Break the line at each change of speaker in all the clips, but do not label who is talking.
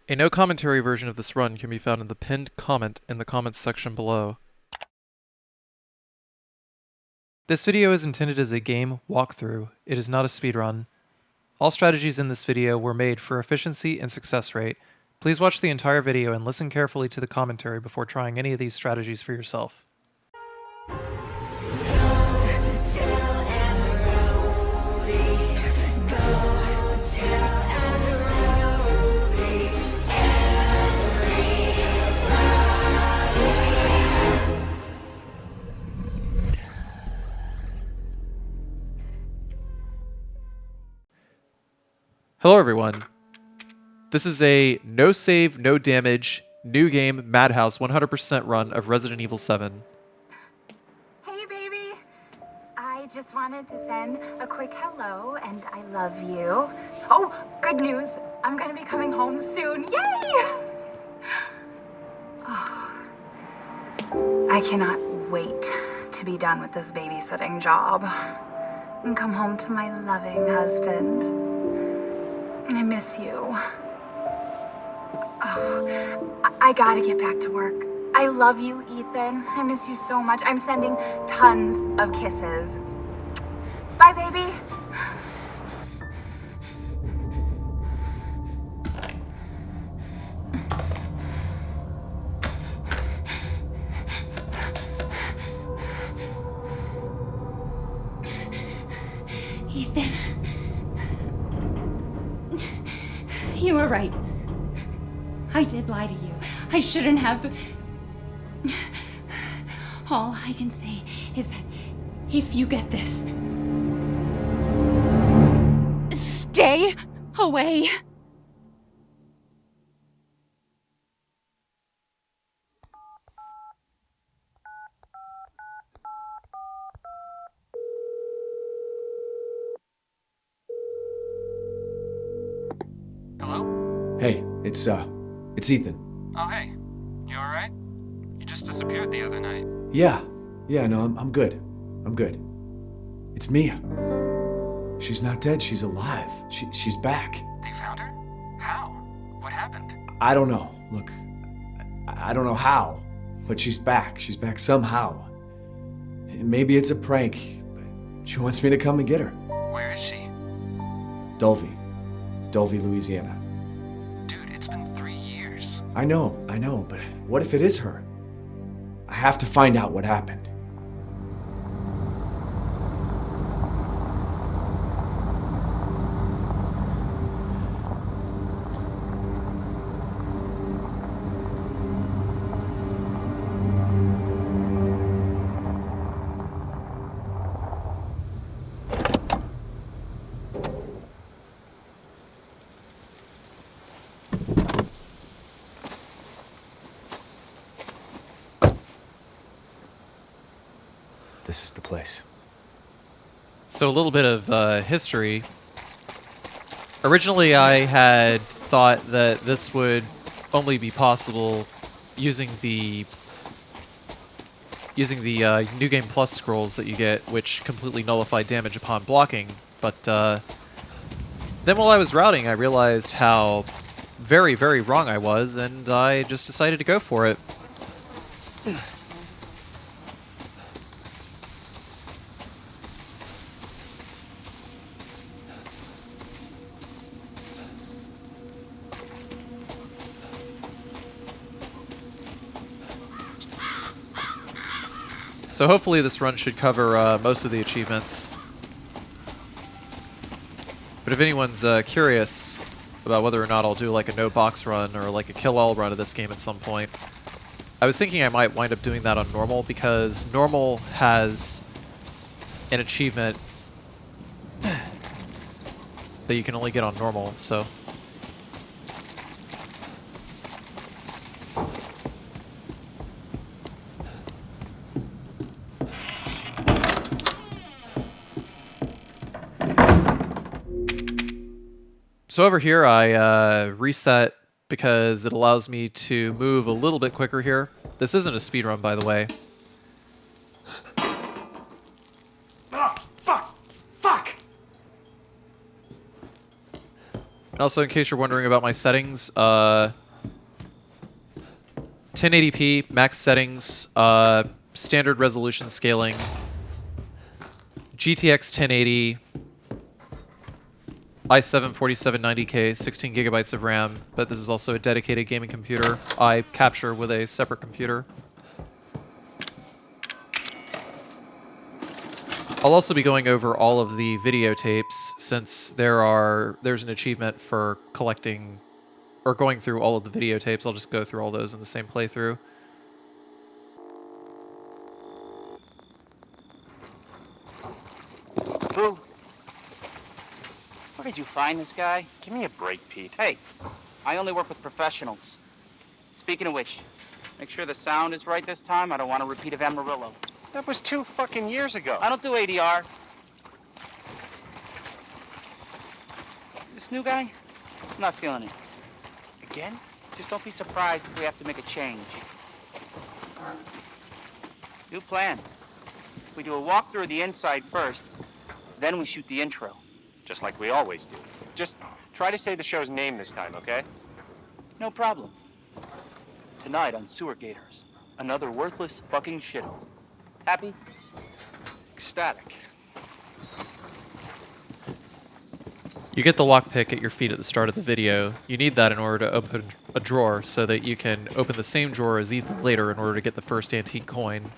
A no commentary version of this run can be found in the pinned comment in the comments section below. This video is intended as a game walkthrough. It is not a speedrun. All strategies in this video were made for efficiency and success rate. Please watch the entire video and listen carefully to the commentary before trying any of these strategies for yourself. Hello everyone. This is a no save, no damage, new game Madhouse 100% run of Resident Evil 7.
Hey baby! I just wanted to send a quick hello and I love you. Oh, good news! I'm gonna be coming home soon. Yay! Oh, I cannot wait to be done with this babysitting job and come home to my loving husband. I miss you. Oh, I gotta get back to work. I love you, Ethan. I miss you so much. I'm sending tons of kisses. Bye, baby.
Ethan. You were right. I did lie to you. I shouldn't have, but all I can say is that if you get this, stay away.
Hello?
Hey, it's Ethan.
Oh, hey. You alright? You just disappeared the other night.
Yeah, no, I'm good. I'm good. It's Mia. She's not dead, she's alive. She's back.
They found her? How? What happened?
I don't know. Look, I don't know how, but she's back. She's back somehow. Maybe it's a prank, but she wants me to come and get her.
Where is she?
Dulvey, Louisiana.
Dude, it's been 3 years.
I know, but what if it is her? I have to find out what happened. This is the place.
So a little bit of history. Originally I had thought that this would only be possible using the New Game Plus scrolls that you get, which completely nullify damage upon blocking, but then while I was routing I realized how very, very wrong I was, and I just decided to go for it. So hopefully this run should cover most of the achievements. But if anyone's curious about whether or not I'll do like a no box run or like a kill-all run of this game at some point, I was thinking I might wind up doing that on normal, because normal has an achievement that you can only get on normal, so... So over here I reset because it allows me to move a little bit quicker here. This isn't a speedrun, by the way.
Ah, fuck!
And also, in case you're wondering about my settings, 1080p max settings, standard resolution scaling, GTX 1080, i7 4790K, 16 gigabytes of RAM, but this is also a dedicated gaming computer I capture with a separate computer. I'll also be going over all of the videotapes since there's an achievement for collecting or going through all of the videotapes. I'll just go through all those in the same playthrough.
Boo. Where did you find this guy?
Give me a break, Pete.
Hey, I only work with professionals. Speaking of which, make sure the sound is right this time. I don't want a repeat of Amarillo.
That was 2 fucking years ago.
I don't do ADR. This new guy, I'm not feeling it.
Again?
Just don't be surprised if we have to make a change. New plan. We do a walkthrough of the inside first, then we shoot the intro.
Just like we always do. Just try to say the show's name this time, okay?
No problem. Tonight on Sewer Gators, another worthless fucking shithole. Happy?
Ecstatic.
You get the lockpick at your feet at the start of the video. You need that in order to open a drawer so that you can open the same drawer as Ethan later in order to get the first antique coin.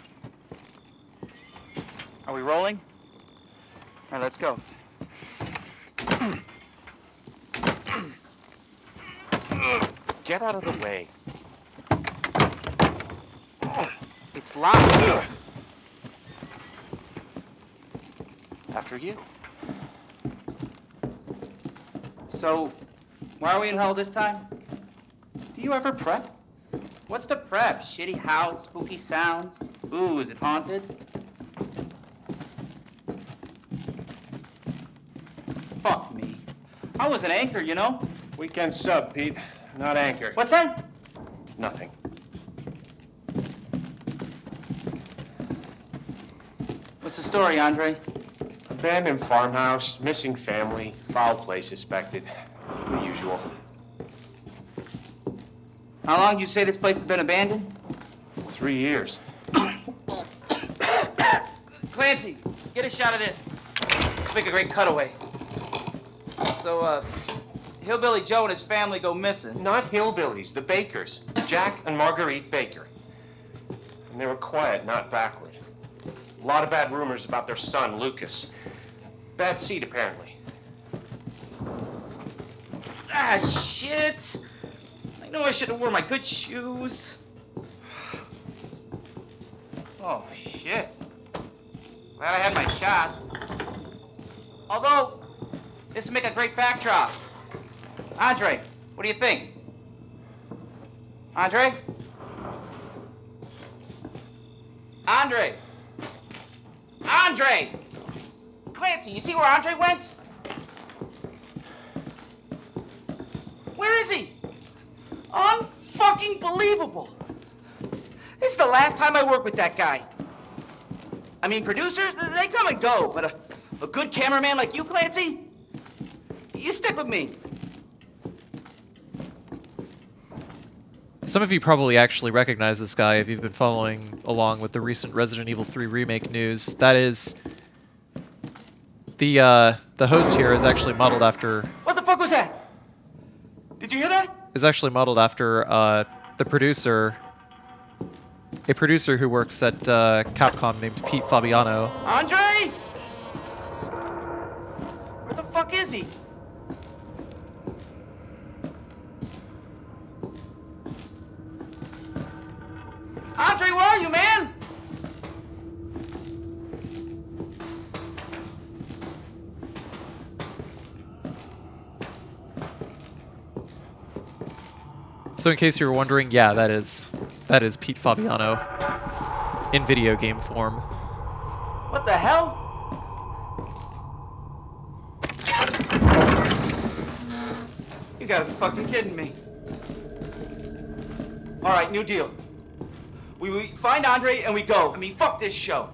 Are we rolling? All right, let's go.
Get out of the way.
It's locked.
After you.
So, why are we in hell this time?
Do you ever prep?
What's the prep? Shitty house, spooky sounds? Ooh, is it haunted? Fuck me. I was an anchor, you know?
Weekend sub, Pete. Not anchor.
What's that?
Nothing.
What's the story, Andre?
Abandoned farmhouse, missing family, foul play suspected. The usual.
How long did you say this place has been abandoned?
3 years.
Clancy, get a shot of this. Let's make a great cutaway. So, Hillbilly Joe and his family go missing.
Not hillbillies, the Bakers. Jack and Marguerite Baker. And they were quiet, not backward. A lot of bad rumors about their son, Lucas. Bad seed, apparently.
Ah, shit! I know I should have worn my good shoes. Oh, shit. Glad I had my shots. Although, this would make a great backdrop. Andre, what do you think? Andre? Andre! Andre! Clancy, you see where Andre went? Where is he? Unfucking believable. This is the last time I work with that guy. I mean, producers, they come and go, but a good cameraman like you, Clancy, you stick with me.
Some of you probably actually recognize this guy if you've been following along with the recent Resident Evil 3 remake news. That is... The host here is actually modeled after...
What the fuck was that? Did you hear that?
Is actually modeled after the producer... A producer who works at Capcom named Pete Fabiano.
Andre? Where the fuck is he? Andre, where are you, man?
So in case you were wondering, yeah, that is Pete Fabiano in video game form.
What the hell? You gotta be fucking kidding me. All right, new deal. We find Andre and we go. I mean, fuck this show.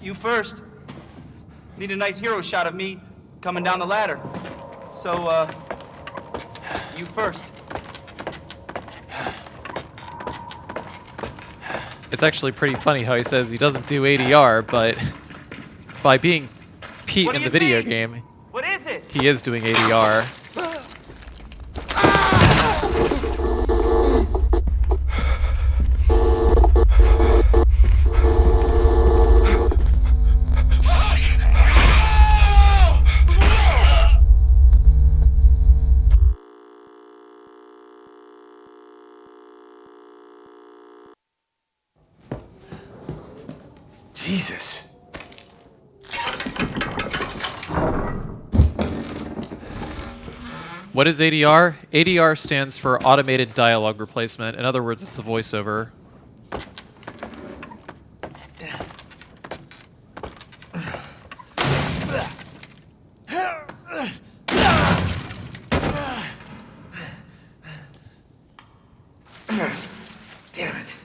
You first. Need a nice hero shot of me coming down the ladder. So, you first.
It's actually pretty funny how he says he doesn't do ADR, but by being Pete
What do
in
you
the video
see?
game,
What is it?
he is doing ADR.
Jesus.
What is ADR? ADR stands for Automated Dialogue Replacement. In other words, it's a voiceover.
Damn it.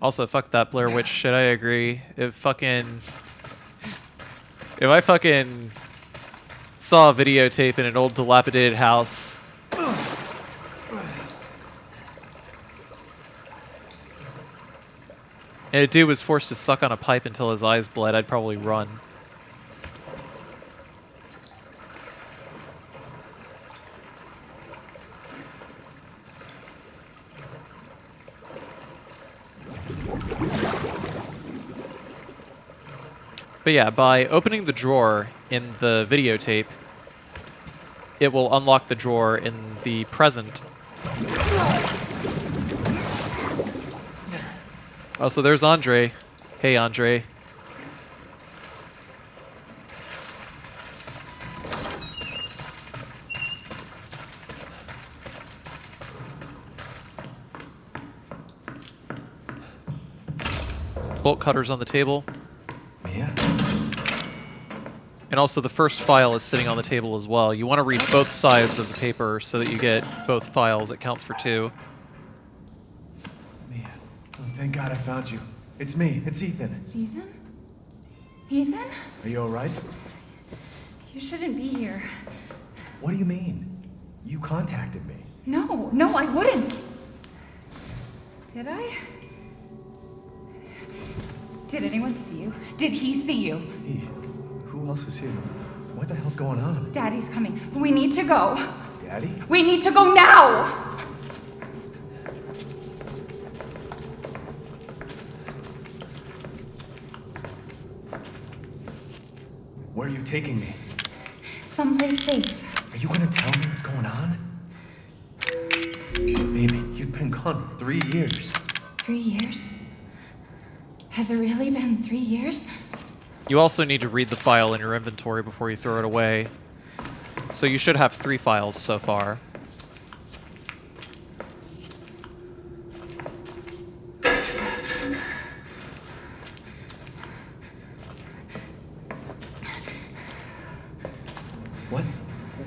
Also, fuck that Blair Witch shit, I agree. If I fucking saw a videotape in an old dilapidated house and a dude was forced to suck on a pipe until his eyes bled, I'd probably run. But yeah, by opening the drawer in the videotape, it will unlock the drawer in the present. Oh, so there's Andre. Hey, Andre. Bolt cutters on the table.
Mia?
And also the first file is sitting on the table as well. You want to read both sides of the paper so that you get both files. It counts for 2.
Mia. Oh, thank God I found you. It's me. It's Ethan.
Ethan? Ethan?
Are you alright?
You shouldn't be here.
What do you mean? You contacted me.
No, I wouldn't. Did I? Did anyone see you? Did he see you?
Hey, who else is here? What the hell's going on?
Daddy's coming. We need to go.
Daddy?
We need to go now!
Where are you taking me?
Someplace safe.
Are you gonna tell me what's going on? Baby, you've been gone 3 years.
3 years? Has it really been 3 years?
You also need to read the file in your inventory before you throw it away. So you should have 3 files so far.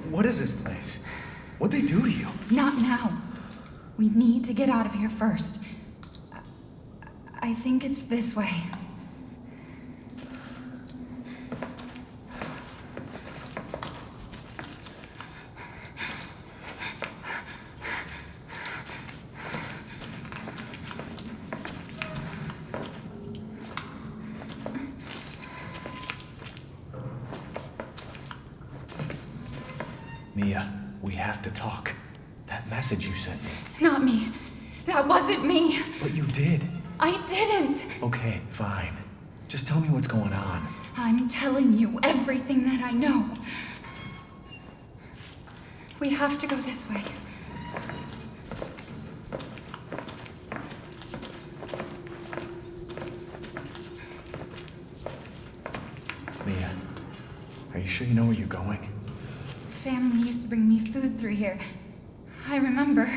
What is this place? What'd they do to you?
Not now. We need to get out of here first. I think it's this way.
Mia, we have to talk. That message you sent me.
Not me. That wasn't me.
But you did.
I didn't.
Okay, fine. Just tell me what's going on.
I'm telling you everything that I know. We have to go this way.
Mia, are you sure you know where you're going?
Family used to bring me food through here. I remember.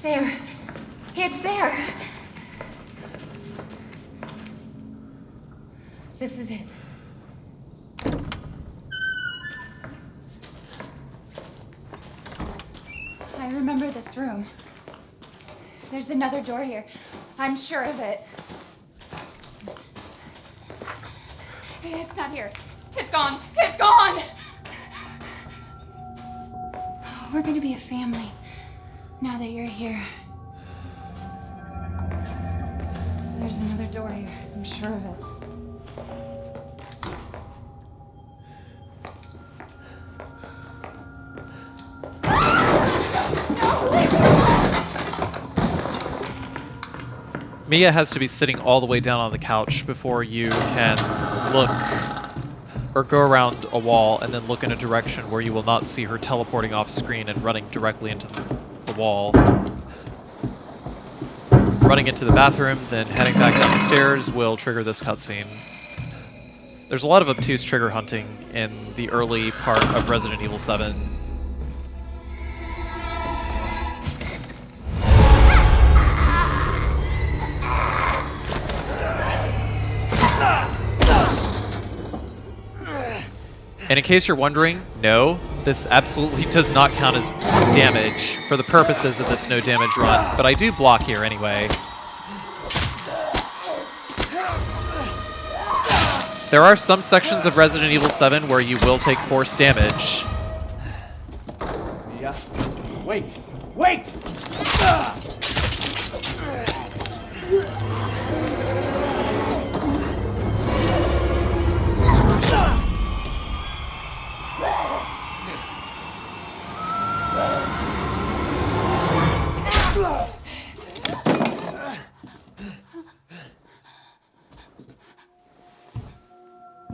There. It's there. This is it. I remember this room. There's another door here. I'm sure of it. It's not here. It's gone. It's gone! We're gonna be a family now that you're here. There's another door here. I'm sure of it.
Mia has to be sitting all the way down on the couch before you can look or go around a wall and then look in a direction where you will not see her teleporting off screen and running directly into the wall. Running into the bathroom, then heading back down the stairs will trigger this cutscene. There's a lot of obtuse trigger hunting in the early part of Resident Evil 7. And in case you're wondering, no, this absolutely does not count as damage for the purposes of this no damage run, but I do block here anyway. There are some sections of Resident Evil 7 where you will take force damage.
Mia, wait! Wait!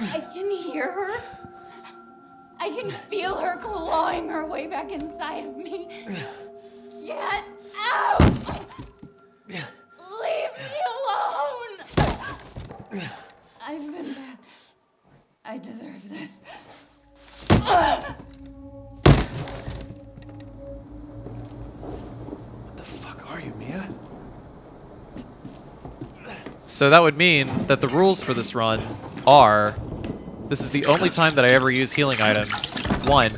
I can hear her. I can feel her clawing her way back inside of me. Get out! Leave me alone! I've been bad. I deserve this.
What the fuck are you, Mia?
So that would mean that the rules for this run are, this is the only time that I ever use healing items, 1.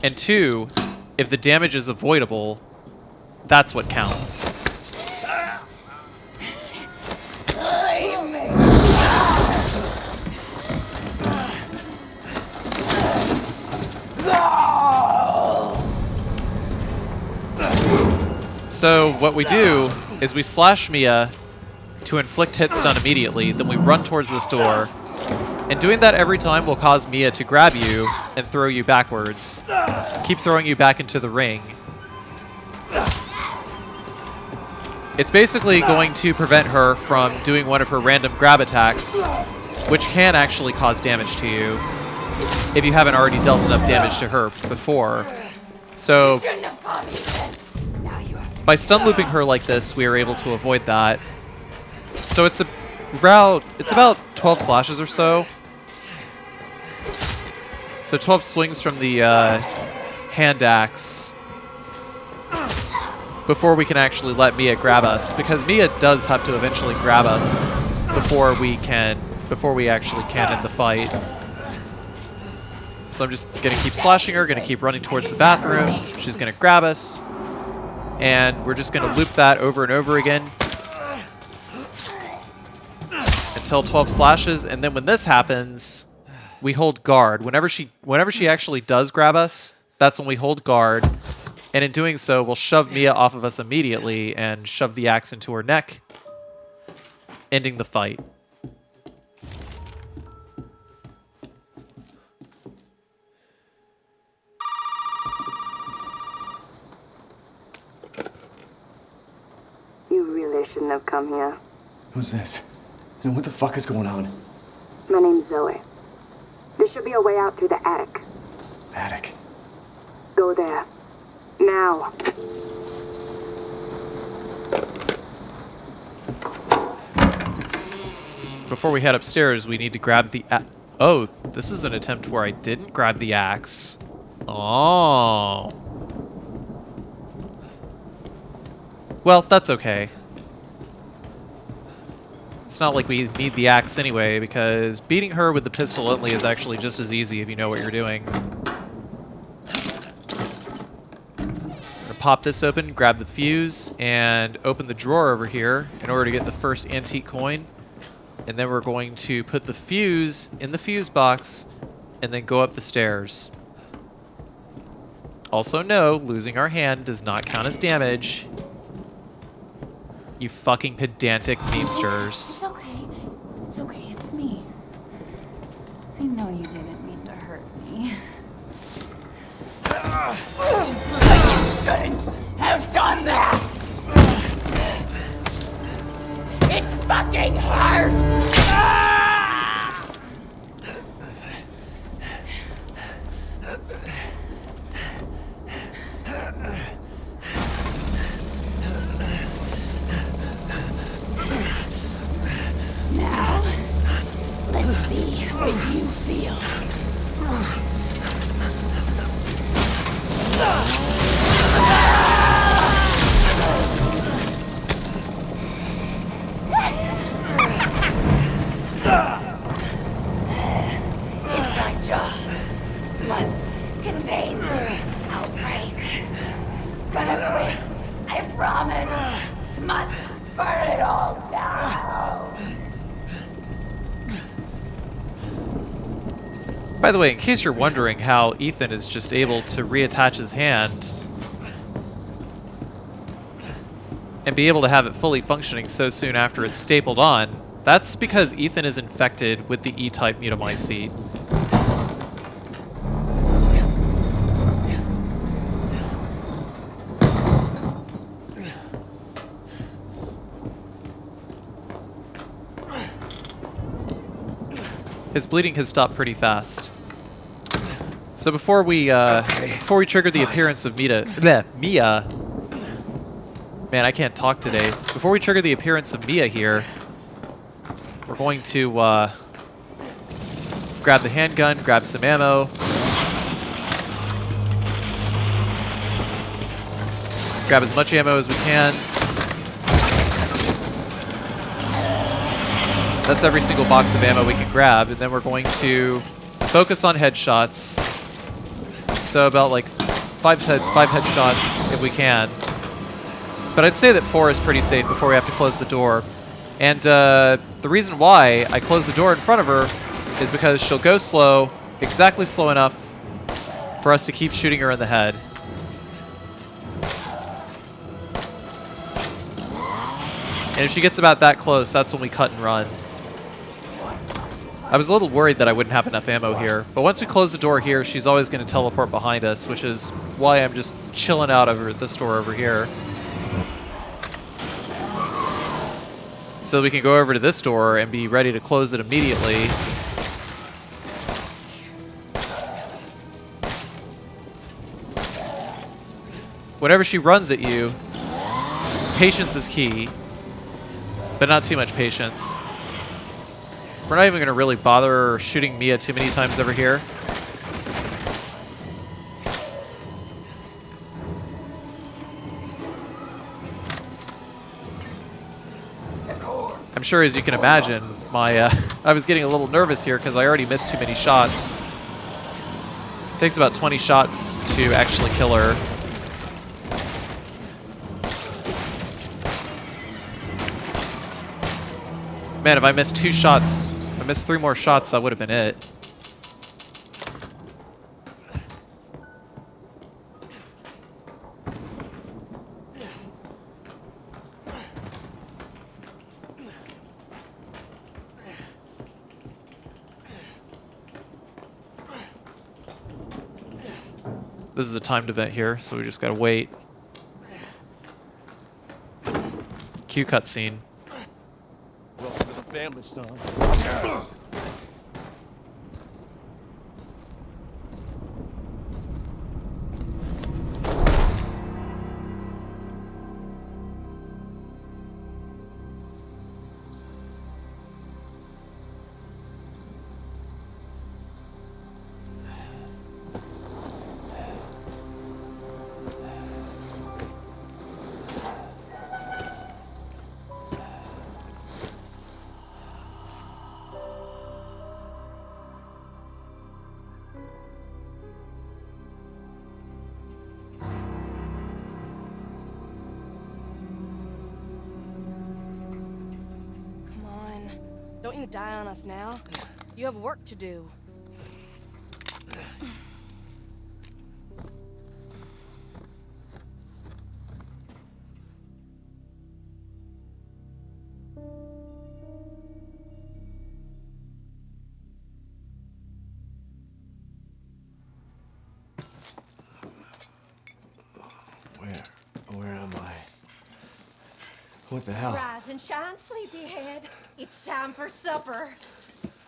And 2, if the damage is avoidable, that's what counts.
Leave me.
So what we do is we slash Mia to inflict hit stun immediately, then we run towards this door. And doing that every time will cause Mia to grab you and throw you backwards. Keep throwing you back into the ring. It's basically going to prevent her from doing one of her random grab attacks, which can actually cause damage to you if you haven't already dealt enough damage to her before. So by stun looping her like this, we are able to avoid that. So it's about 12 slashes or so. So 12 swings from the hand axe before we can actually let Mia grab us, because Mia does have to eventually grab us before we actually can end the fight. So I'm just gonna keep slashing her, gonna keep running towards the bathroom. She's gonna grab us, and we're just gonna loop that over and over again until 12 slashes, and then when this happens, we hold guard. Whenever she actually does grab us, that's when we hold guard, and in doing so, we'll shove Mia off of us immediately and shove the axe into her neck, ending the fight.
You really shouldn't have come here.
Who's this? And what the fuck is going on?
My name's Zoe. There should be a way out through the attic.
Attic.
Go there. Now.
Before we head upstairs, we need to grab the oh, this is an attempt where I didn't grab the axe. Oh. Well, that's okay. It's not like we need the axe anyway, because beating her with the pistol only is actually just as easy if you know what you're doing. Pop this open, grab the fuse, and open the drawer over here in order to get the first antique coin. And then we're going to put the fuse in the fuse box and then go up the stairs. Also no, losing our hand does not count as damage. You fucking pedantic memesters.
It's okay. It's okay. It's me. I know you didn't mean to hurt me. You shouldn't have done that! It fucking hurts! Now, let's see what you feel. Inside jaw must contain outbreak. Gonna quit, I promise. Must burn it all down.
By the way, in case you're wondering how Ethan is just able to reattach his hand and be able to have it fully functioning so soon after it's stapled on, that's because Ethan is infected with the E-type mutamycete. His bleeding has stopped pretty fast. So before we trigger the appearance of Mia, man, I can't talk today. Before we trigger the appearance of Mia here, we're going to grab the handgun, grab some ammo, grab as much ammo as we can. That's every single box of ammo we can grab, and then we're going to focus on headshots. So about like five headshots if we can. But I'd say that 4 is pretty safe before we have to close the door. And the reason why I close the door in front of her is because she'll go slow, exactly slow enough for us to keep shooting her in the head. And if she gets about that close, that's when we cut and run. I was a little worried that I wouldn't have enough ammo here, but once we close the door here, she's always going to teleport behind us, which is why I'm just chilling out over at this door over here. So we can go over to this door and be ready to close it immediately. Whenever she runs at you, patience is key, but not too much patience. We're not even going to really bother shooting Mia too many times over here. I'm sure, as you can imagine, I was getting a little nervous here because I already missed too many shots. It takes about 20 shots to actually kill her. Man, if I missed 2 shots, if I missed 3 more shots, that would have been it. This is a timed event here, so we just gotta wait. Cue cutscene.
Welcome to the family, son.
Don't you die on us now. You have work to do.
Where am I? What the hell?
Rise and shine, sleepyhead. It's time for supper.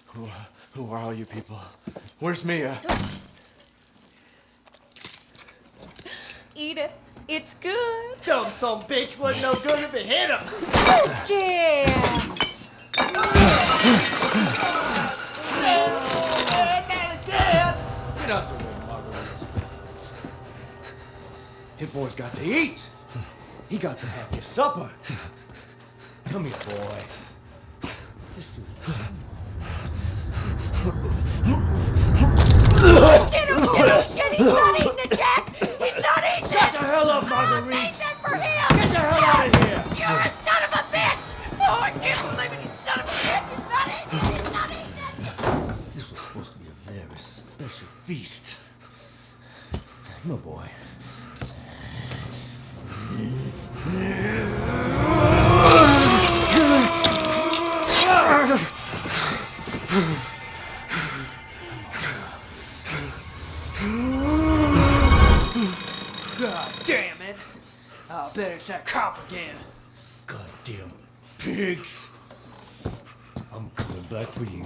Who are all you people? Where's Mia?
Eat it. It's good.
Dumb son bitch wasn't no good if it hit him.
Yes.
Get out the way, Marguerite. His boy's got to eat. He got to have his supper. Come here, boy.
Shit, he's not eating it, Jack! He's not eating it!
Shut the hell up, Marguerite!
I made that for him!
Get the hell out of here!
You're a son of a bitch! Oh, I can't believe it, you son of a bitch! He's not eating it! He's not eating it!
This was supposed to be a very special feast. No, boy.
God damn it. I'll bet it's that cop again.
Goddamn pigs! I'm coming back for you.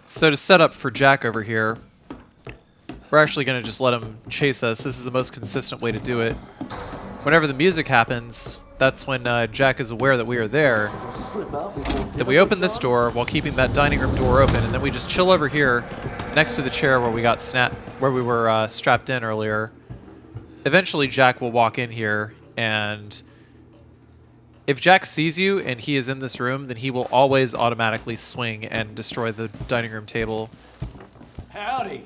So to set up for Jack over here, we're actually going to just let him chase us. This is the most consistent way to do it. Whenever the music happens, that's when Jack is aware that we are there. Then we open this door while keeping that dining room door open, and then we just chill over here next to the chair where we got where we were strapped in earlier. Eventually, Jack will walk in here, and if Jack sees you and he is in this room, then he will always automatically swing and destroy the dining room table.
Howdy!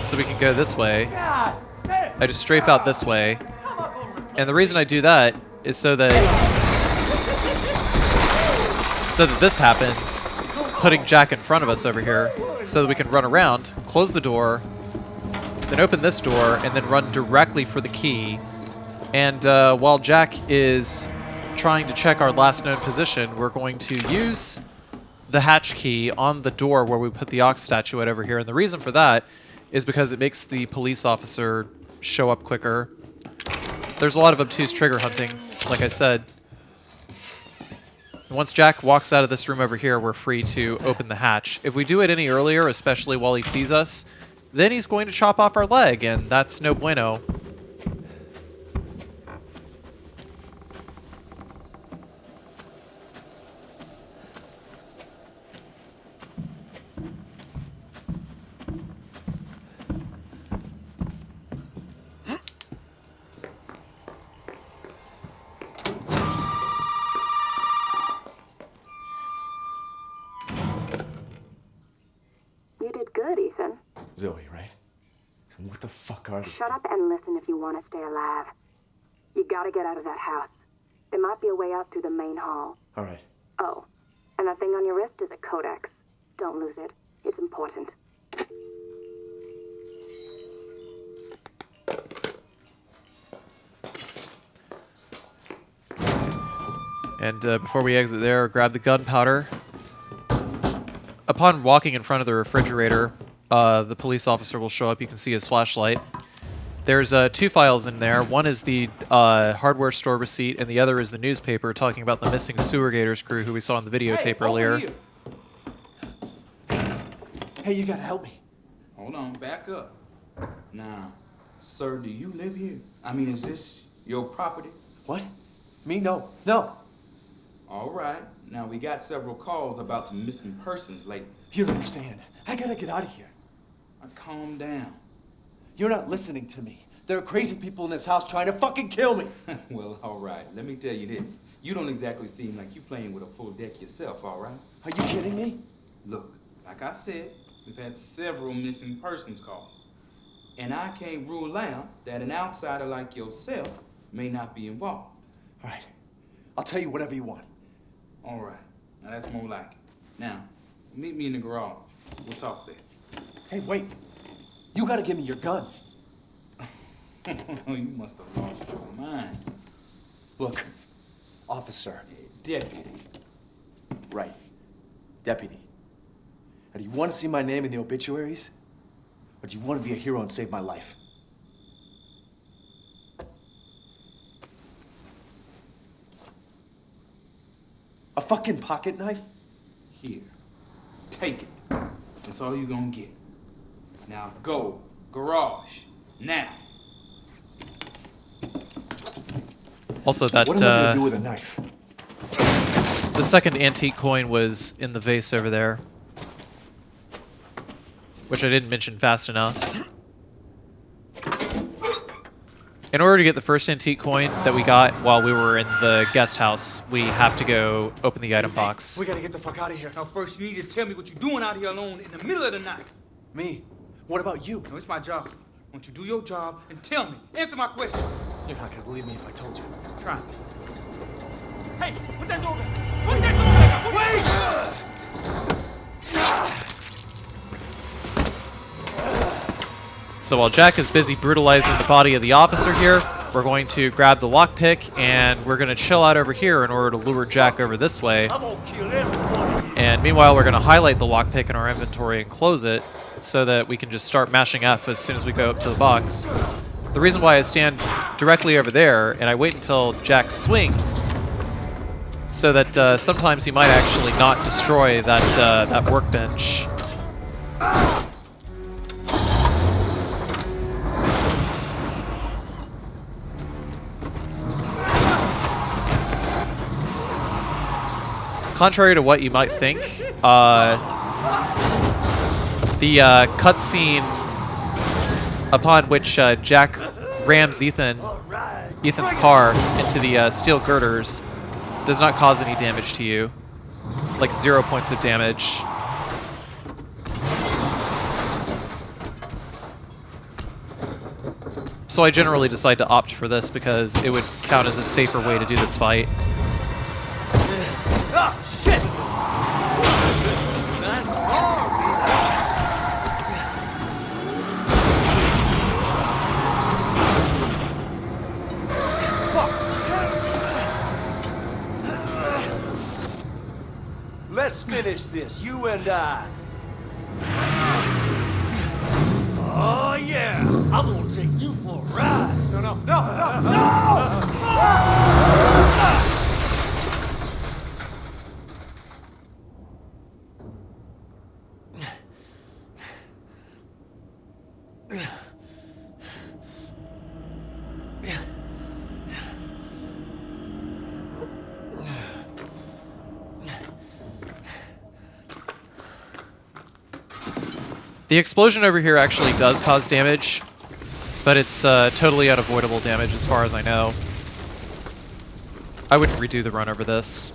So we can go this way. I just strafe out this way. And the reason I do that is so that this happens, putting Jack in front of us over here, so that we can run around, close the door, then open this door, and then run directly for the key. And while Jack is trying to check our last known position, we're going to use the hatch key on the door where we put the ox statuette over here. And the reason for that is because it makes the police officer show up quicker. There's a lot of obtuse trigger hunting, like I said. And once Jack walks out of this room over here, we're free to open the hatch. If we do it any earlier, especially while he sees us, then he's going to chop off our leg, and that's no bueno.
Good, Ethan.
Zoe, right? And what the fuck are these?
Shut up and listen if you want to stay alive. You gotta get out of that house. There might be a way out through the main hall.
All right.
Oh, and that thing on your wrist is a codex. Don't lose it. It's important.
And before we exit there, grab the gunpowder. Upon walking in front of the refrigerator, the police officer will show up. You can see his flashlight. There's 2 files in there. One is the hardware store receipt, and the other is the newspaper talking about the missing sewer Gators crew who we saw in the videotape earlier.
Hey, you gotta help me.
Hold on, back up. Now, sir, do you live here? I mean, is this your property?
What? Me? No. No.
All right. Now, we got several calls about some missing persons lately.
You don't understand. I gotta get out of here.
Now, calm down.
You're not listening to me. There are crazy people in this house trying to fucking kill me.
Well, all right. Let me tell you this. You don't exactly seem like you playing with a full deck yourself, all right?
Are you kidding me?
Look, like I said, we've had several missing persons calls. And I can't rule out that an outsider like yourself may not be involved.
All right. I'll tell you whatever you want.
All right. Now, that's more like it. Now, meet me in the garage. We'll talk there.
Hey, wait. You gotta give me your gun.
You must have lost your mind.
Look, officer.
Deputy.
Right. Deputy. Now, do you want to see my name in the obituaries? Or do you want to be a hero and save my life? A fucking pocket knife?
Here. Take it. That's all you're gonna get. Now go. Garage. Now.
Also, that
What am I gonna do with a knife?
the second antique coin was in the vase over there, which I didn't mention fast enough. In order to get the first antique coin that we got while we were in the guest house, we have to go open the item box.
We gotta get the fuck out of here.
Now first you need to tell me what you're doing out here alone in the middle of the night.
Me? What about you?
No, it's my job. Won't you do your job and tell me? Answer my questions.
You're not gonna believe me if I told you.
Try me. Hey, put that door back. Put that door back.
So while Jack is busy brutalizing the body of the officer here, we're going to grab the lockpick and we're going to chill out over here in order to lure Jack over this way. And meanwhile, we're going to highlight the lockpick in our inventory and close it so that we can just start mashing F as soon as we go up to the box. The reason why I stand directly over there and I wait until Jack swings so that sometimes he might actually not destroy that workbench. Contrary to what you might think, the cutscene upon which Jack rams Ethan's car into the steel girders does not cause any damage to you, like 0 points of damage. So I generally decide to opt for this because it would count as a safer way to do this fight.
Let's finish this, you and I. Oh yeah, I'm gonna take you for a ride. No!
The explosion over here actually does cause damage, but it's totally unavoidable damage as far as I know. I wouldn't redo the run over this.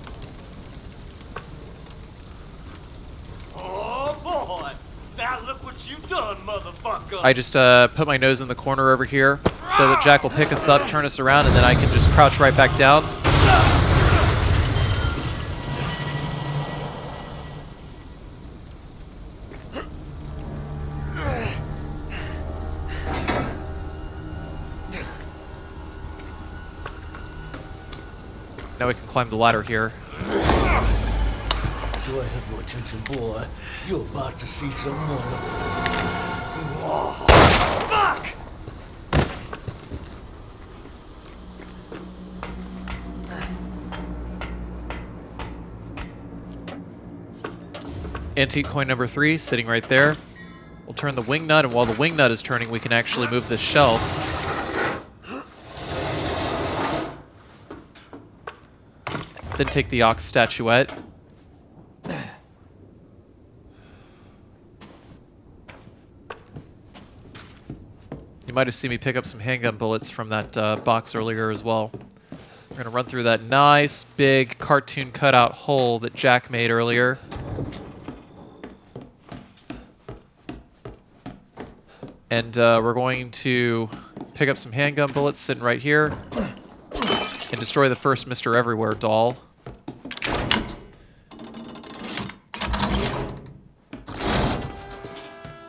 Oh boy! Now look what you've done, motherfucker!
I just put my nose in the corner over here so that Jack will pick us up, turn us around, and then I can just crouch right back down. Now we can climb the ladder here.
Do I have your attention, boy? You're about to see some wonderful. Oh, fuck!
Antique coin number 3, sitting right there. We'll turn the wing nut, and while the wing nut is turning, we can actually move this shelf. Then take the ox statuette. might have seen me pick up some handgun bullets from that box earlier as well. We're going to run through that nice, big, cartoon cutout hole that Jack made earlier. And we're going to pick up some handgun bullets sitting right here and destroy the first Mr. Everywhere doll.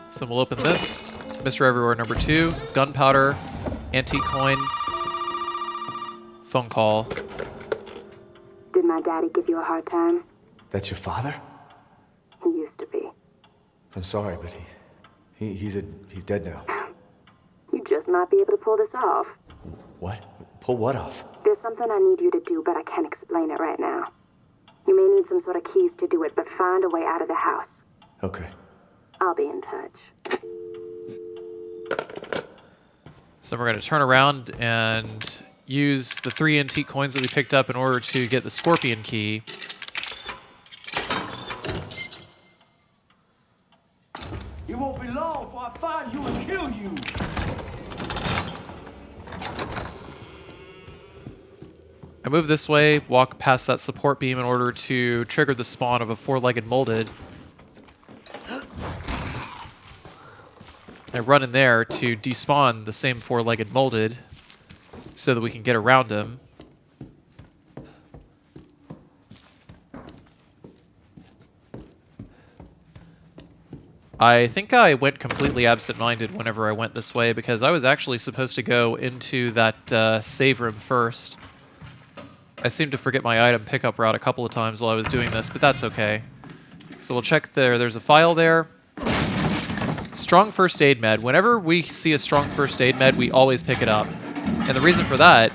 So we'll open this. Mr. Everywhere number 2. Gunpowder. Antique coin. Phone call.
Did my daddy give you a hard time?
That's your father?
He used to be.
I'm sorry, but he's dead now.
You just might be able to pull this off.
What? Pull what off?
There's something I need you to do, but I can't explain it right now. You may need some sort of keys to do it, but find a way out of the house.
Okay.
I'll be in touch.
So we're going to turn around and use the 3 antique coins that we picked up in order to get the scorpion key.
It won't be long before I find you and kill you.
I move this way, walk past that support beam in order to trigger the spawn of a 4-legged molded. I run in there to despawn the same 4-legged molded so that we can get around him. I think I went completely absent-minded whenever I went this way because I was actually supposed to go into that save room first. I seemed to forget my item pickup route a couple of times while I was doing this, but that's okay. So we'll check there. There's a file there. Strong first aid med. Whenever we see a strong first aid med, we always pick it up. And the reason for that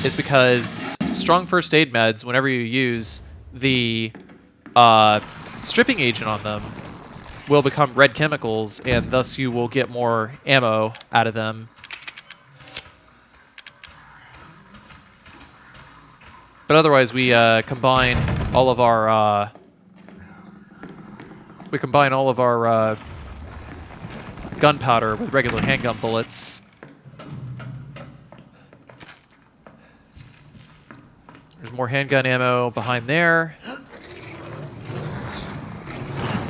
is because strong first aid meds, whenever you use the stripping agent on them, will become red chemicals, and thus you will get more ammo out of them. But otherwise, we combine all of our gunpowder with regular handgun bullets. There's more handgun ammo behind there.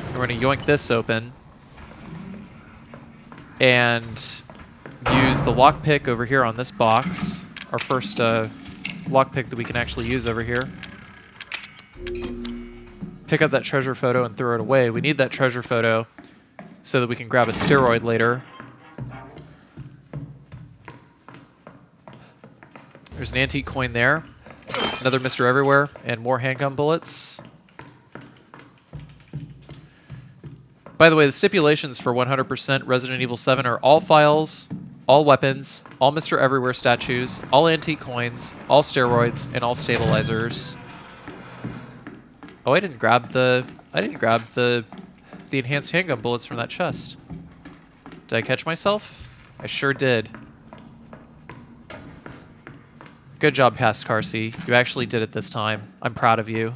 We're going to yoink this open and use the lockpick over here on this box. Our first lockpick that we can actually use over here. Pick up that treasure photo and throw it away. We need that treasure photo so that we can grab a steroid later. There's an antique coin there. Another Mr. Everywhere and more handgun bullets. By the way, the stipulations for 100% Resident Evil 7 are all files, all weapons, all Mr. Everywhere statues, all antique coins, all steroids, and all stabilizers. Oh, I didn't grab the enhanced handgun bullets from that chest. Did I catch myself? I sure did. Good job, Past Carcy. You actually did it this time. I'm proud of you.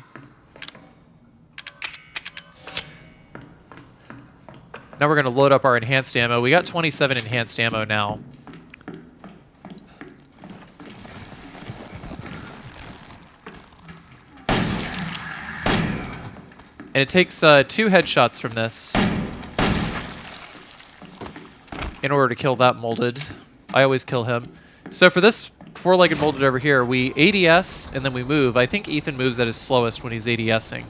Now we're going to load up our enhanced ammo. We got 27 enhanced ammo now. And it takes 2 headshots from this in order to kill that molded. I always kill him. So for this 4-legged molded over here, we ADS and then we move. I think Ethan moves at his slowest when he's ADSing.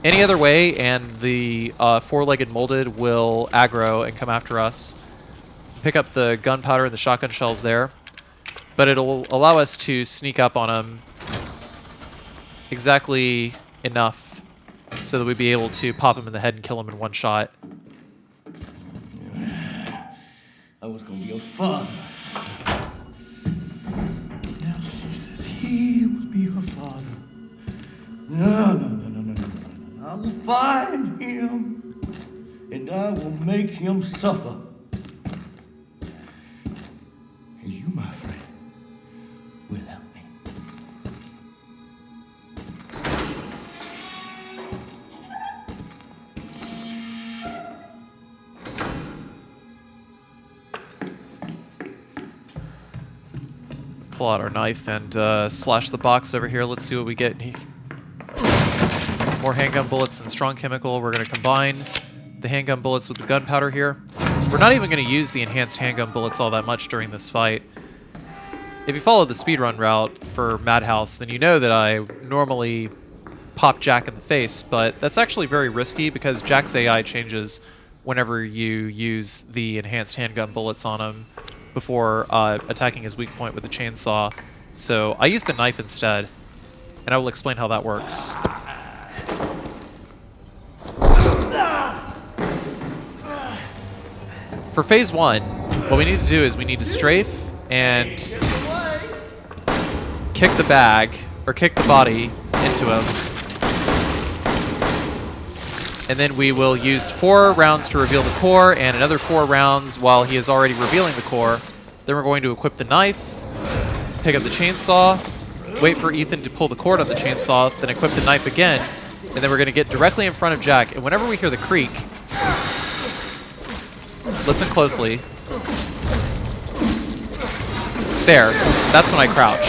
Any other way, and the 4-legged molded will aggro and come after us. Pick up the gunpowder and the shotgun shells there. But it'll allow us to sneak up on him exactly enough so that we'd be able to pop him in the head and kill him in one shot.
I was gonna be your father. Now she says he will be her father. No. I will find him, and I will make him suffer. And you, my friend, will help me.
pull out our knife and slash the box over here. Let's see what we get. More handgun bullets and strong chemical. We're going to combine the handgun bullets with the gunpowder here. We're not even going to use the enhanced handgun bullets all that much during this fight. If you follow the speedrun route for Madhouse, then you know that I normally pop Jack in the face, but that's actually very risky because Jack's AI changes whenever you use the enhanced handgun bullets on him before attacking his weak point with the chainsaw. So I use the knife instead, and I will explain how that works. For phase 1, what we need to do is we need to strafe and kick the bag, or kick the body into him. And then we will use 4 rounds to reveal the core and another 4 rounds while he is already revealing the core. Then we're going to equip the knife, pick up the chainsaw, wait for Ethan to pull the cord on the chainsaw, then equip the knife again, and then we're going to get directly in front of Jack. And whenever we hear the creak, listen closely. There, that's when I crouch.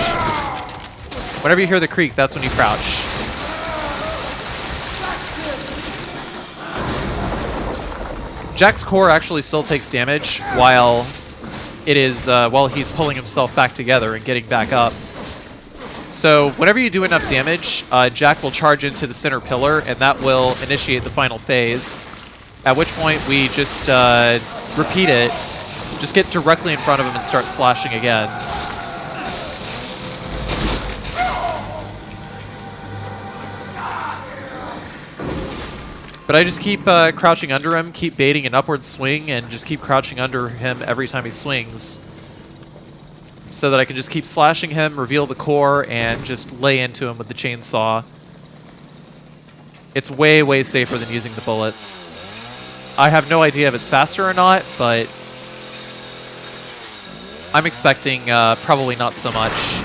Whenever you hear the creak, that's when you crouch. Jack's core actually still takes damage while he's pulling himself back together and getting back up. So whenever you do enough damage, Jack will charge into the center pillar, and that will initiate the final phase. At which point we just repeat it, just get directly in front of him and start slashing again. But I just keep crouching under him, keep baiting an upward swing, and just keep crouching under him every time he swings, so that I can just keep slashing him, reveal the core, and just lay into him with the chainsaw. It's way, way safer than using the bullets. I have no idea if it's faster or not, but I'm expecting probably not so much.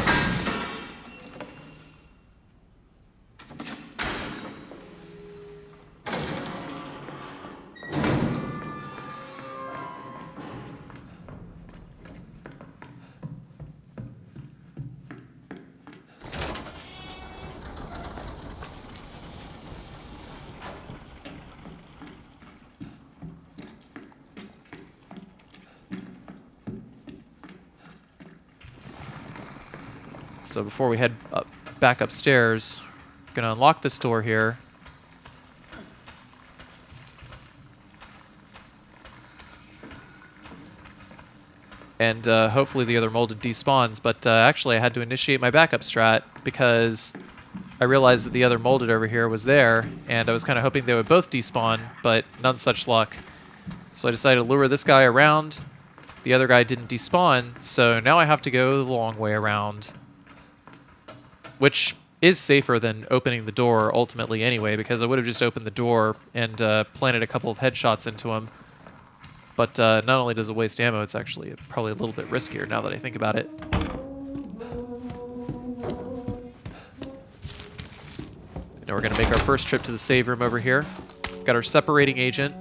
So before we head back upstairs, I'm going to unlock this door here. And hopefully the other molded despawns, but actually I had to initiate my backup strat because I realized that the other molded over here was there, and I was kind of hoping they would both despawn, but none such luck. So I decided to lure this guy around. The other guy didn't despawn, so now I have to go the long way around. Which is safer than opening the door ultimately anyway, because I would have just opened the door and planted a couple of headshots into him. But not only does it waste ammo, it's actually probably a little bit riskier now that I think about it. Now we're going to make our first trip to the save room over here. Got our separating agent.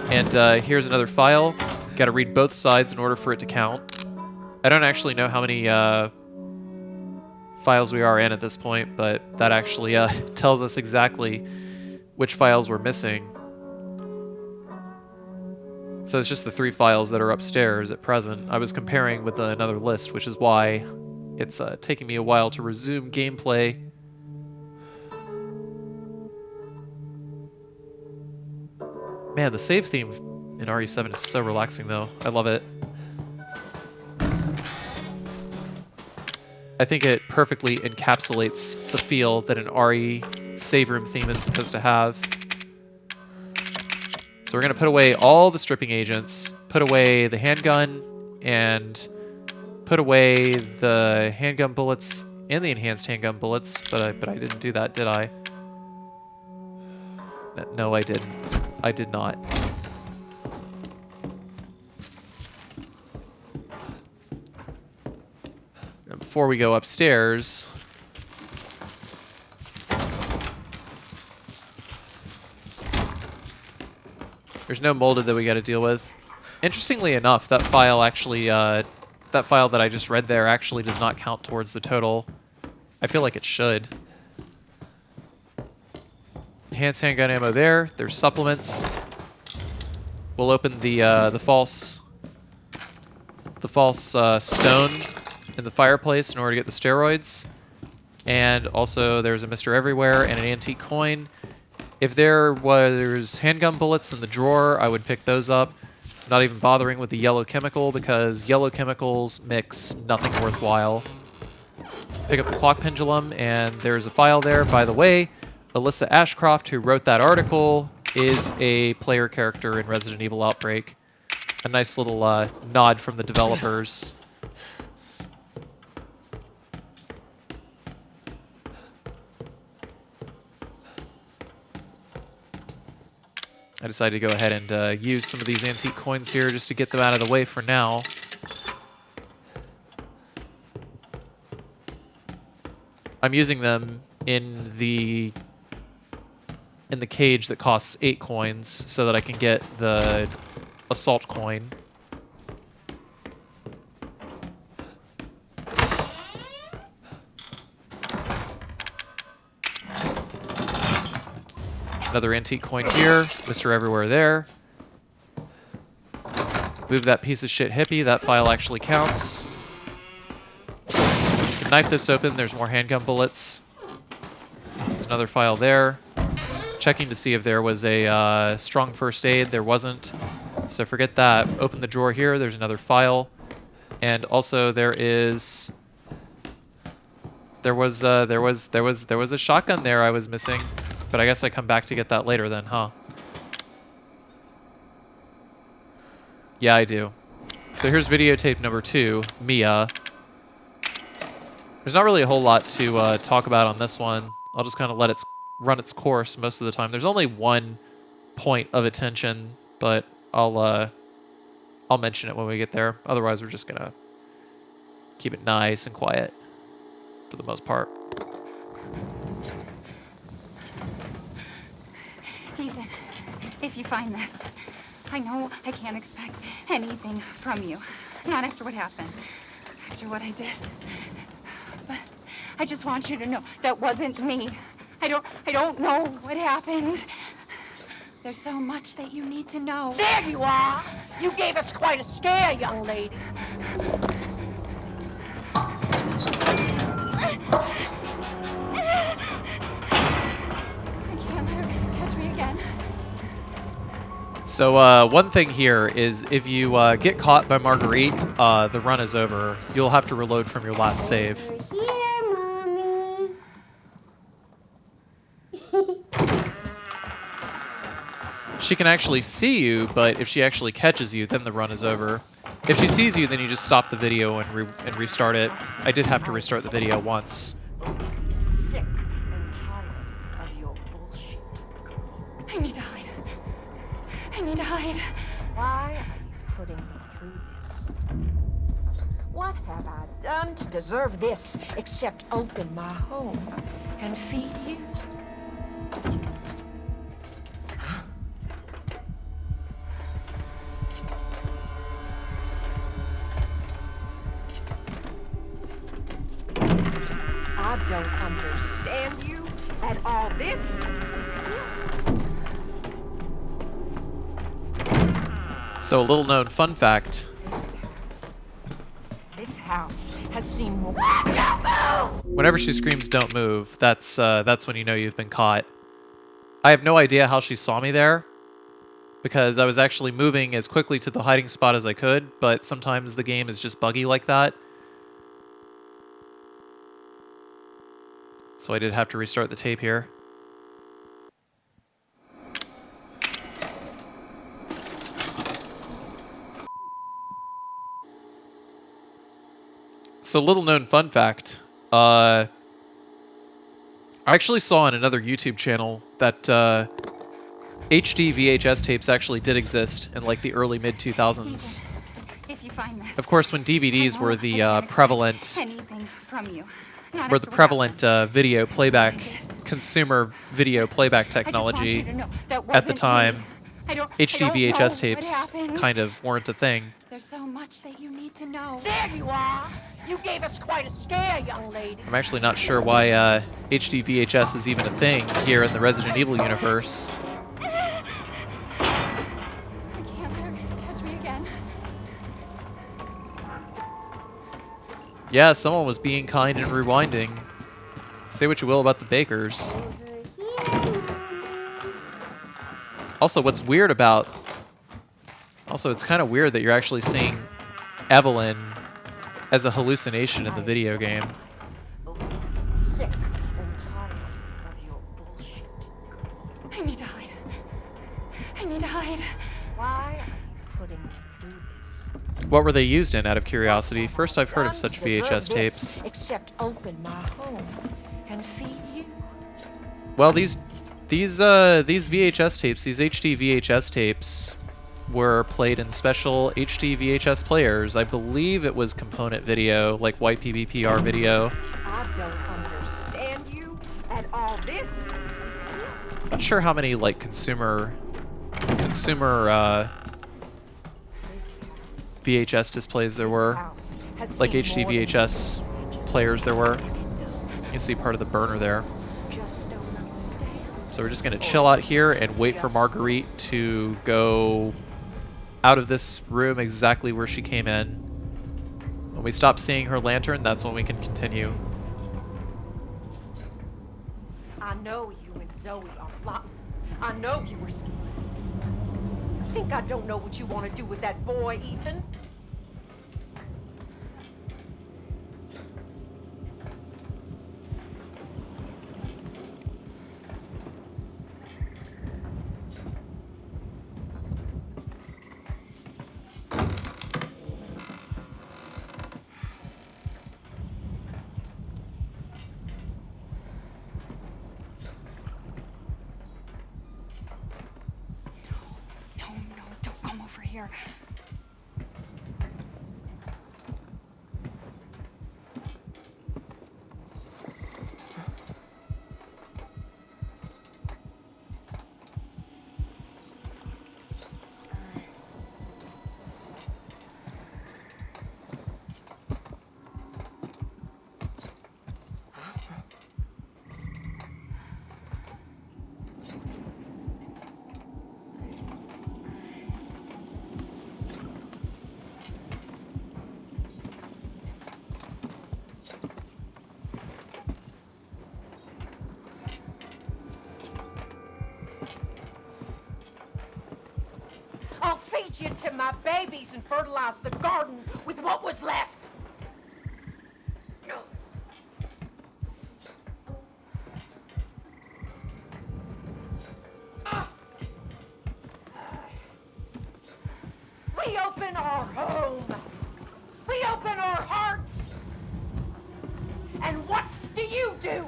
And here's another file. Got to read both sides in order for it to count. I don't actually know how many files we are in at this point, but that actually tells us exactly which files we're missing. So it's just the 3 files that are upstairs at present. I was comparing with another list, which is why it's taking me a while to resume gameplay. Man, the save theme in RE7 is so relaxing though. I love it. I think it perfectly encapsulates the feel that an RE save room theme is supposed to have. So we're going to put away all the stripping agents, put away the handgun, and put away the handgun bullets and the enhanced handgun bullets, but I didn't do that, did I? No, I didn't. I did not. Before we go upstairs, there's no molded that we got to deal with. Interestingly enough, that file actually that file that I just read there actually does not count towards the total. I feel like it should. Enhanced handgun ammo there. There's supplements. We'll open the false stone in the fireplace in order to get the steroids. And also there's a Mr. Everywhere and an antique coin. If there was handgun bullets in the drawer, I would pick those up. Not even bothering with the yellow chemical because yellow chemicals mix nothing worthwhile. Pick up the clock pendulum and there's a file there. By the way, Alyssa Ashcroft, who wrote that article, is a player character in Resident Evil Outbreak. A nice little nod from the developers. I decided to go ahead and use some of these antique coins here just to get them out of the way for now. I'm using them in the cage that costs 8 coins so that I can get the assault coin. Another antique coin here. Mr. Everywhere there. Move that piece of shit hippie. That file actually counts. You can knife this open. There's more handgun bullets. There's another file there. Checking to see if there was a strong first aid. There wasn't. So forget that. Open the drawer here. There's another file. And also there was a shotgun there I was missing. But I guess I come back to get that later then, huh? Yeah, I do. So here's videotape number 2, Mia. There's not really a whole lot to talk about on this one. I'll just kind of let it run its course most of the time. There's only one point of attention, but I'll mention it when we get there. Otherwise, we're just gonna keep it nice and quiet for the most part.
Ethan, if you find this, I know I can't expect anything from you. Not after what happened, after what I did. But I just want you to know that wasn't me. I don't know what happened. There's so much that you need to know.
There you are! You gave us quite a scare, young lady.
So one thing here is if you get caught by Marguerite, the run is over. You'll have to reload from your last save.
Here, Mommy.
She can actually see you, but if she actually catches you, then the run is over. If she sees you, then you just stop the video and restart it. I did have to restart the video once.
Sick and tired of your bullshit.
I need to hide. I need to hide.
Why are you putting me through this? What have I done to deserve this except open my home and feed you? I don't understand you at all. This
So a little known fun fact.
This house has seen more.
Whenever she screams "Don't move," that's when you know you've been caught. I have no idea how she saw me there, because I was actually moving as quickly to the hiding spot as I could, but sometimes the game is just buggy like that. So I did have to restart the tape here. So little known fun fact, I actually saw on another YouTube channel that HD VHS tapes actually did exist in like the early mid-2000s.
If you find this,
Of course, when DVDs were the prevalent
anything from you.
Video playback, consumer video playback technology at the time, HD VHS tapes kind of weren't a thing.
There's so much that you need to know.
There you are! You gave us quite a scare, young lady.
I'm actually not sure why HD VHS is even a thing here in the Resident Evil universe.
I can't let her catch me again.
Yeah, someone was being kind and rewinding. Say what you will about the Bakers. Also, what's weird about... Also, it's kind of weird that you're actually seeing Evelyn as a hallucination in the video game.
Sick and tired of your bullshit.
I need to hide. I need to hide.
Why are you putting me through this?
What were they used in, out of curiosity? First I've heard of such VHS tapes.
Except open my home and feed you.
Well, these VHS tapes, these HD VHS tapes, were played in special HD VHS players. I believe it was component video, like YPBPR video.
I don't understand you and all this.
Not sure how many like consumer VHS displays there were, like HD VHS players there were. You can see part of the burner there. So we're just gonna chill out here and wait for Marguerite to go out of this room exactly where she came in. When we stop seeing her lantern, that's when we can continue.
I know you and Zoe are plotting. I know you were scheming. Think I don't know what you want to do with that boy, Ethan?
Here.
I'll feed you to my babies and fertilize the garden with what was left. No. We open our home. We open our hearts. And what do you do?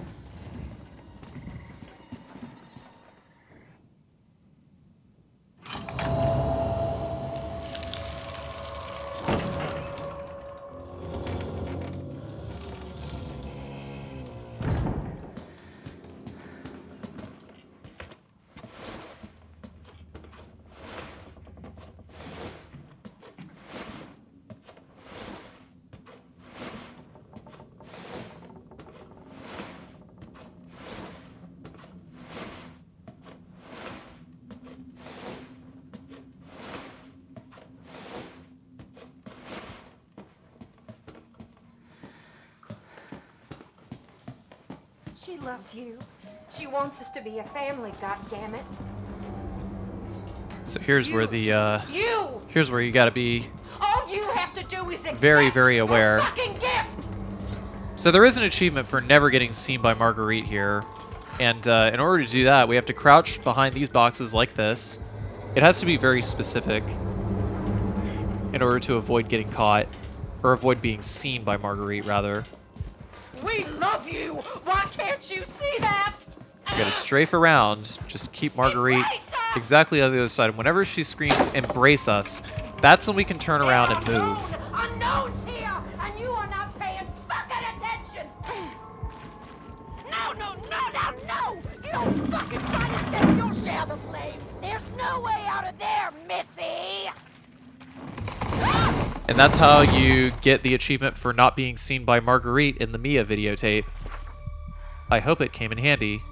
She loves you. She wants us to be a family, goddammit.
So here's where the here's where you gotta be
All you have to do is
very, very aware.
fucking gift.
So there is an achievement for never getting seen by Marguerite here. And in order to do that, we have to crouch behind these boxes like this. It has to be very specific in order to avoid getting caught, or avoid being seen by Marguerite, rather.
We love you. Why can't you see that?
You gotta strafe around, just keep Marguerite exactly on the other side. Whenever she screams, "Embrace us," that's when we can turn around and move.
Unknowns here, and you are not paying fucking attention. No, no, no, no, no! You don't fucking try to step, you'll share the blame. There's no way out of there, Missy. Ah!
And that's how you get the achievement for not being seen by Marguerite in the Mia videotape. I hope it came in handy.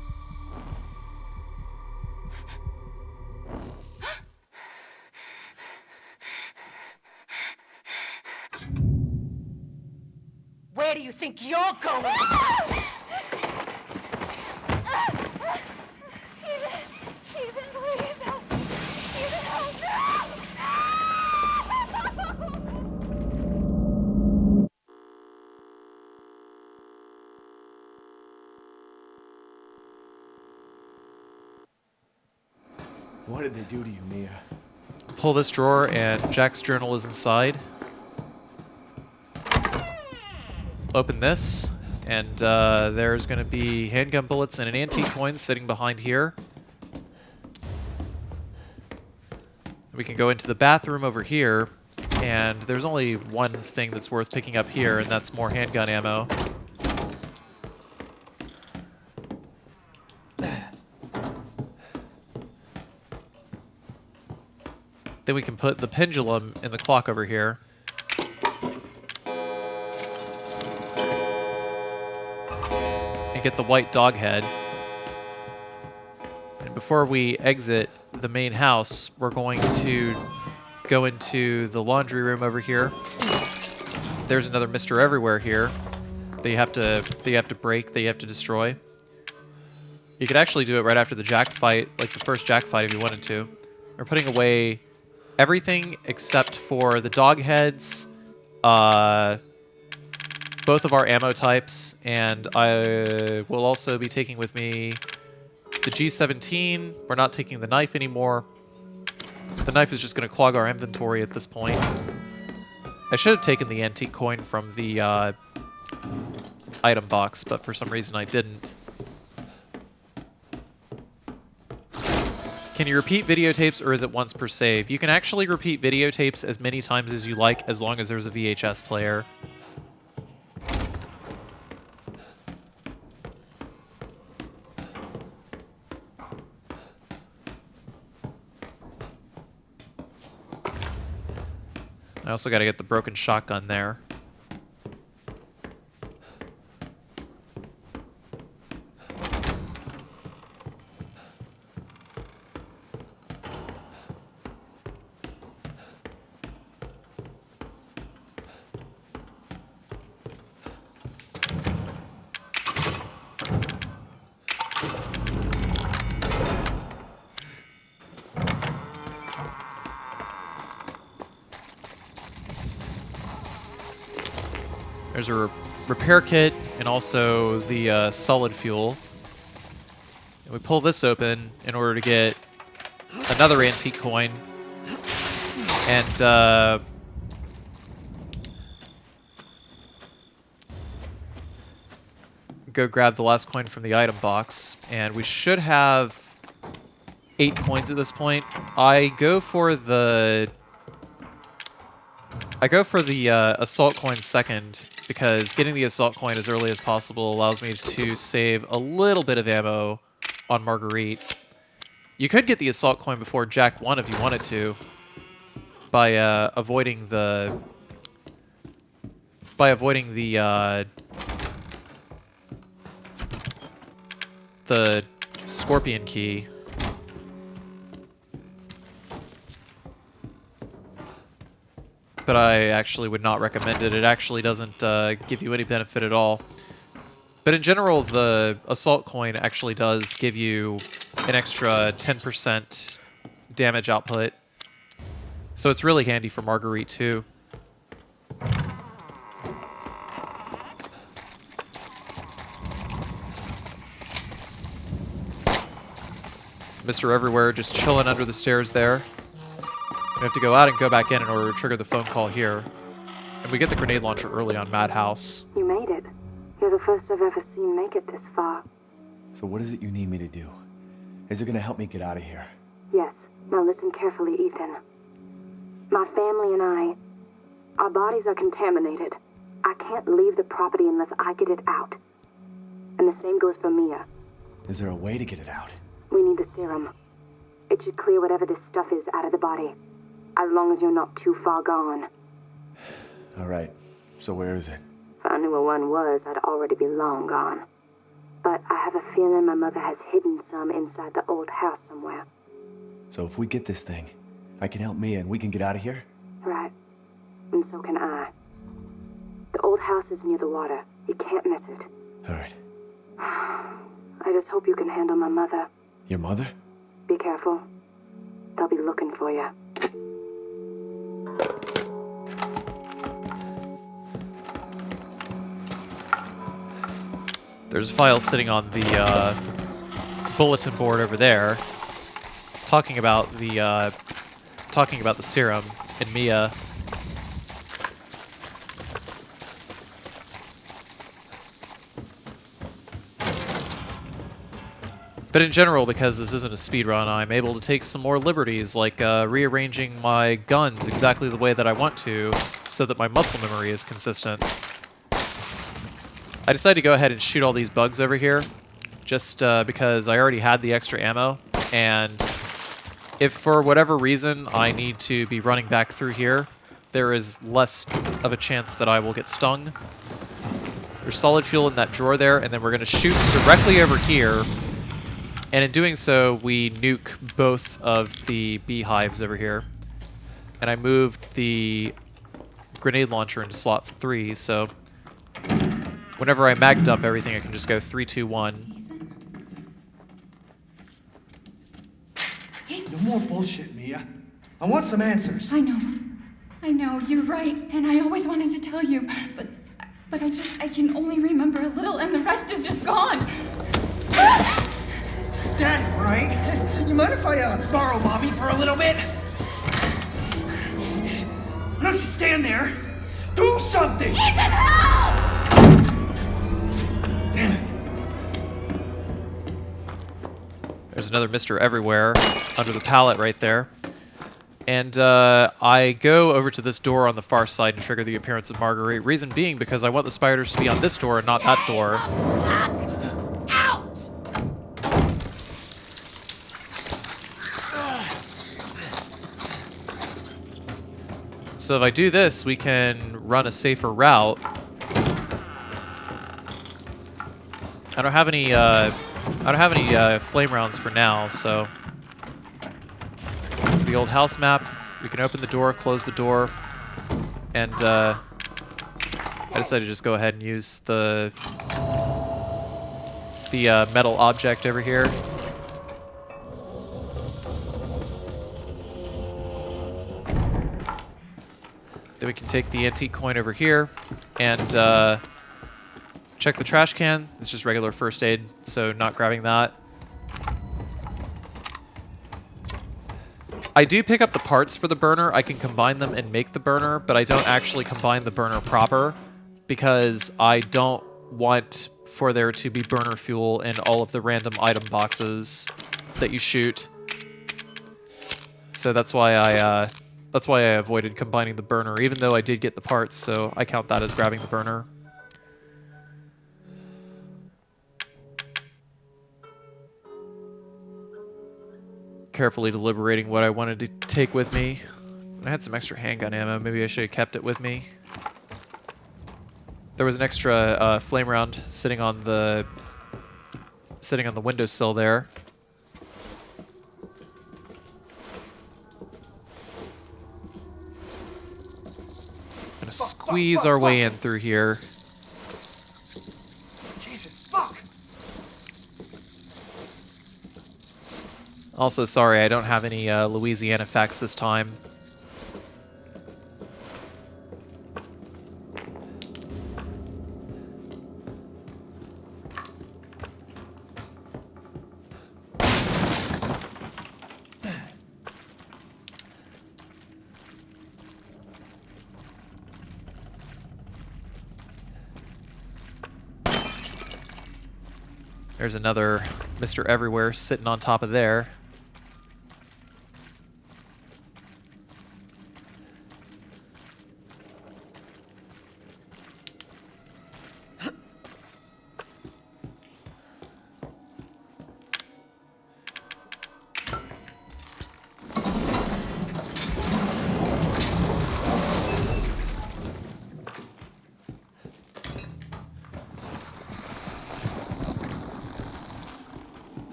Where do you think you're going?
Ethan, please help. Ethan, help.
What did they do to you, Mia?
Pull this drawer, and Jack's journal is inside. Open this, and there's going to be handgun bullets and an antique coin sitting behind here. We can go into the bathroom over here, and there's only one thing that's worth picking up here, and that's more handgun ammo. Then we can put the pendulum in the clock over here. And get the white dog head. And before we exit the main house, we're going to go into the laundry room over here. There's another Mr. Everywhere here. They have to break, they have to destroy. You could actually do it right after the Jack fight, like the first Jack fight if you wanted to. We're putting away everything except for the dog heads, both of our ammo types, and I will also be taking with me the G17. We're not taking the knife anymore. The knife is just going to clog our inventory at this point. I should have taken the antique coin from the item box, but for some reason I didn't. Can you repeat videotapes, or is it once per save? You can actually repeat videotapes as many times as you like, as long as there's a VHS player. I also got to get the broken shotgun there. There's a repair kit and also the solid fuel. And we pull this open in order to get another antique coin. And go grab the last coin from the item box. And we should have 8 coins at this point. I go for the assault coin second, because getting the assault coin as early as possible allows me to save a little bit of ammo on Marguerite. You could get the assault coin before Jack 1 if you wanted to, by avoiding the scorpion key. But I actually would not recommend it. It actually doesn't give you any benefit at all. But in general, the assault coin actually does give you an extra 10% damage output. So it's really handy for Marguerite too. Mr. Everywhere just chilling under the stairs there. We have to go out and go back in order to trigger the phone call here. And we get the grenade launcher early on Madhouse.
You made it. You're the first I've ever seen make it this far.
So what is it you need me to do? Is it gonna help me get out of here?
Yes. Now listen carefully, Ethan. My family and our bodies are contaminated. I can't leave the property unless I get it out. And the same goes for Mia.
Is there a way to get it out?
We need the serum. It should clear whatever this stuff is out of the body. As long as you're not too far gone.
All right. So where is it?
If I knew where one was, I'd already be long gone. But I have a feeling my mother has hidden some inside the old house somewhere.
So if we get this thing, I can help Mia and we can get out of here?
Right. And so can I. The old house is near the water. You can't miss it.
All right.
I just hope you can handle my mother.
Your mother?
Be careful. They'll be looking for you.
There's a file sitting on the bulletin board over there, talking about the serum in Mia. But in general, because this isn't a speedrun, I'm able to take some more liberties, like rearranging my guns exactly the way that I want to, so that my muscle memory is consistent. I decided to go ahead and shoot all these bugs over here, just because I already had the extra ammo, and if for whatever reason I need to be running back through here, there is less of a chance that I will get stung. There's solid fuel in that drawer there, and then we're going to shoot directly over here. And in doing so, we nuke both of the beehives over here. And I moved the grenade launcher into slot 3, so whenever I mag dump everything, I can just go 3, 2, 1.
No more bullshit, Mia. I want some answers.
I know, you're right, and I always wanted to tell you, but I can only remember a little, and the rest is just gone.
Daddy, right? You mind if I borrow Mommy for a little bit? Why don't you stand there? Do something!
Ethan, help!
Damn it.
There's another Mr. Everywhere under the pallet right there. And I go over to this door on the far side and trigger the appearance of Marguerite. Reason being because I want the spiders to be on this door and not that door. So if I do this, we can run a safer route. I don't have any flame rounds for now, so it's the old house map. We can open the door, close the door, and I decided to just go ahead and use the metal object over here. Then we can take the antique coin over here and check the trash can. It's just regular first aid, so not grabbing that. I do pick up the parts for the burner. I can combine them and make the burner, but I don't actually combine the burner proper because I don't want for there to be burner fuel in all of the random item boxes that you shoot. So that's why I avoided combining the burner, even though I did get the parts, so I count that as grabbing the burner. Carefully deliberating what I wanted to take with me. I had some extra handgun ammo. Maybe I should have kept it with me. There was an extra flame round sitting on the windowsill there. Gonna squeeze our way in through here.
Jesus, fuck!
Also, sorry, I don't have any Louisiana facts this time. There's another Mr. Everywhere sitting on top of there.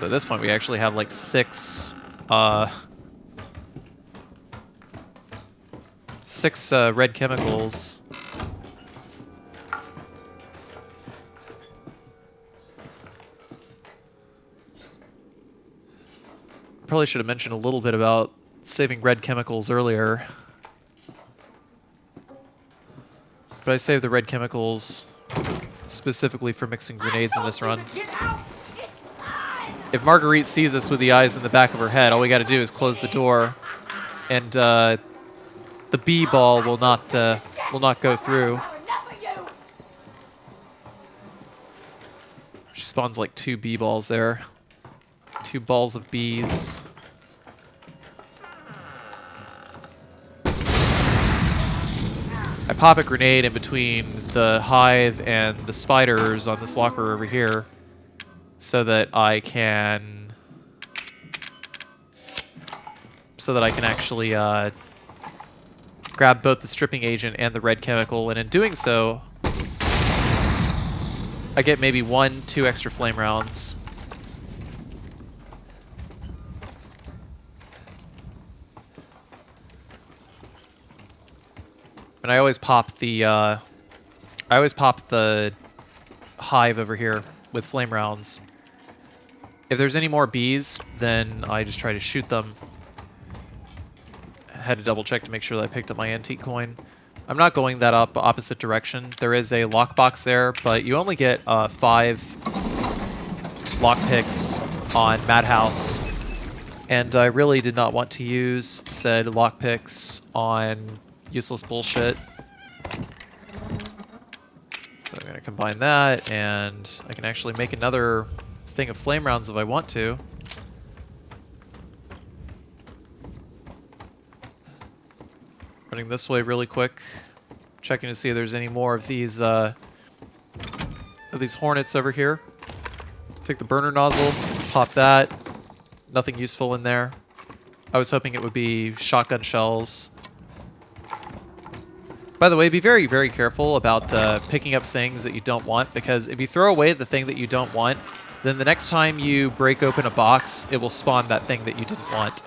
So at this point, we actually have like 6 red chemicals. Probably should have mentioned a little bit about saving red chemicals earlier. But I saved the red chemicals specifically for mixing grenades in this run. If Marguerite sees us with the eyes in the back of her head, all we gotta do is close the door, and the bee ball will not go through. She spawns like 2 bee balls there. 2 balls of bees. I pop a grenade in between the hive and the spiders on this locker over here so that I can actually grab both the stripping agent and the red chemical, and in doing so I get maybe 1-2 extra flame rounds. And I always pop the hive over here with flame rounds. If there's any more bees, then I just try to shoot them. I had to double check to make sure that I picked up my antique coin. I'm not going that opposite direction. There is a lockbox there, but you only get 5 lockpicks on Madhouse. And I really did not want to use said lockpicks on useless bullshit. So I'm going to combine that, and I can actually make another thing of flame rounds if I want to. Running this way really quick, checking to see if there's any more of these hornets over here. Take the burner nozzle, pop that. Nothing useful in there. I was hoping it would be shotgun shells. By the way, be very, very careful about picking up things that you don't want, because if you throw away the thing that you don't want, then the next time you break open a box, it will spawn that thing that you didn't want.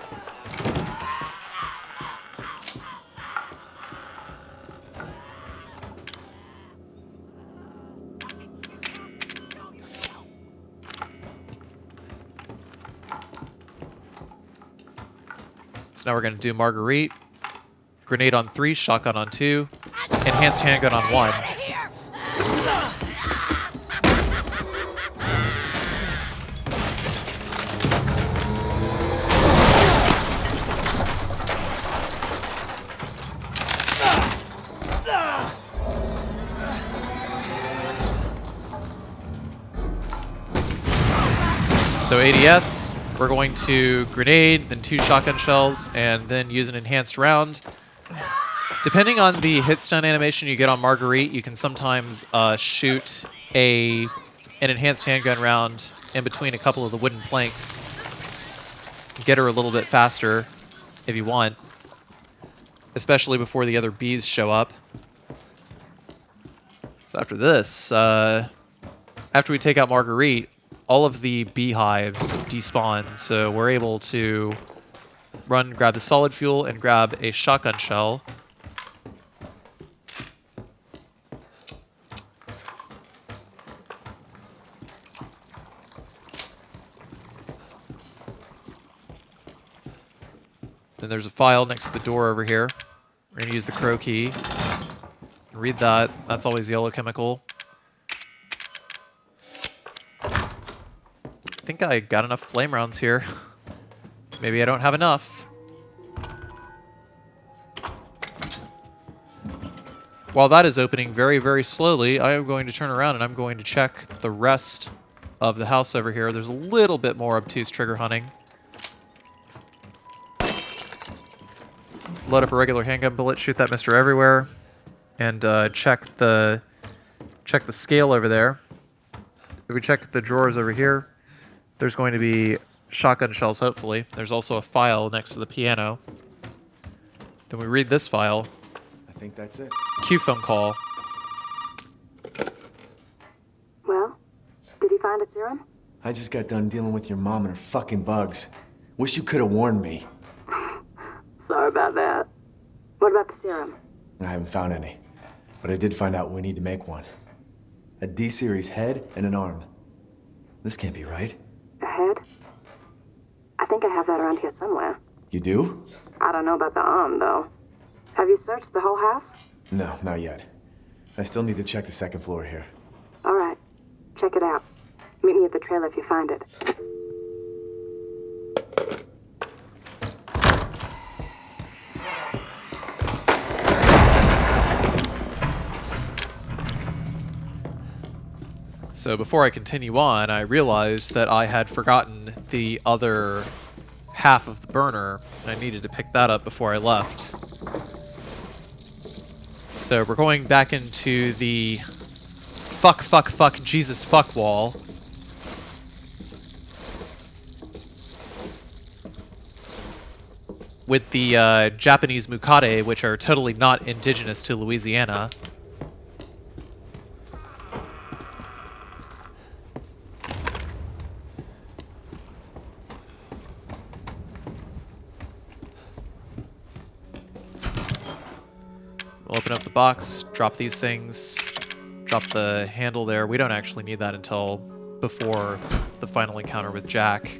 So now we're going to do Marguerite. Grenade on 3, shotgun on 2, enhanced handgun on 1. So ADS, we're going to grenade, then 2 shotgun shells, and then use an enhanced round. Depending on the hit stun animation you get on Marguerite, you can sometimes shoot an enhanced handgun round in between a couple of the wooden planks. Get her a little bit faster if you want, especially before the other bees show up. So after this, after we take out Marguerite, all of the beehives despawn, so we're able to run, grab the solid fuel, and grab a shotgun shell. Then there's a file next to the door over here. We're going to use the crow key. Read that. That's always yellow chemical. I think I got enough flame rounds here. Maybe I don't have enough. While that is opening very, very slowly, I am going to turn around and I'm going to check the rest of the house over here. There's a little bit more obtuse trigger hunting. Load up a regular handgun bullet, shoot that mister everywhere, and check the scale over there. If we check the drawers over here, there's going to be shotgun shells, hopefully. There's also a file next to the piano. Then we read this file.
I think that's it.
Cue phone call.
Well, did he find a serum?
I just got done dealing with your mom and her fucking bugs. Wish you could have warned me.
Sorry about that. What about the serum?
I haven't found any. But I did find out we need to make one. A D-series head and an arm. This can't be right.
A head? I think I have that around here somewhere.
You do?
I don't know about the arm, though. Have you searched the whole house?
No, not yet. I still need to check the second floor here.
All right. Check it out. Meet me at the trailer if you find it.
So before I continue on, I realized that I had forgotten the other half of the burner, and I needed to pick that up before I left. So we're going back into the fuck, Jesus, fuck wall. With the Japanese mukade, which are totally not indigenous to Louisiana. We'll open up the box, drop these things, drop the handle there. We don't actually need that until before the final encounter with Jack.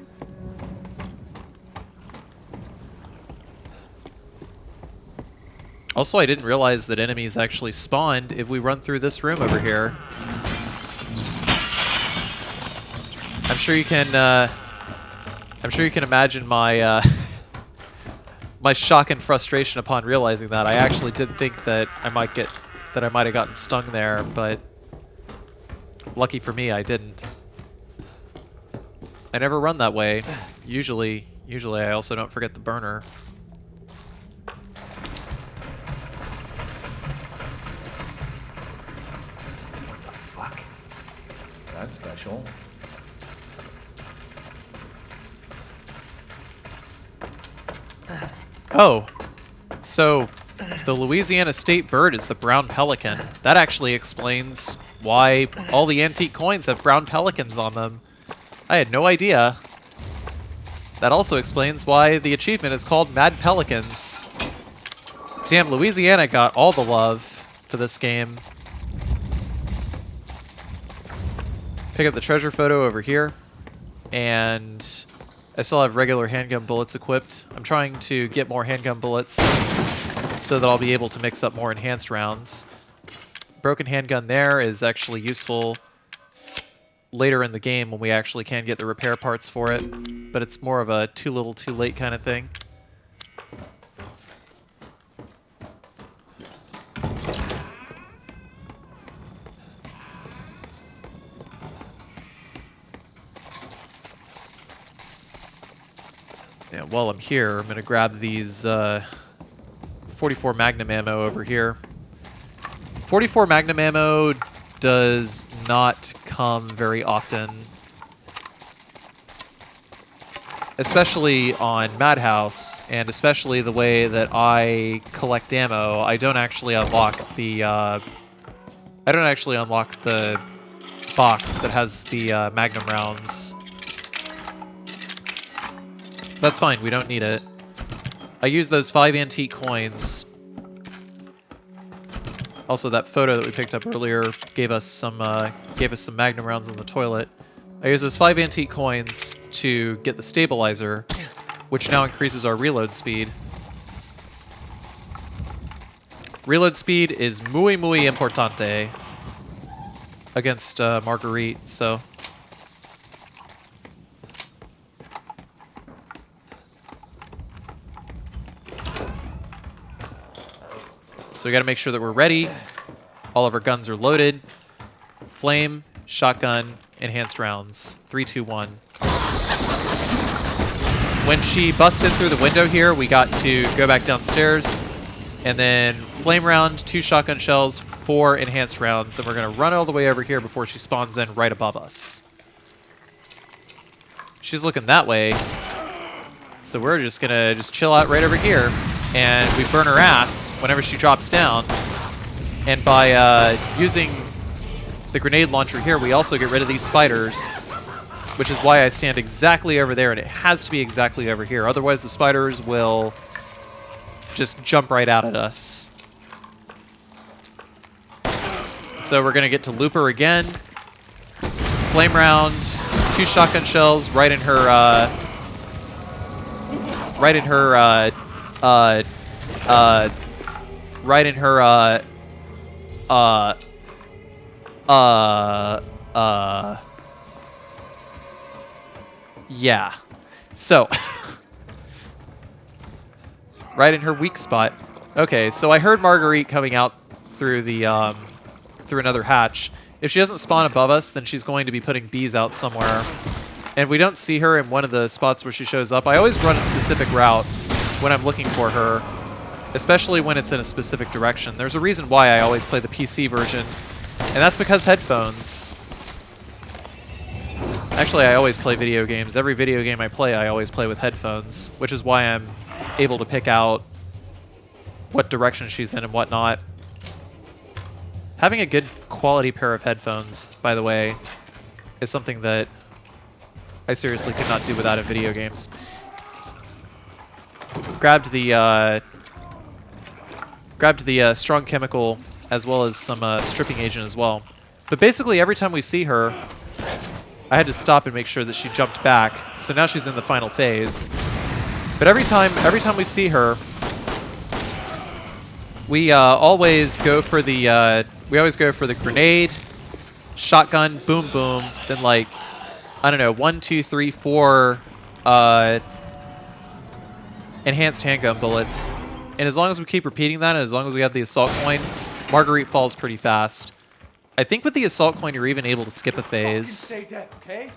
Also, I didn't realize that enemies actually spawned if we run through this room over here. I'm sure you can imagine my my shock and frustration upon realizing that. I actually did think that I might have gotten stung there, but lucky for me, I didn't. I never run that way. Usually I also don't forget the burner.
Fuck. That's special.
Oh, so the Louisiana state bird is the brown pelican. That actually explains why all the antique coins have brown pelicans on them. I had no idea. That also explains why the achievement is called Mad Pelicans. Damn, Louisiana got all the love for this game. Pick up the treasure photo over here, and I still have regular handgun bullets equipped. I'm trying to get more handgun bullets so that I'll be able to mix up more enhanced rounds. Broken handgun there is actually useful later in the game when we actually can get the repair parts for it, but it's more of a too little too late kind of thing. Yeah, while I'm here, I'm going to grab these 44 Magnum ammo over here. 44 Magnum ammo does not come very often, especially on Madhouse, and especially the way that I collect ammo. I don't actually unlock the box that has the Magnum rounds. That's fine, we don't need it. I used those 5 antique coins. Also, that photo that we picked up earlier gave us some Magnum rounds in the toilet. I used those 5 antique coins to get the stabilizer, which now increases our reload speed. Reload speed is muy importante against Marguerite, so... So we gotta make sure that we're ready. All of our guns are loaded. Flame, shotgun, enhanced rounds. 3, 2, 1. When she busts in through the window here, we got to go back downstairs. And then flame round, 2 shotgun shells, 4 enhanced rounds. Then we're gonna run all the way over here before she spawns in right above us. She's looking that way. So we're just gonna chill out right over here. And we burn her ass whenever she drops down. And by using the grenade launcher here, we also get rid of these spiders. which is why I stand exactly over there, and it has to be exactly over here. Otherwise, the spiders will just jump right out at us. So we're going to get to loop her again. Flame round, 2 shotgun shells right in her, right in her, yeah. So, right in her weak spot. Okay, so I heard Marguerite coming out through the, through another hatch. If she doesn't spawn above us, then she's going to be putting bees out somewhere. And if we don't see her in one of the spots where she shows up, I always run a specific route when I'm looking for her, especially when it's in a specific direction. There's a reason why I always play the PC version, and that's because headphones. Actually, I always play video games. Every video game I play, I always play with headphones, which is why I'm able to pick out what direction she's in and whatnot. Having a good quality pair of headphones, by the way, is something that I seriously could not do without in video games. Grabbed the strong chemical as well as some stripping agent as well. But basically, every time we see her, I had to stop and make sure that she jumped back. So now she's in the final phase. But every time we see her, we always go for the grenade, shotgun, boom, boom. Then like, I don't know, 1, 2, 3, 4 enhanced handgun bullets. And as long as we keep repeating that, and as long as we have the assault coin, Marguerite falls pretty fast. I think with the assault coin, you're even able to skip a phase.
Stay dead, okay?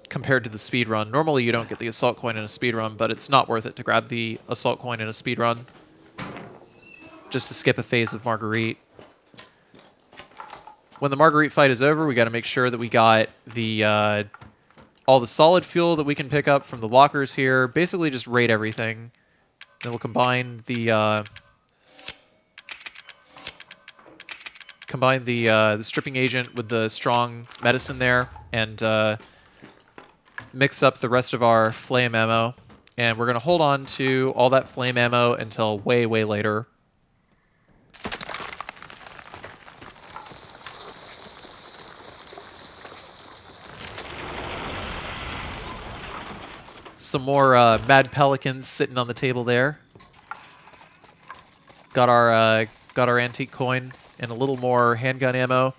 Compared to the speed run. Normally you don't get the assault coin in a speed run, but it's not worth it to grab the assault coin in a speed run just to skip a phase of Marguerite. When the Marguerite fight is over, we got to make sure that we got the all the solid fuel that we can pick up from the lockers here. Basically just raid everything. Then we'll combine the stripping agent with the strong medicine there, and mix up the rest of our flame ammo. And we're going to hold on to all that flame ammo until way, way later. Some more Mad Pelicans sitting on the table there. Got our antique coin and a little more handgun ammo.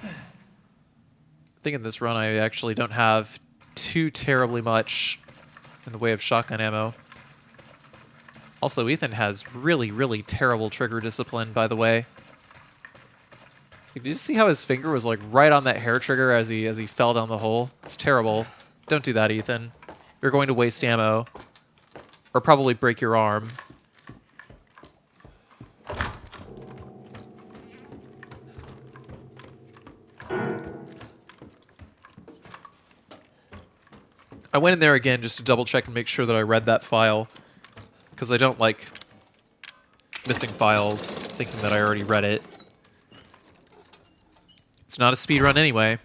I think in this run I actually don't have too terribly much in the way of shotgun ammo. Also, Ethan has really, really terrible trigger discipline, by the way. Did you see how his finger was like right on that hair trigger as he fell down the hole? It's terrible. Don't do that, Ethan. You're going to waste ammo. Or probably break your arm. I went in there again just to double check and make sure that I read that file, because I don't like missing files thinking that I already read it. It's not a speedrun anyway.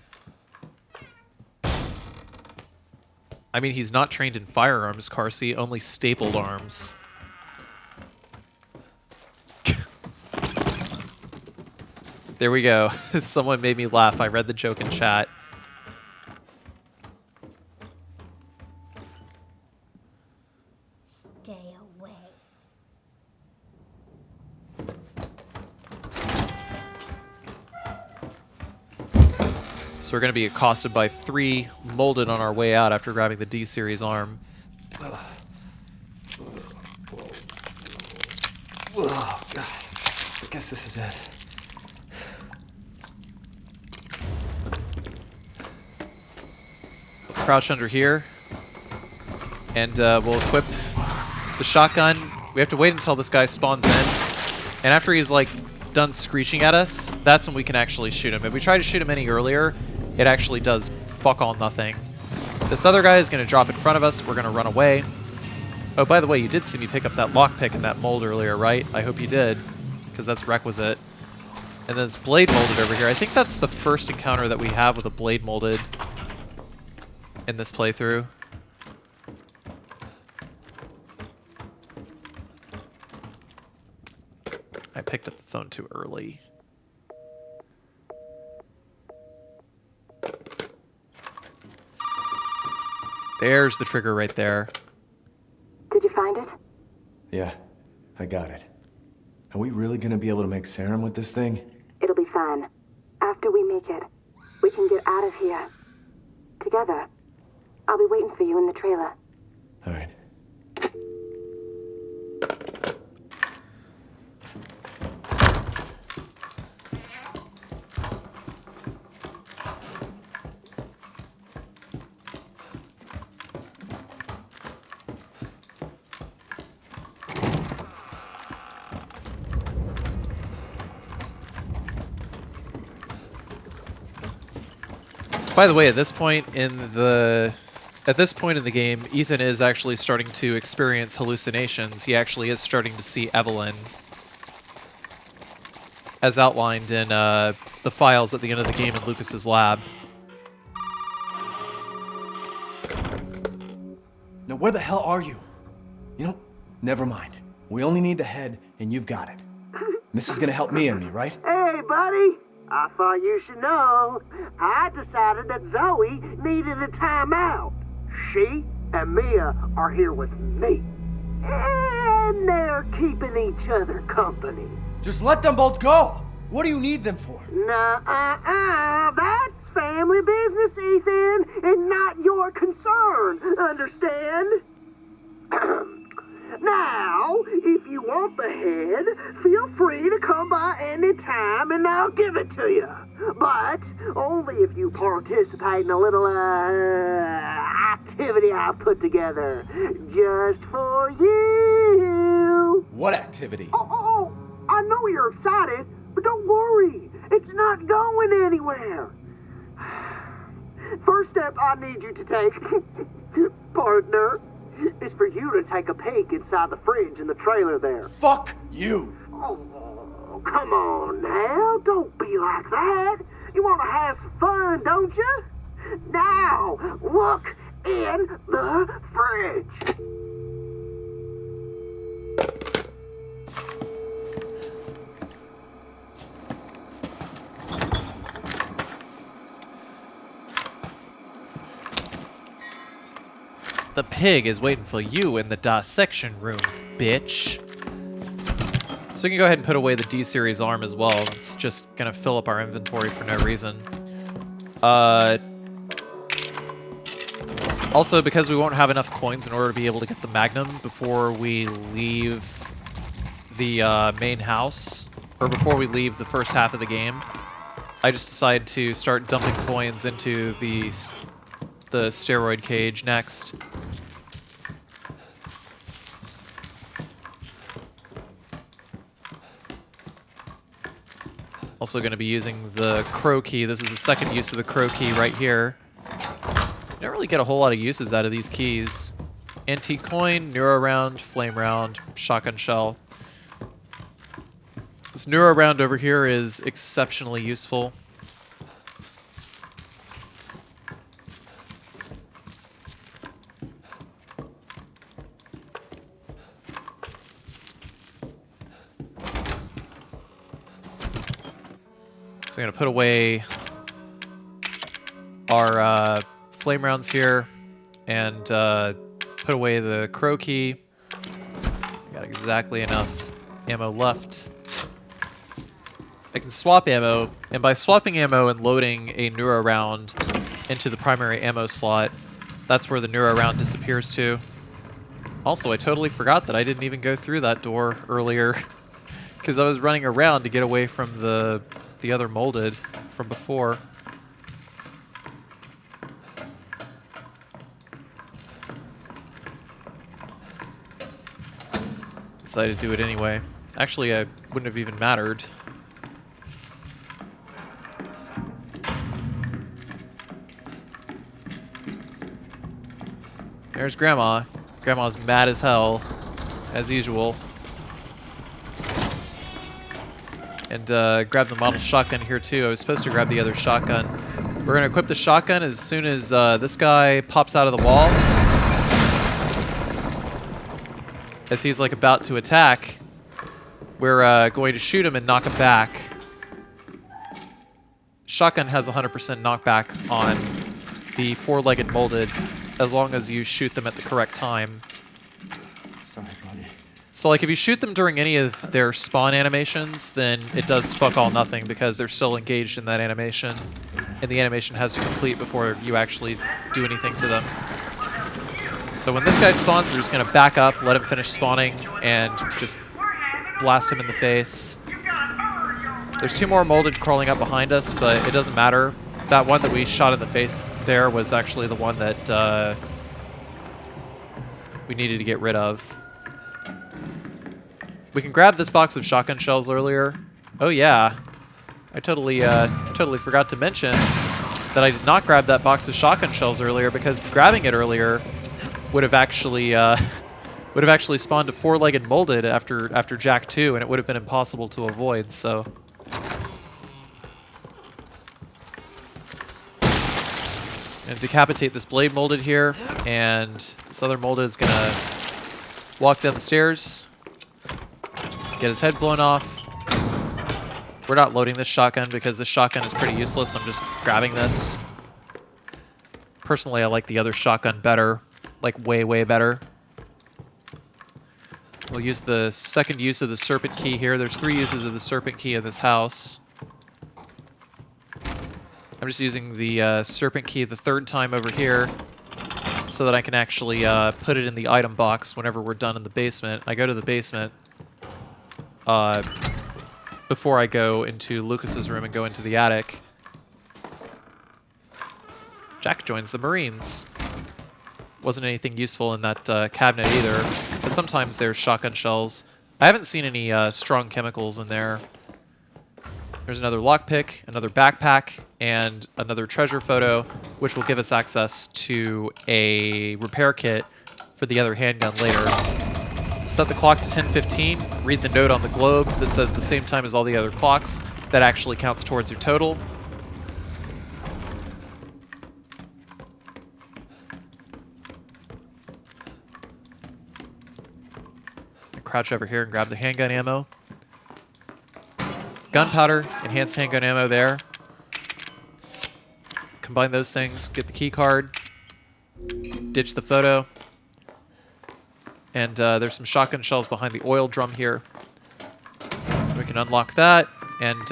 I mean, he's not trained in firearms, Carcy, only stapled arms. There we go. Someone made me laugh. I read the joke in chat.
Stay away.
So we're going to be accosted by 3 molded on our way out after grabbing the D-Series arm.
Oh, God. I guess this is it.
Crouch under here. And we'll equip the shotgun. We have to wait until this guy spawns in. And after he's, like, done screeching at us, that's when we can actually shoot him. If we try to shoot him any earlier, it actually does fuck all nothing. This other guy is going to drop in front of us. We're going to run away. Oh, by the way, you did see me pick up that lockpick in that mold earlier, right? I hope you did, because that's requisite. And then it's blade molded over here. I think that's the first encounter that we have with a blade molded in this playthrough. I picked up the phone too early. There's the trigger right there.
Did you find it?
Yeah, I got it. Are we really gonna be able to make serum with this thing?
It'll be fine. After we make it, we can get out of here. Together. I'll be waiting for you in the trailer.
All right.
By the way, at this point in the game, Ethan is actually starting to experience hallucinations. He actually is starting to see Evelyn, as outlined in the files at the end of the game in Lucas's lab.
Now, where the hell are you? You know, never mind. We only need the head, and you've got it. This is gonna help me and me, right?
Hey, buddy. I thought you should know. I decided that Zoe needed a timeout. She and Mia are here with me. And they're keeping each other company.
Just let them both go! What do you need them for?
Nuh-uh-uh. That's family business, Ethan, and not your concern. Understand? Now, if you want the head, feel free to come by any time and I'll give it to you. But only if you participate in a little activity I've put together just for you.
What activity?
Oh, I know you're excited, but don't worry. It's not going anywhere. First step I need you to take, partner, is for you to take a peek inside the fridge in the trailer there.
Fuck you!
Oh, come on now. Don't be like that. You want to have some fun, don't you? Now, look in the fridge.
The pig is waiting for you in the dissection room, bitch. So we can go ahead and put away the D-Series arm as well. It's just gonna fill up our inventory for no reason. Also, because we won't have enough coins in order to be able to get the Magnum before we leave the main house, or before we leave the first half of the game, I just decided to start dumping coins into the steroid cage next. Also going to be using the crow key. This is the second use of the crow key right here. You don't really get a whole lot of uses out of these keys. Antique coin, neuro round, flame round, shotgun shell. This neuro round over here is exceptionally useful. So I'm going to put away our flame rounds here and put away the crow key. Got exactly enough ammo left. I can swap ammo, and by swapping ammo and loading a neuro round into the primary ammo slot, that's where the neuro round disappears to. Also, I totally forgot that I didn't even go through that door earlier because I was running around to get away from the other molded from before. Decided to do it anyway. Actually, I wouldn't have even mattered. There's Grandma. Grandma's mad as hell, as usual. And grab the model shotgun here too. I was supposed to grab the other shotgun. We're going to equip the shotgun as soon as this guy pops out of the wall. As he's like about to attack, we're going to shoot him and knock him back. Shotgun has 100% knockback on the four-legged molded as long as you shoot them at the correct time.
Sorry, buddy.
So like if you shoot them during any of their spawn animations, then it does fuck all nothing because they're still engaged in that animation. And the animation has to complete before you actually do anything to them. So when this guy spawns, we're just going to back up, let him finish spawning, and just blast him in the face. There's 2 more molded crawling up behind us, but it doesn't matter. That one that we shot in the face there was actually the one that we needed to get rid of. We can grab this box of shotgun shells earlier. Oh yeah, I totally forgot to mention that I did not grab that box of shotgun shells earlier because grabbing it earlier would have actually spawned a four-legged molded after Jack 2, and it would have been impossible to avoid. So. And decapitate this blade molded here, and this other molded is gonna walk down the stairs, get his head blown off. We're not loading this shotgun because this shotgun is pretty useless. I'm just grabbing this. Personally, I like the other shotgun better, like way, way better. We'll use the second use of the serpent key here. There's 3 uses of the serpent key in this house. I'm just using the serpent key the 3rd time over here so that I can actually put it in the item box whenever we're done in the basement. I go to the basement before I go into Lucas's room and go into the attic. Jack joins the Marines. Wasn't anything useful in that cabinet either, but sometimes there's shotgun shells. I haven't seen any strong chemicals in there. There's another lockpick, another backpack, and another treasure photo, which will give us access to a repair kit for the other handgun later. Set the clock to 10:15. Read the note on the globe that says the same time as all the other clocks. That actually counts towards your total. I crouch over here and grab the handgun ammo. Gunpowder, enhanced handgun ammo there. Combine those things, get the key card, ditch the photo, and there's some shotgun shells behind the oil drum here. We can unlock that and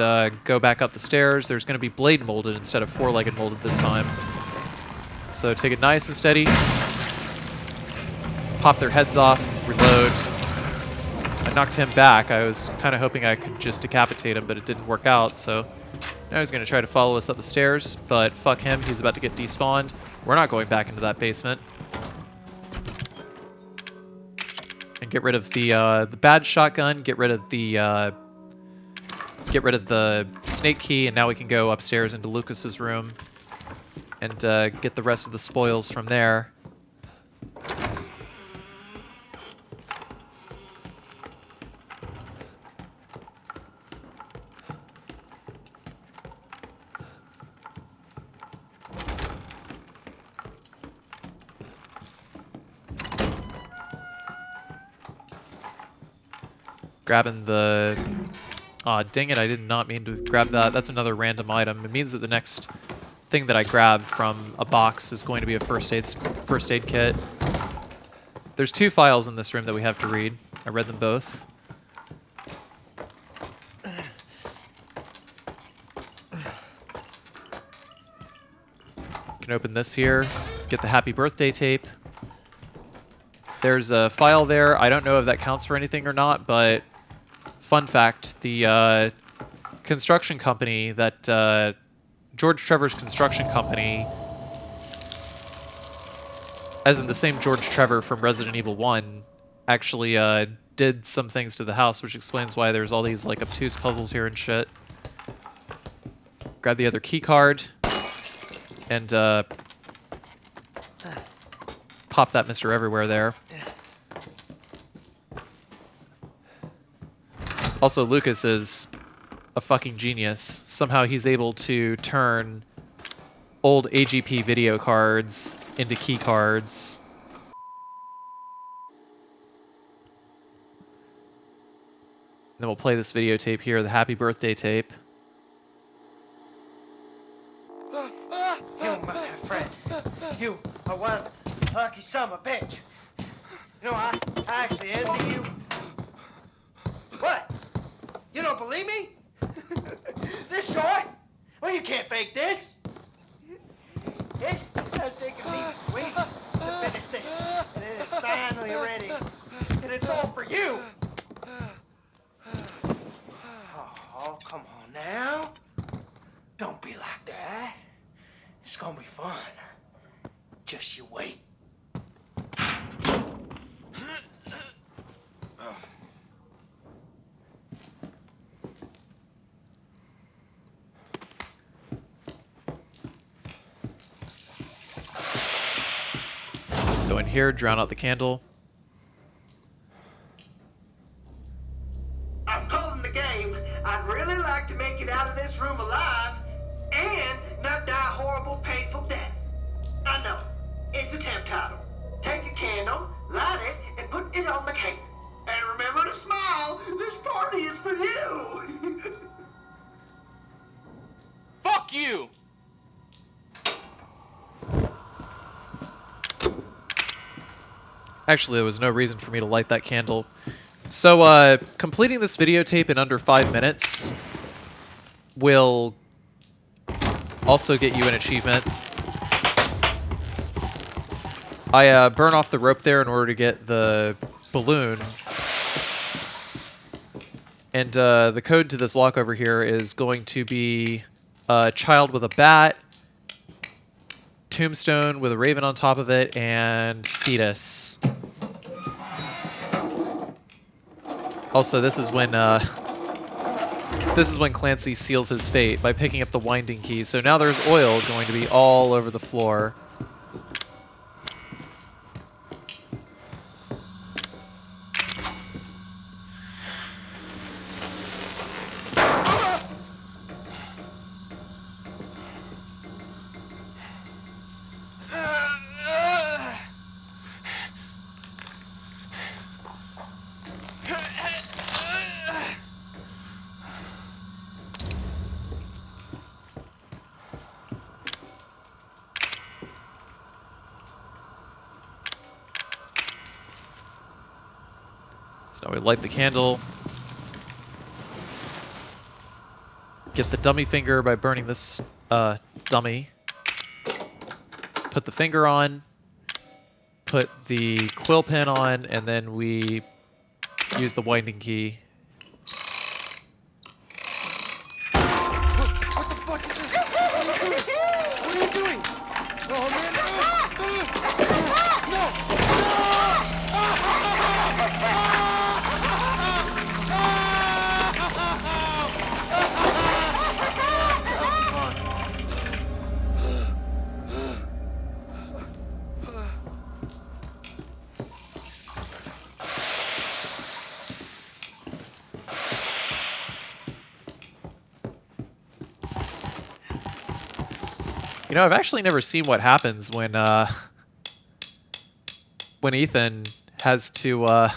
go back up the stairs. There's going to be blade molded instead of four-legged molded this time. So take it nice and steady. Pop their heads off, reload. I knocked him back. I was kind of hoping I could just decapitate him, but it didn't work out, so now he's going to try to follow us up the stairs, but fuck him. He's about to get despawned. We're not going back into that basement. And get rid of the bad shotgun, get rid of the snake key, and now we can go upstairs into Lucas's room and get the rest of the spoils from there. Grabbing the... Aw, dang it, I did not mean to grab that. That's another random item. It means that the next thing that I grab from a box is going to be a first aid kit. There's 2 files in this room that we have to read. I read them both. Can open this here, get the happy birthday tape. There's a file there. I don't know if that counts for anything or not, but fun fact, the construction company that George Trevor's construction company, as in the same George Trevor from Resident Evil 1, actually did some things to the house, which explains why there's all these like obtuse puzzles here and shit. Grab the other key card and pop that Mr. Everywhere there. Also, Lucas is a fucking genius. Somehow he's able to turn old AGP video cards into key cards. Then we'll play this videotape here, the happy birthday tape.
You, my friend, you are one lucky son of a bitch. You know, I actually envy you. What? You don't believe me? This joy? Well, you can't fake this. It has taken me weeks to finish this, and it is finally ready. And it's all for you. Oh, come on now. Don't be like that. It's gonna be fun. Just you wait.
Let's go in here, drown out the candle.
I'm calling the game. I'd really like to make it out of this room alive and not die a horrible, painful death. I know. It's a temp title. Take a candle, light it, and put it on the can. And remember to smile. This party is for you.
Fuck you!
Actually, there was no reason for me to light that candle. So, completing this videotape in under 5 minutes will also get you an achievement. I burn off the rope there in order to get the balloon. And the code to this lock over here is going to be a child with a bat, tombstone with a raven on top of it, and fetus. Also, this is when Clancy seals his fate by picking up the winding key. So now there's oil going to be all over the floor. So now we light the candle. Get the dummy finger by burning this dummy. Put the finger on. Put the quill pen on, and then we use the winding key.
What the fuck is this? What are you doing? Oh, man.
You know, I've actually never seen what happens when Ethan has to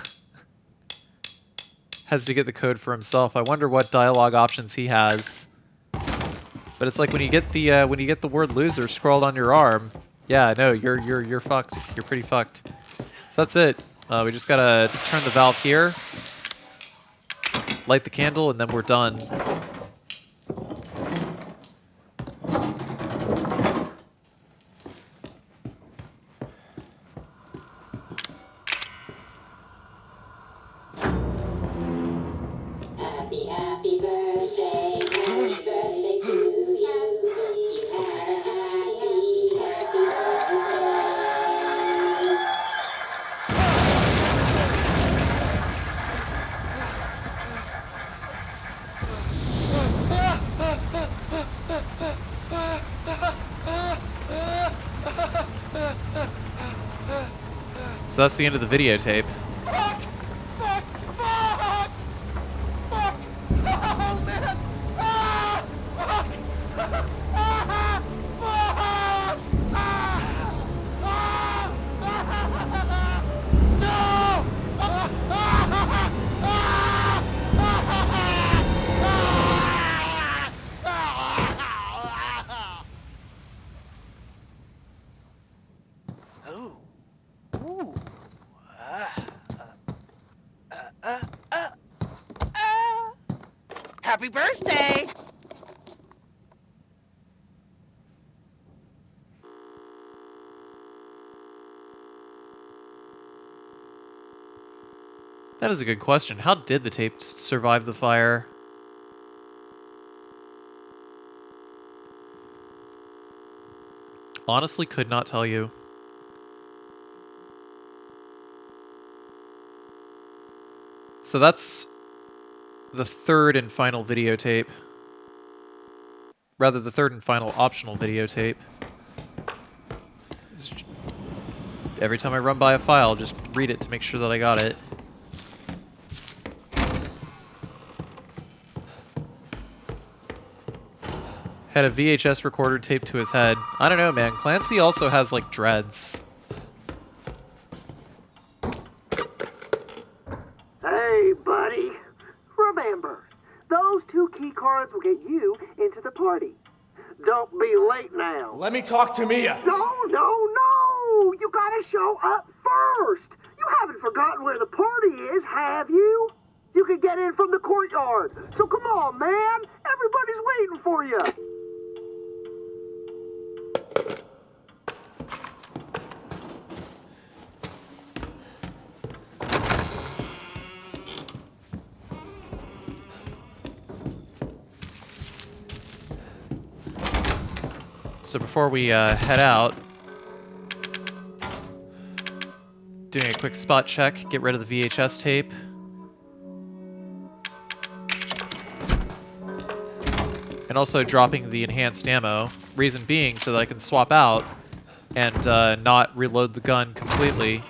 get the code for himself. I wonder what dialogue options he has. But it's like when you get the word loser scrawled on your arm. Yeah, no, you're fucked. You're pretty fucked. So that's it. We just gotta turn the valve here, light the candle, and then we're done. So that's the end of the videotape.
Fuck! Oh, man!
Ooh. Happy birthday!
That is a good question. How did the tape survive the fire? Honestly, could not tell you. So that's the third and final videotape. Rather, the third and final optional videotape. Every time I run by a file, just read it to make sure that I got it. Had a VHS recorder taped to his head. I don't know, man. Clancy also has, like, dreads.
Hey, buddy. Remember, those 2 key cards will get you into the party. Don't be late now.
Let me talk to Mia.
No! You gotta show up first. You haven't forgotten where the party is, have you? You can get in from the courtyard. So come on, man. Everybody's waiting for you.
So before we head out, doing a quick spot check, get rid of the VHS tape. And also dropping the enhanced ammo. Reason being so that I can swap out and not reload the gun completely.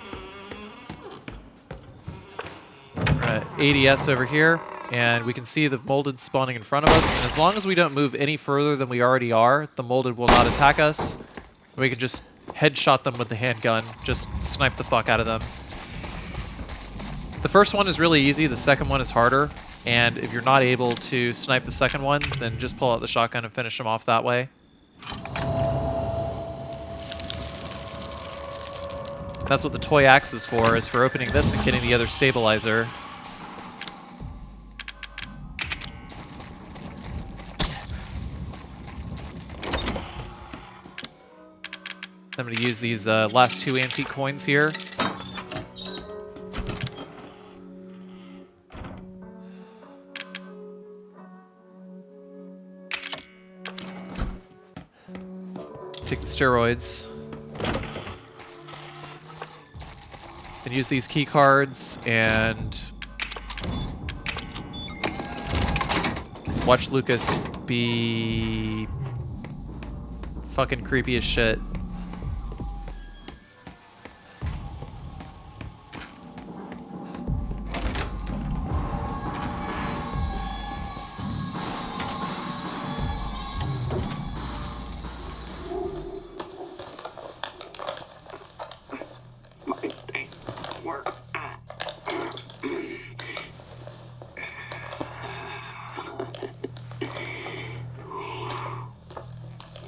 We're at ADS over here, and we can see the molded spawning in front of us. And as long as we don't move any further than we already are, the molded will not attack us. We can just headshot them with the handgun, just snipe the fuck out of them. The first one is really easy, the second one is harder, and if you're not able to snipe the second one, then just pull out the shotgun and finish them off that way. That's what the toy axe is for opening this and getting the other stabilizer. I'm going to use these last 2 antique coins here. Take the steroids. Then use these key cards and watch Lucas be fucking creepy as shit.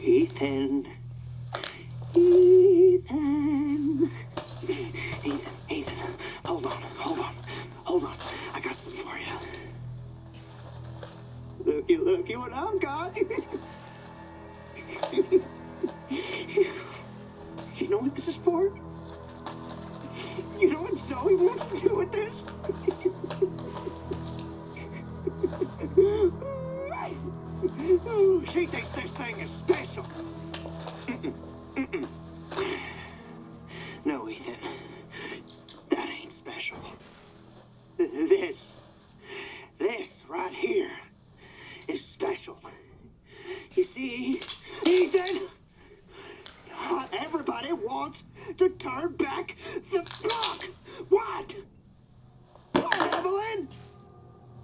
Ethan. Hold on. I got something for you. Looky what I've got. You know what this is for? You know what Zoe wants to do with this? She thinks this thing is special. No, Ethan. That ain't special. This right here is special. You see, Ethan, not everybody wants to turn back the clock. What, Evelyn?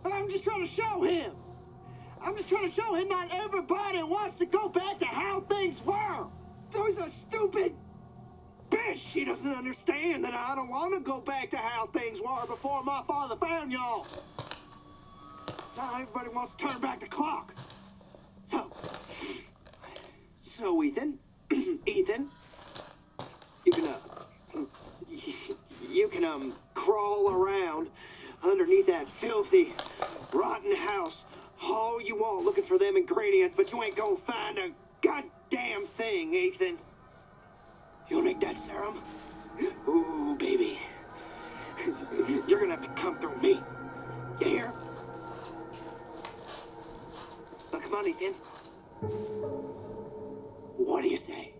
I'm just trying to show him. Not everybody wants to go back to how things were. Zoe's a stupid bitch. She doesn't understand that I don't want to go back to how things were before my father found y'all. Not everybody wants to turn back the clock. So Ethan, you can them crawl around underneath that filthy, rotten house all you want looking for them ingredients, but you ain't gonna find a goddamn thing, Ethan. You'll need that serum? Ooh, baby. You're gonna have to come through me. You hear? Now, come on, Ethan. What do you say?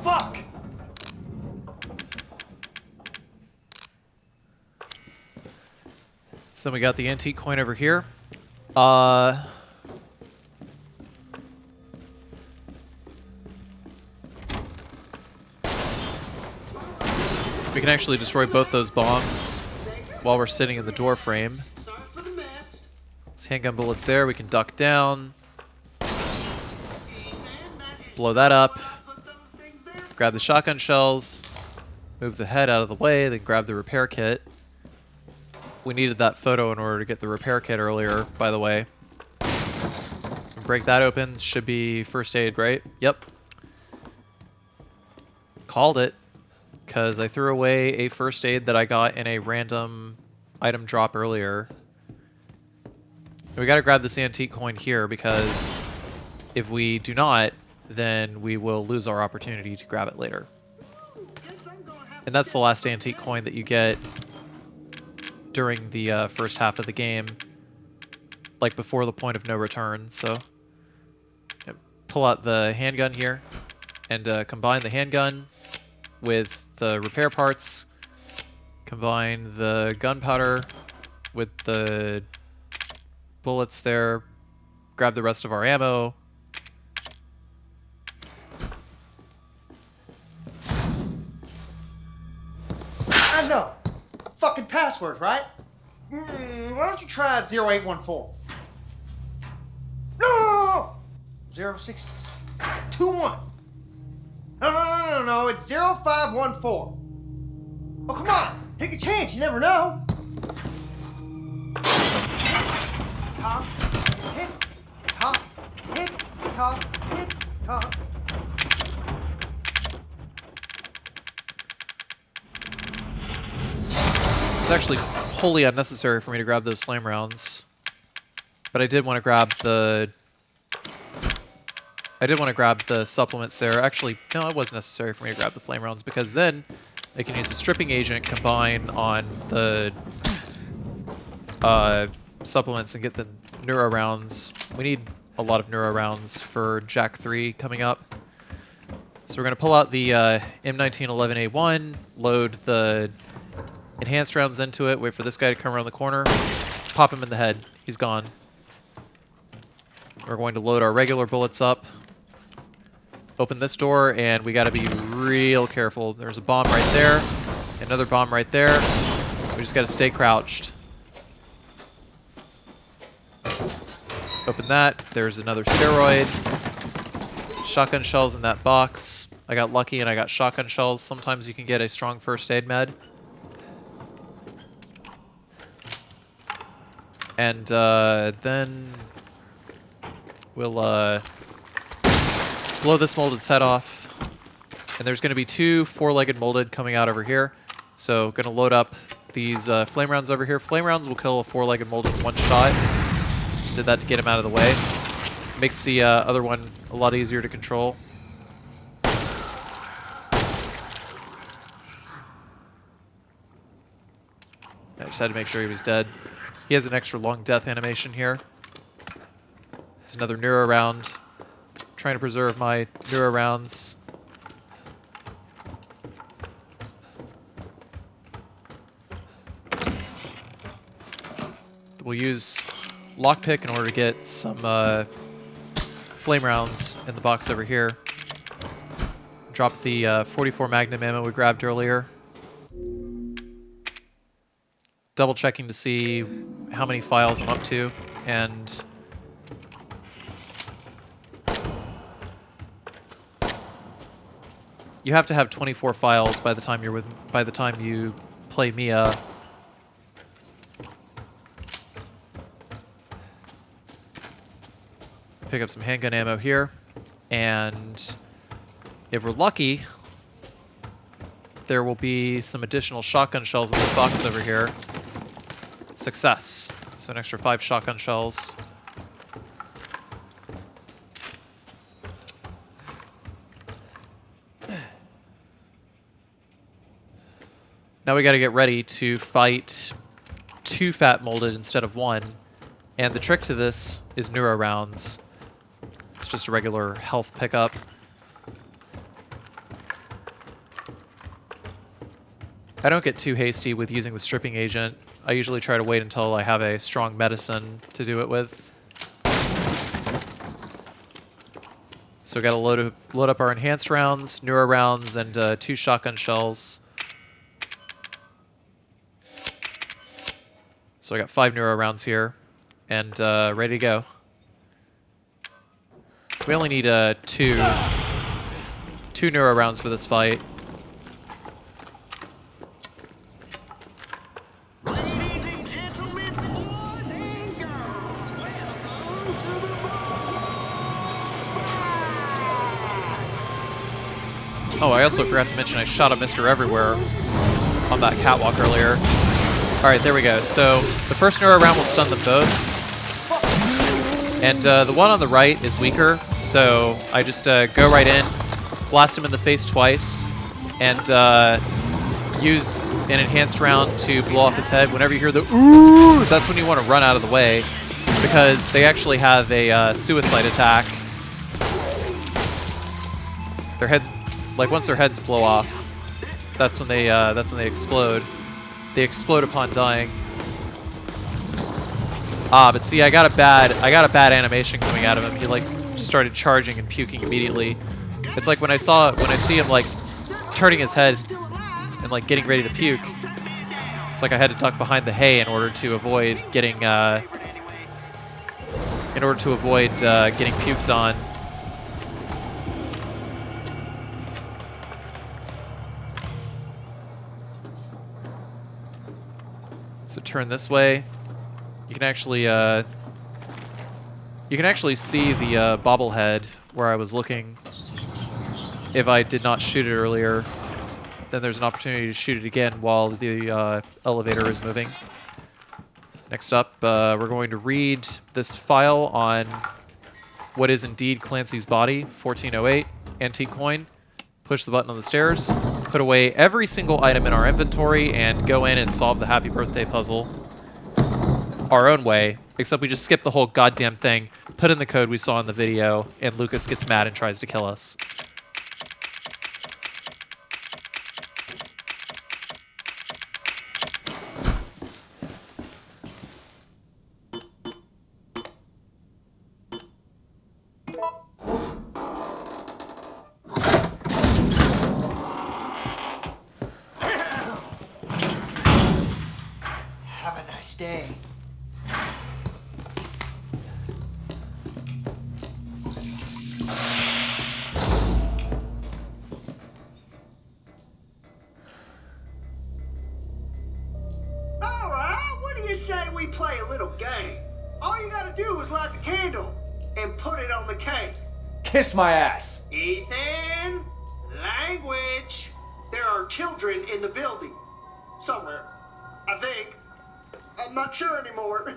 Fuck!
So then we got the antique coin over here. We can actually destroy both those bombs while we're sitting in the door frame. There's handgun bullets there. We can duck down. Blow that up. Grab the shotgun shells. Move the head out of the way, then grab the repair kit. We needed that photo in order to get the repair kit earlier, by the way. Break that open. Should be first aid, right? Yep. Called it. Because I threw away a first aid that I got in a random item drop earlier. We gotta grab this antique coin here, because if we do not, then we will lose our opportunity to grab it later. And that's the last antique coin that you get during the first half of the game, like before the point of no return. So pull out the handgun here and combine the handgun with the repair parts, combine the gunpowder with the bullets there, grab the rest of our ammo.
I know. Fucking password, right? Why don't you try 0814? No! 0621. No, it's 0514. Oh, come on. Take a chance. You never know. Top, hit, top, hit, top, hit, top.
It's actually wholly unnecessary for me to grab those flame rounds, but I did want to grab the supplements there. Actually, no, it was necessary for me to grab the flame rounds, because then I can use the stripping agent, combine on the supplements, and get the neuro rounds. We need a lot of neuro rounds for Jack 3 coming up. So we're going to pull out the M1911A1, load the enhanced rounds into it, wait for this guy to come around the corner, pop him in the head. He's gone. We're going to load our regular bullets up, open this door, and we got to be real careful. There's a bomb right there, another bomb right there. We just got to stay crouched. Open that. There's another steroid. Shotgun shells in that box. I got lucky and I got shotgun shells. Sometimes you can get a strong first aid med. And then we'll blow this molded's head off. And there's going to be 2 4-legged molded coming out over here. So going to load up these flame rounds over here. Flame rounds will kill a 4-legged molded in one shot. Just did that to get him out of the way. Makes the other one a lot easier to control. I just had to make sure he was dead. He has an extra long death animation here. It's another neuro round. Trying to preserve my neuro rounds. We'll use lockpick in order to get some flame rounds in the box over here. Drop the 44 Magnum ammo we grabbed earlier. Double checking to see how many files I'm up to, and you have to have 24 files by the time you play Mia. Pick up some handgun ammo here. And if we're lucky, there will be some additional shotgun shells in this box over here. Success. So an extra 5 shotgun shells. Now we got to get ready to fight 2 fat molded instead of 1. And the trick to this is neuro rounds. It's just a regular health pickup. I don't get too hasty with using the stripping agent. I usually try to wait until I have a strong medicine to do it with. So we got to load up our enhanced rounds, neuro rounds, and 2 shotgun shells. So I got 5 neuro rounds here, and ready to go. We only need 2 neuro rounds for this fight.
Ladies and gentlemen, boys and girls, welcome to the
Oh, I also forgot to mention I shot a Mr. Everywhere on that catwalk earlier. Alright, there we go. So the first neuro round will stun them both. And the one on the right is weaker, so I just go right in, blast him in the face twice, and use an enhanced round to blow off his head. Whenever you hear the ooh, that's when you want to run out of the way, because they actually have a suicide attack. Their heads, like once their heads blow off, that's when they explode. They explode upon dying. Ah, but see, I got a bad animation coming out of him. He like started charging and puking immediately. It's like when I see him like turning his head and like getting ready to puke. It's like I had to duck behind the hay in order to avoid getting getting puked on. So turn this way. You can actually see the bobblehead where I was looking. If I did not shoot it earlier, then there's an opportunity to shoot it again while the elevator is moving. Next up, we're going to read this file on what is indeed Clancy's body, 1408, antique coin. Push the button on the stairs, put away every single item in our inventory, and go in and solve the happy birthday puzzle our own way, except we just skip the whole goddamn thing, put in the code we saw in the video, and Lucas gets mad and tries to kill us.
Have a nice day. All right, what do you say we play a little game? All you gotta do is light the candle and put it on the cake.
Kiss my ass.
Ethan, language. There are children in the building. Somewhere. I think. I'm not sure anymore.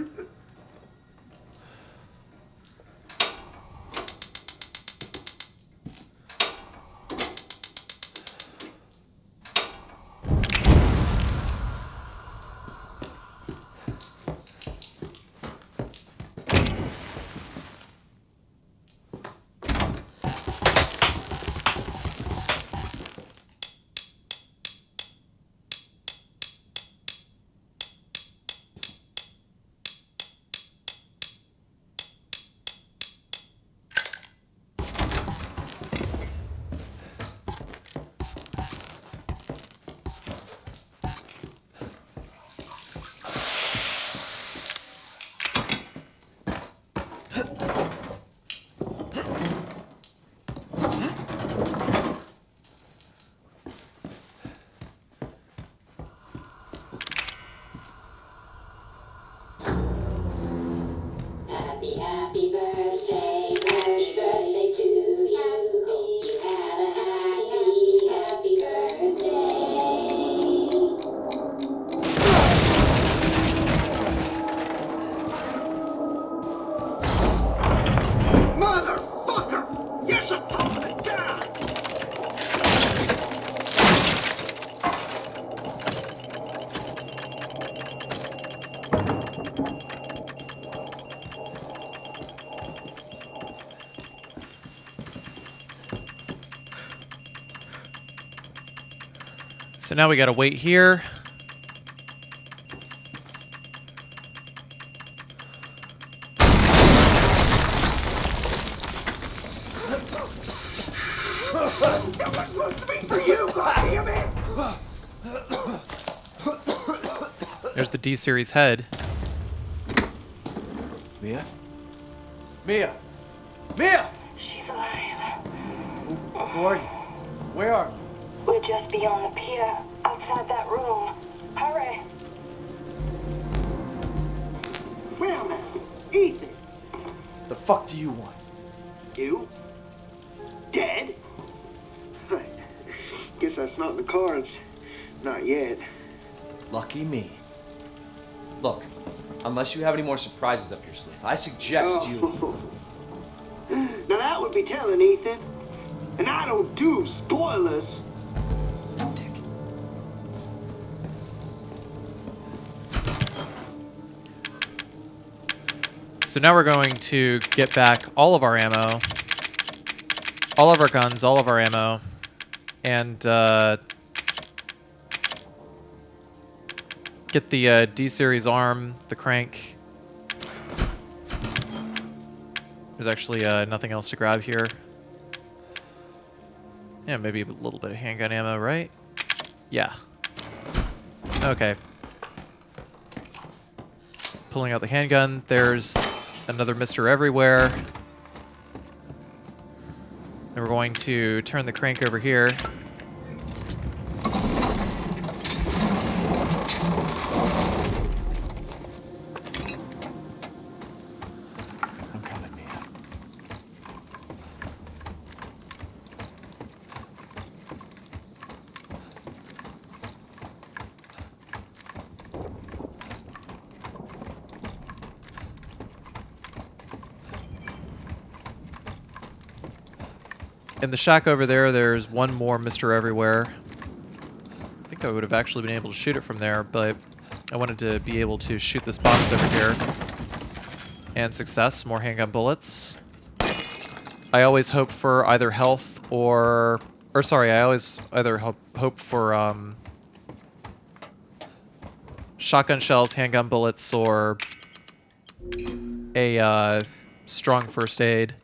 So now we gotta wait here. There's the D-Series head.
Mia? Mia! Mia!
She's alive.
Who are you? Where are you?
We're just beyond the pier, outside that room. Hurry.
Wait a minute. Ethan.
The fuck do you want?
You? Dead? Guess that's not in the cards. Not yet.
Lucky me. Look, unless you have any more surprises up your sleeve, I suggest you...
Now that would be telling, Ethan. And I don't do spoilers.
So now we're going to get back all of our ammo, all of our guns, all of our ammo, and get the D-Series arm, the crank. There's actually nothing else to grab here. Yeah, maybe a little bit of handgun ammo, right? Yeah. Okay. Pulling out the handgun. There's another Mr. Everywhere. And we're going to turn the crank over here.
I'm coming, Mia.
In the shack over there, there's one more Mr. Everywhere. I think I would have actually been able to shoot it from there, but I wanted to be able to shoot this box over here. And success, more handgun bullets. I always hope for either health or sorry, I always either hope for shotgun shells, handgun bullets, or a strong first aid.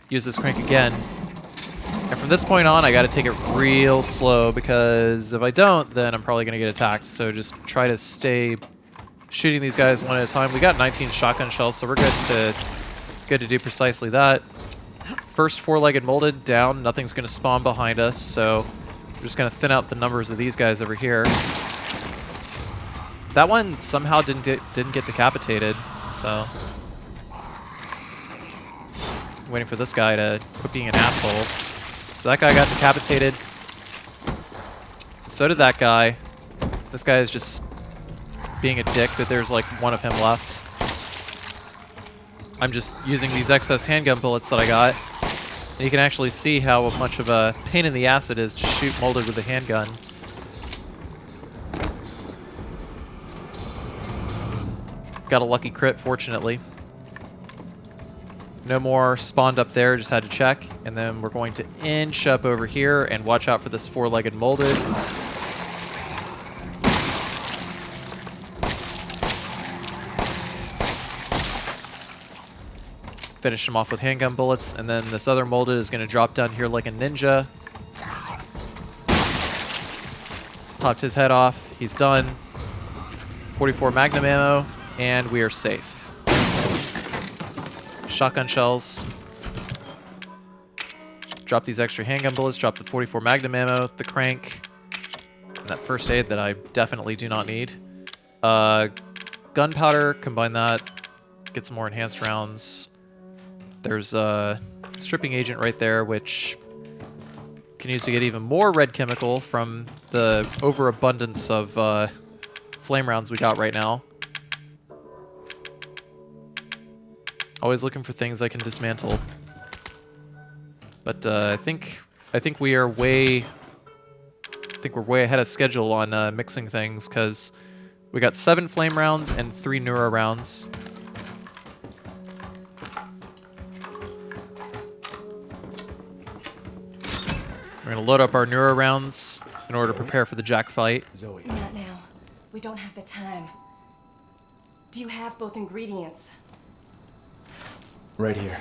Use this crank again. And from this point on, I gotta take it real slow, because if I don't, then I'm probably gonna get attacked. So just try to stay shooting these guys one at a time. We got 19 shotgun shells, so we're good to do precisely that. First four-legged molded down, nothing's gonna spawn behind us, so we're just gonna thin out the numbers of these guys over here. That one somehow didn't get decapitated, so waiting for this guy to quit being an asshole. So that guy got decapitated. So did that guy. This guy is just being a dick that there's like one of him left. I'm just using these excess handgun bullets that I got. And you can actually see how much of a pain in the ass it is to shoot molded with a handgun. Got a lucky crit, fortunately. No more spawned up there, just had to check. And then we're going to inch up over here and watch out for this four-legged molded. Finish him off with handgun bullets, and then this other molded is going to drop down here like a ninja. Popped his head off. He's done. 44 Magnum ammo, and we are safe. Shotgun shells. Drop these extra handgun bullets, drop the 44 Magnum ammo, the crank, and that first aid that I definitely do not need. Gunpowder, combine that, get some more enhanced rounds. There's a stripping agent right there, which can use to get even more red chemical from the overabundance of flame rounds we got right now. Always looking for things I can dismantle. But I think we're way ahead of schedule on mixing things, because we got 7 flame rounds and 3 neuro rounds. We're going to load up our neuro rounds in order to prepare for the Jack fight.
Zoe.
Not now. We don't have the time. Do you have both ingredients?
Right here.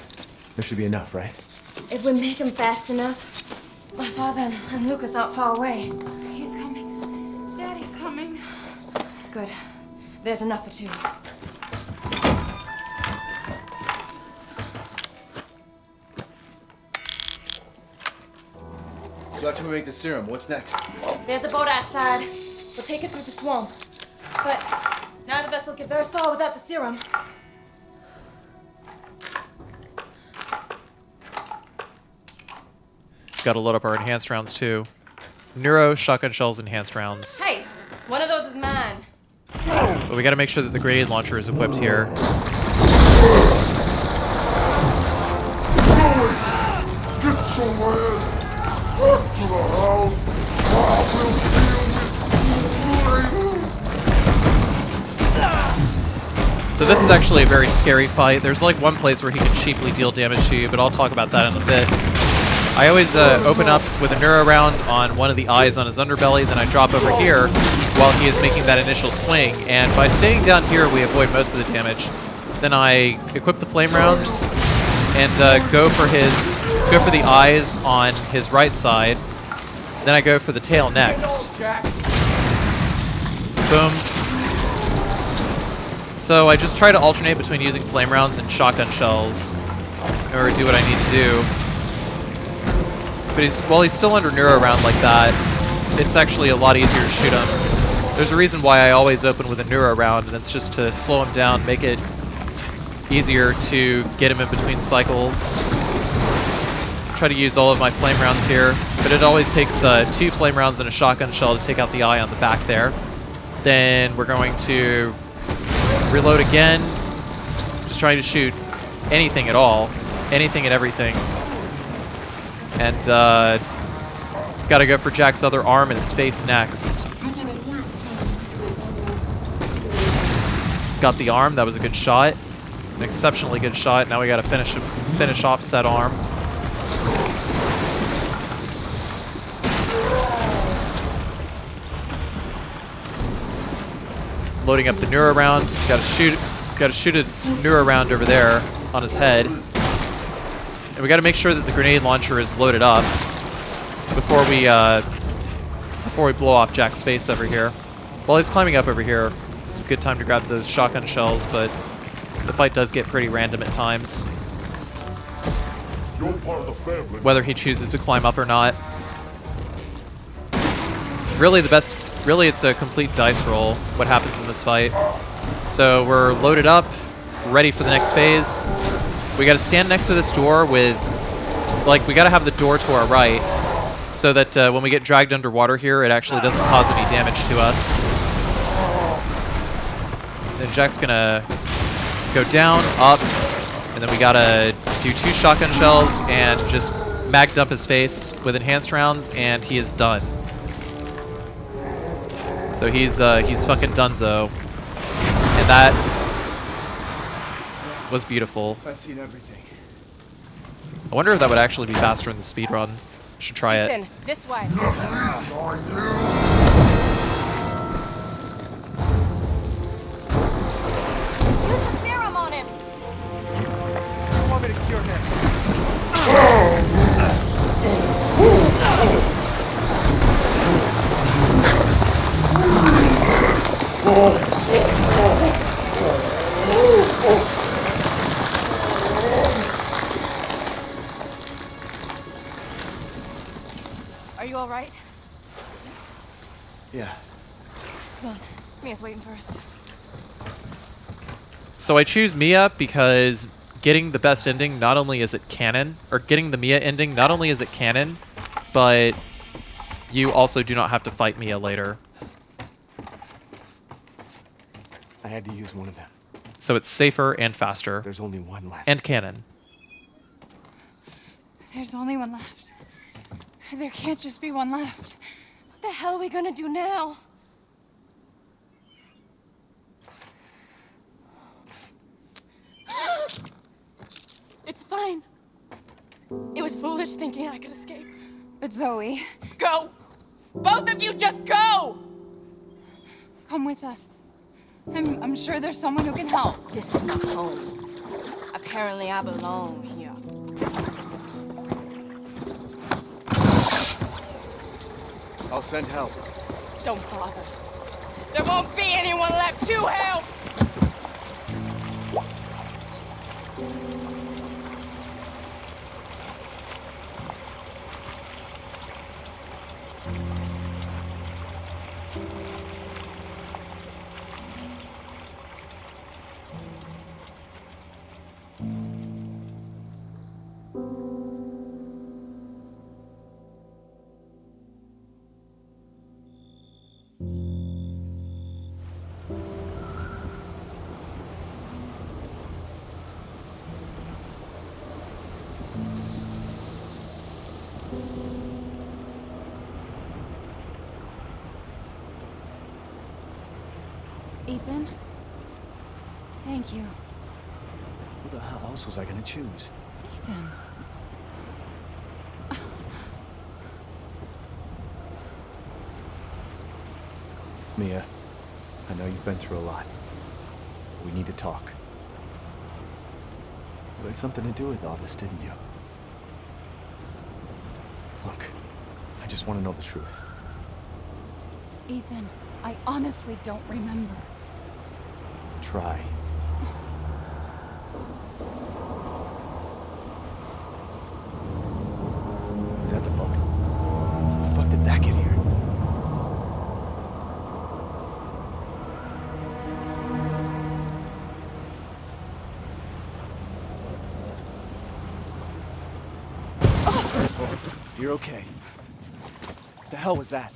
There should be enough, right?
If we make them fast enough, my father and Lucas aren't far away.
He's coming. Daddy's coming.
Good. There's enough for 2.
So after we make the serum, what's next?
There's a boat outside. We'll take it through the swamp. But none of us will get very far without the serum.
Got to load up our enhanced rounds too. Neuro, shotgun shells, enhanced rounds.
Hey, one of those is mine.
But we got to make sure that the grenade launcher is equipped here.
Get your ass back to the house. I will deal with you later.
So this is actually a very scary fight. There's like one place where he can cheaply deal damage to you, but I'll talk about that in a bit. I always open up with a neuro round on one of the eyes on his underbelly, then I drop over here while he is making that initial swing, and by staying down here we avoid most of the damage. Then I equip the flame rounds and go for the eyes on his right side. Then I go for the tail next. Boom. So I just try to alternate between using flame rounds and shotgun shells in order to do what I need to do. But while he's still under neuro round like that, it's actually a lot easier to shoot him. There's a reason why I always open with a neuro round, and it's just to slow him down, make it easier to get him in between cycles. Try to use all of my flame rounds here, but it always takes 2 flame rounds and a shotgun shell to take out the eye on the back there. Then we're going to reload again, just trying to shoot anything at all, anything and everything. And gotta go for Jack's other arm and his face next. Got the arm, that was a good shot. An exceptionally good shot. Now we gotta finish off said arm. Loading up the neuro round. Gotta shoot a neuro round over there on his head. And we got to make sure that the grenade launcher is loaded up before we blow off Jack's face over here. While he's climbing up over here, it's a good time to grab those shotgun shells, but the fight does get pretty random at times.
You're part of the family.
Whether he chooses to climb up or not. Really it's a complete dice roll what happens in this fight. So we're loaded up, ready for the next phase. We gotta stand next to this door with, like, we gotta have the door to our right so that when we get dragged underwater here, it actually doesn't cause any damage to us. Then Jack's gonna go down, up, and then we gotta do 2 shotgun shells and just mag dump his face with enhanced rounds, and he is done. So he's fucking donezo. And that was beautiful.
I've seen everything.
I wonder if that would actually be faster in the speedrun. Should try it.
Ethan, this way.
Are
Use the serum on him.
You want me to cure him?
Are you all right?
Yeah.
Come on. Mia's waiting for us.
So I choose Mia because getting the best ending, not only is it canon, or getting the Mia ending, not only is it canon, but you also do not have to fight Mia later.
I had to use one of them.
So it's safer and faster.
There's only one left.
And canon.
There's only one left. There can't just be one left.
What the hell are we gonna do now? It's fine. It was foolish thinking I could escape.
But Zoe...
Go! Both of you just go!
Come with us. I'm sure there's someone who can help.
This is my home. Apparently I belong here.
I'll send help.
Don't bother. There won't be anyone left to help!
Ethan? Thank you.
Who the hell else was I gonna choose?
Ethan.
Mia, I know you've been through a lot. We need to talk. You had something to do with all this, didn't you? Look, I just want to know the truth.
Ethan, I honestly don't remember.
Try. Is that the boat? How the fuck did that get here? You're okay. What the hell was that?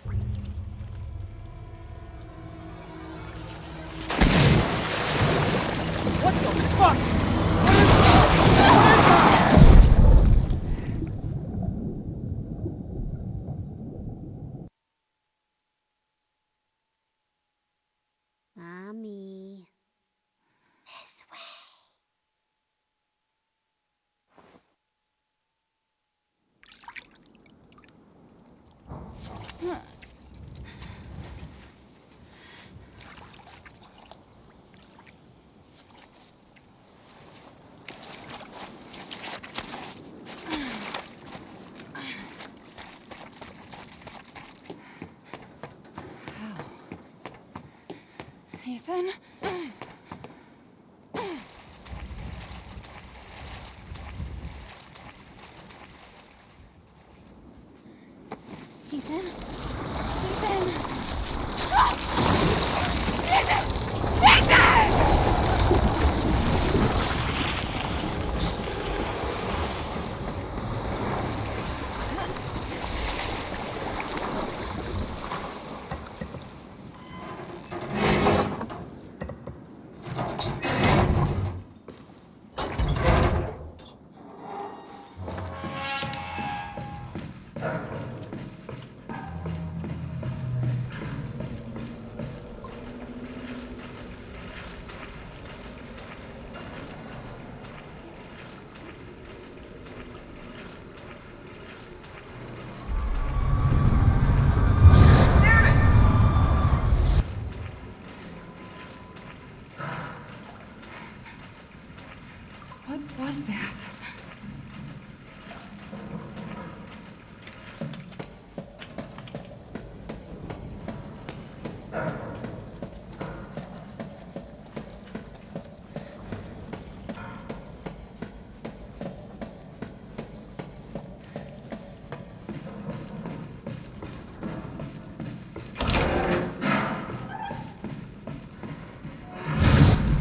What the fuck?
Mommy. This way.
Ethan? Ethan? What was that?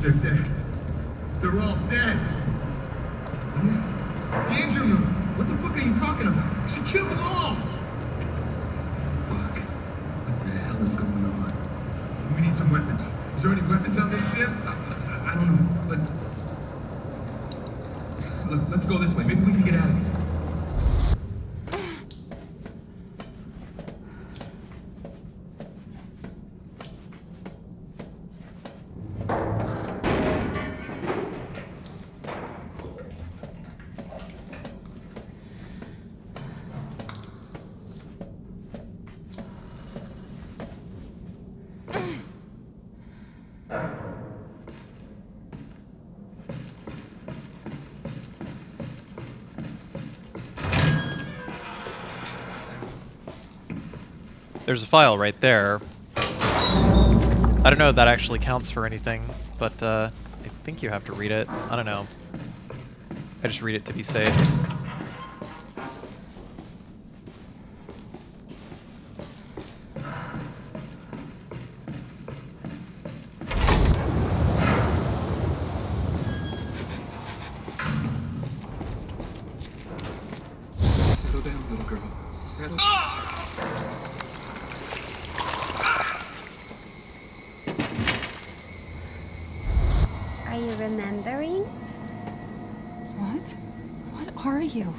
They're dead. They're all dead. The engine room. What the fuck are you talking about? She killed them all. Fuck. What the hell is going on? We need some weapons. Is there any weapons on this ship? I don't know, but... Look, let's go this way. Maybe we can get out of here.
There's a file right there. I don't know if that actually counts for anything, but I think you have to read it. I don't know. I just read it to be safe.
Settle down, little girl. Settle.
Are you remembering?
What? What are you?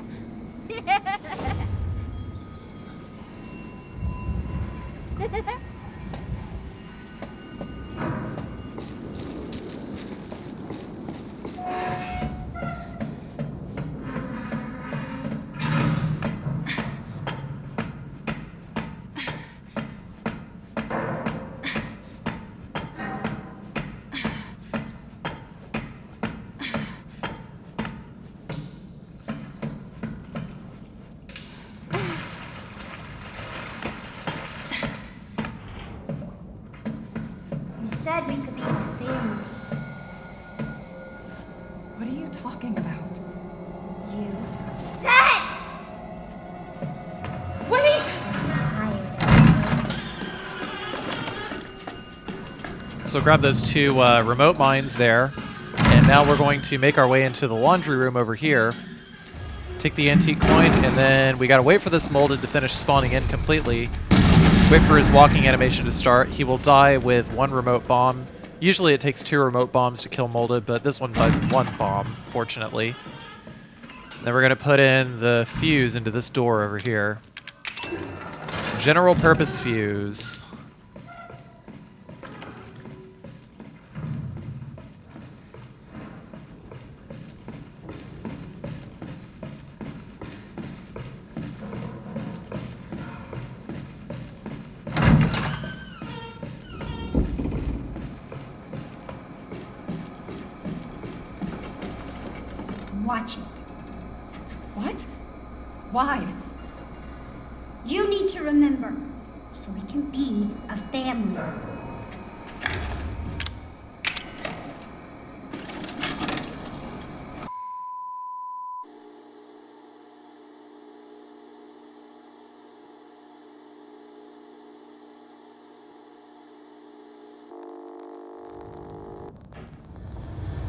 You said we could be a family.
What are you talking about?
You said!
Wait!
So grab those two remote mines there, and now we're going to make our way into the laundry room over here. Take the antique coin, and then we gotta wait for this molded to finish spawning in completely. Wait for his walking animation to start. He will die with one remote bomb. Usually it takes 2 remote bombs to kill molded, but this one dies with 1 bomb, fortunately. Then we're gonna put in the fuse into this door over here. General purpose fuse.
Watch it.
What? Why?
You need to remember, so we can be a family.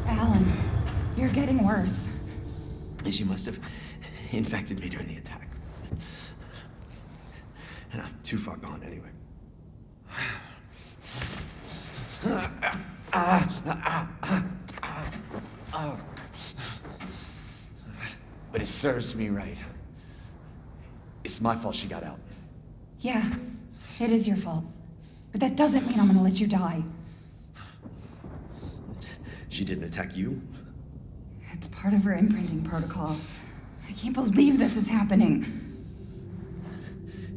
Alan, you're getting worse.
She must have infected me during the attack. And I'm too far gone anyway. But it serves me right. It's my fault she got out.
Yeah, it is your fault. But that doesn't mean I'm gonna let you die.
She didn't attack you?
It's part of her imprinting protocol. I can't believe this is happening.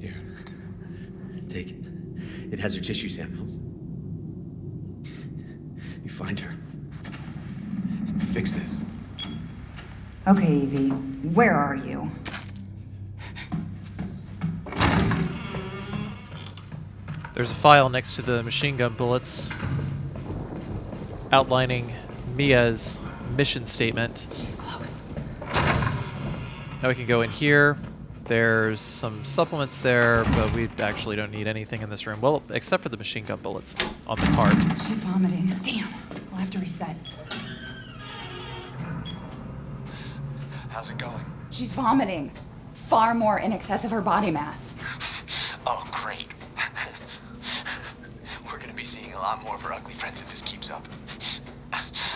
Here. Take it. It has her tissue samples. You find her. Fix this.
Okay, Evie, where are you?
There's a file next to the machine gun bullets outlining Mia's mission statement.
She's close.
Now we can go in here. There's some supplements there, but we actually don't need anything in this room. Well, except for the machine gun bullets on the cart.
She's vomiting. Damn, we'll have to reset.
How's it going?
She's vomiting. Far more in excess of her body mass.
Oh, great. We're gonna be seeing a lot more of her ugly friends if this keeps up.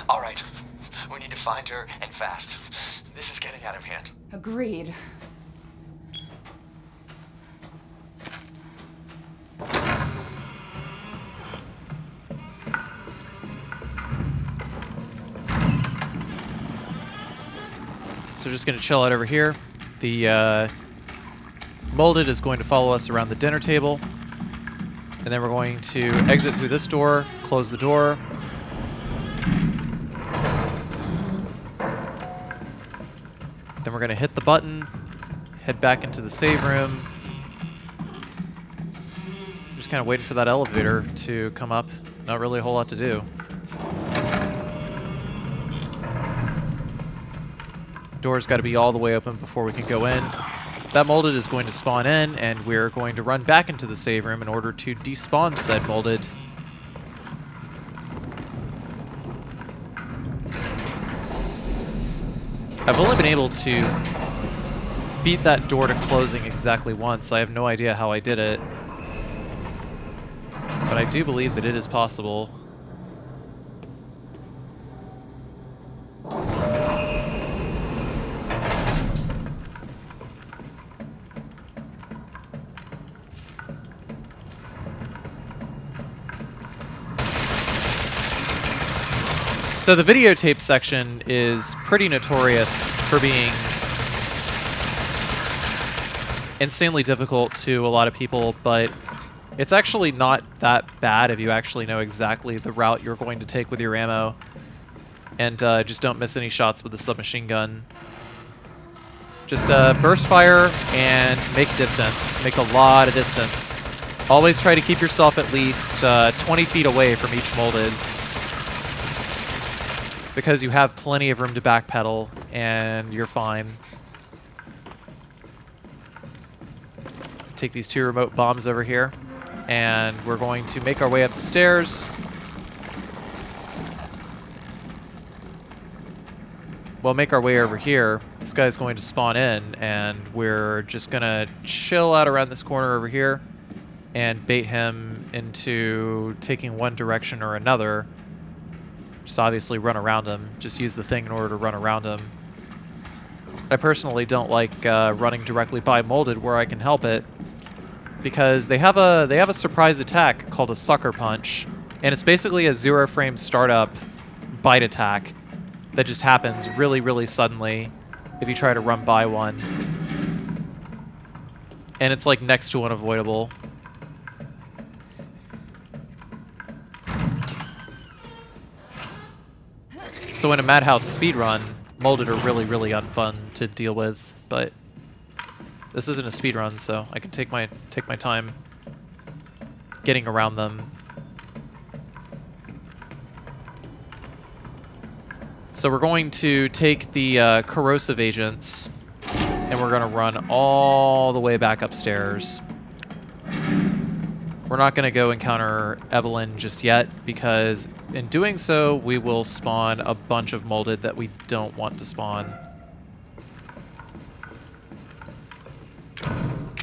All right, we need to find her, and fast. This is getting out of hand.
Agreed.
So just gonna chill out over here. The molded is going to follow us around the dinner table. And then we're going to exit through this door, close the door. Then we're gonna hit the button, head back into the save room. Just kind of waiting for that elevator to come up. Not really a whole lot to do. Door's got to be all the way open before we can go in. That molded is going to spawn in, and we're going to run back into the save room in order to despawn said molded. I've only been able to beat that door to closing exactly once. I have no idea how I did it. But I do believe that it is possible. So the videotape section is pretty notorious for being insanely difficult to a lot of people, but it's actually not that bad if you actually know exactly the route you're going to take with your ammo, and just don't miss any shots with the submachine gun. Just burst fire and make distance. Make a lot of distance. Always try to keep yourself at least 20 feet away from each molded, because you have plenty of room to backpedal, and you're fine. Take these 2 remote bombs over here, and we're going to make our way up the stairs. We'll make our way over here. This guy's going to spawn in, and we're just gonna chill out around this corner over here and bait him into taking one direction or another. Just obviously run around him. Just use the thing in order to run around him. I personally don't like running directly by molded where I can help it, because they have a surprise attack called a sucker punch, and it's basically a 0-frame startup bite attack that just happens really, really suddenly if you try to run by one. And it's like next to unavoidable. So in a Madhouse speedrun, molded are really, really unfun to deal with, but this isn't a speedrun, so I can take my time getting around them. So we're going to take the corrosive agents, and we're going to run all the way back upstairs. We're not going to go encounter Evelyn just yet, because in doing so, we will spawn a bunch of molded that we don't want to spawn.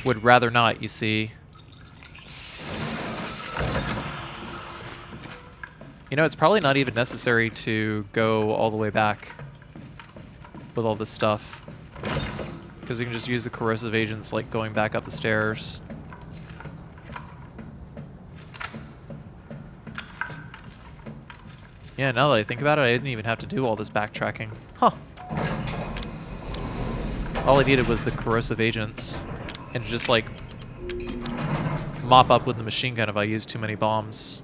Would rather not, you see. You know, it's probably not even necessary to go all the way back with all this stuff, because we can just use the corrosive agents like going back up the stairs. Yeah, now that I think about it, I didn't even have to do all this backtracking. Huh. All I needed was the corrosive agents, and just like mop up with the machine gun if I used too many bombs.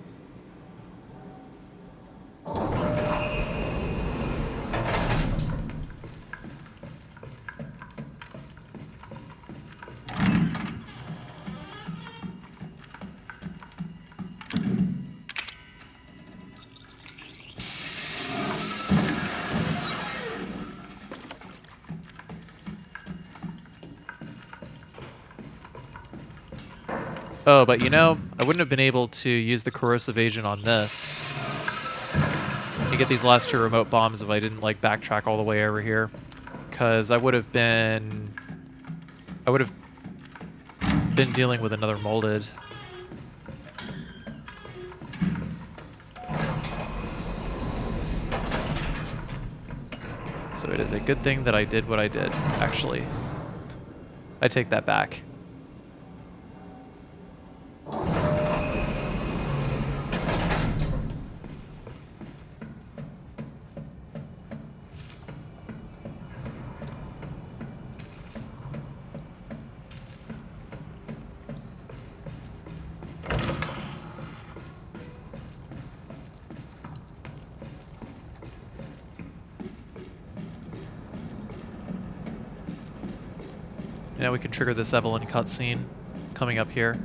Oh, but you know, I wouldn't have been able to use the corrosive agent on this. You get these last 2 remote bombs if I didn't like backtrack all the way over here, because I would have been dealing with another molded. So it is a good thing that I did what I did, actually. I take that back. Now we can trigger this Evelyn cutscene coming up here.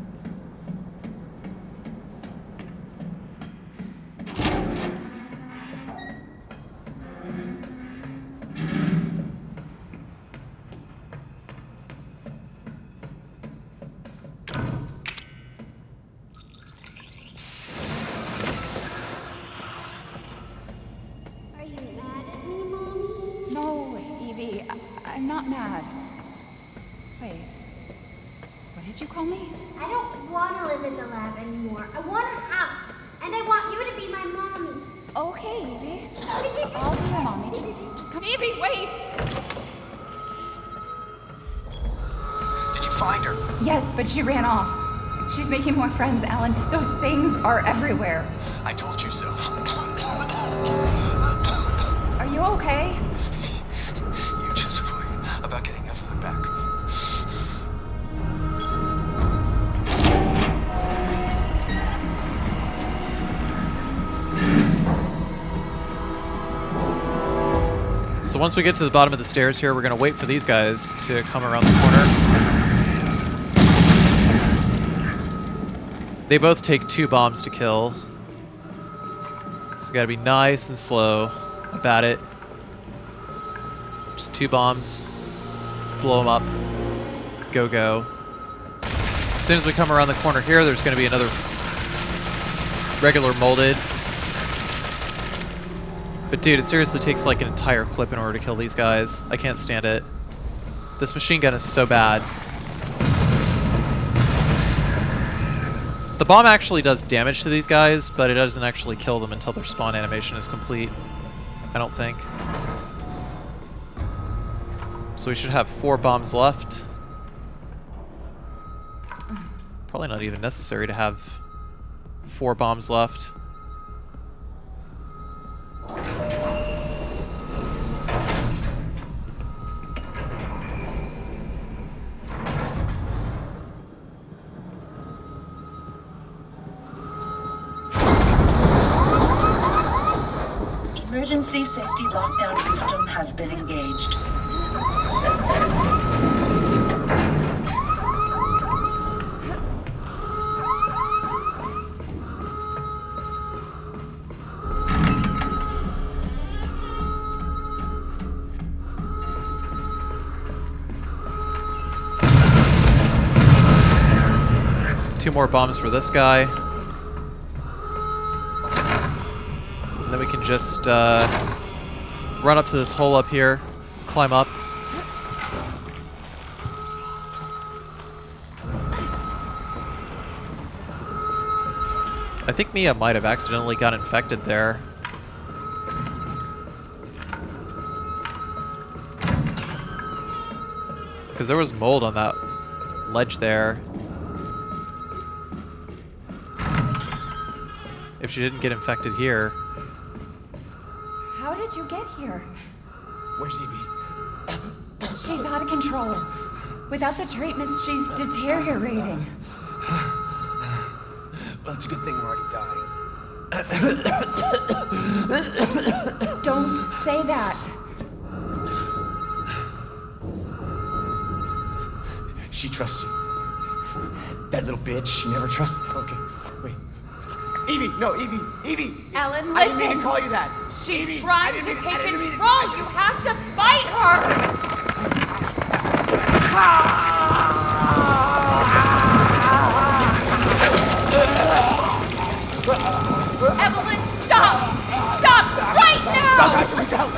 I'm not mad. Wait. What did you call me?
I don't want to live in the lab anymore. I want a house. And I want you to be my mommy.
Okay, Evie. I'll be your mommy. Just come. Evie, wait!
Did you find her?
Yes, but she ran off. She's making more friends, Alan. Those things are everywhere.
I told you so.
Are you okay?
You just worry about getting Evelyn back.
So once we get to the bottom of the stairs here, we're going to wait for these guys to come around the corner. They both take 2 bombs to kill. So gotta be nice and slow about it. Just 2 bombs. Blow them up. Go, go. As soon as we come around the corner here, there's gonna be another regular molded. But dude, it seriously takes like an entire clip in order to kill these guys. I can't stand it. This machine gun is so bad. The bomb actually does damage to these guys, but it doesn't actually kill them until their spawn animation is complete. I don't think. So we should have 4 bombs left. Probably not even necessary to have 4 bombs left.
Emergency safety lockdown system has been engaged.
Two more bombs for this guy. And then we can just run up to this hole up here, climb up. I think Mia might have accidentally got infected there. Because there was mold on that ledge there. If she didn't get infected here.
How did you get here?
Where's Evie?
She's out of control. Without the treatments, she's deteriorating.
Well, it's a good thing we're already dying.
Don't say that.
She trusts you. That little bitch, she never trusted. Okay, wait. Evie, no, Evie, Evie!
Alan, listen!
I didn't mean to call you that.
She's
Evie,
trying to take control! You have to fight her! Evelyn, stop! Stop right now!
Don't touch me, don't!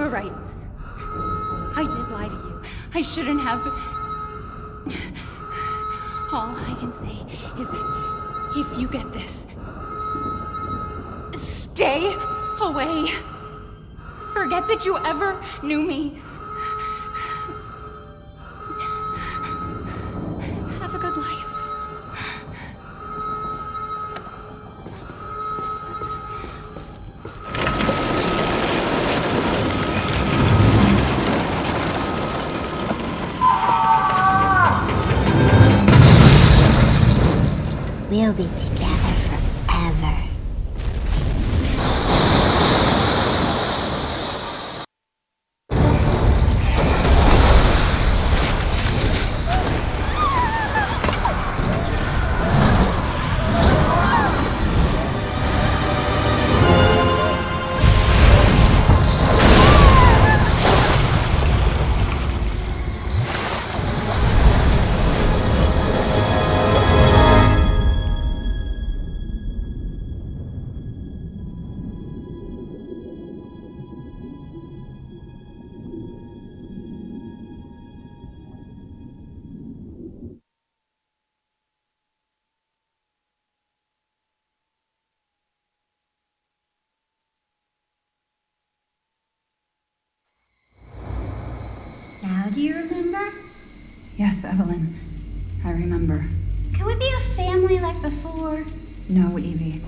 You're right. I did lie to you. I shouldn't have. All I can say is that if you get this, stay away. Forget that you ever knew me. Have a good life.
We'll be together forever. Now do you remember?
Yes, Evelyn. I remember.
Can we be a family like before?
No, Evie.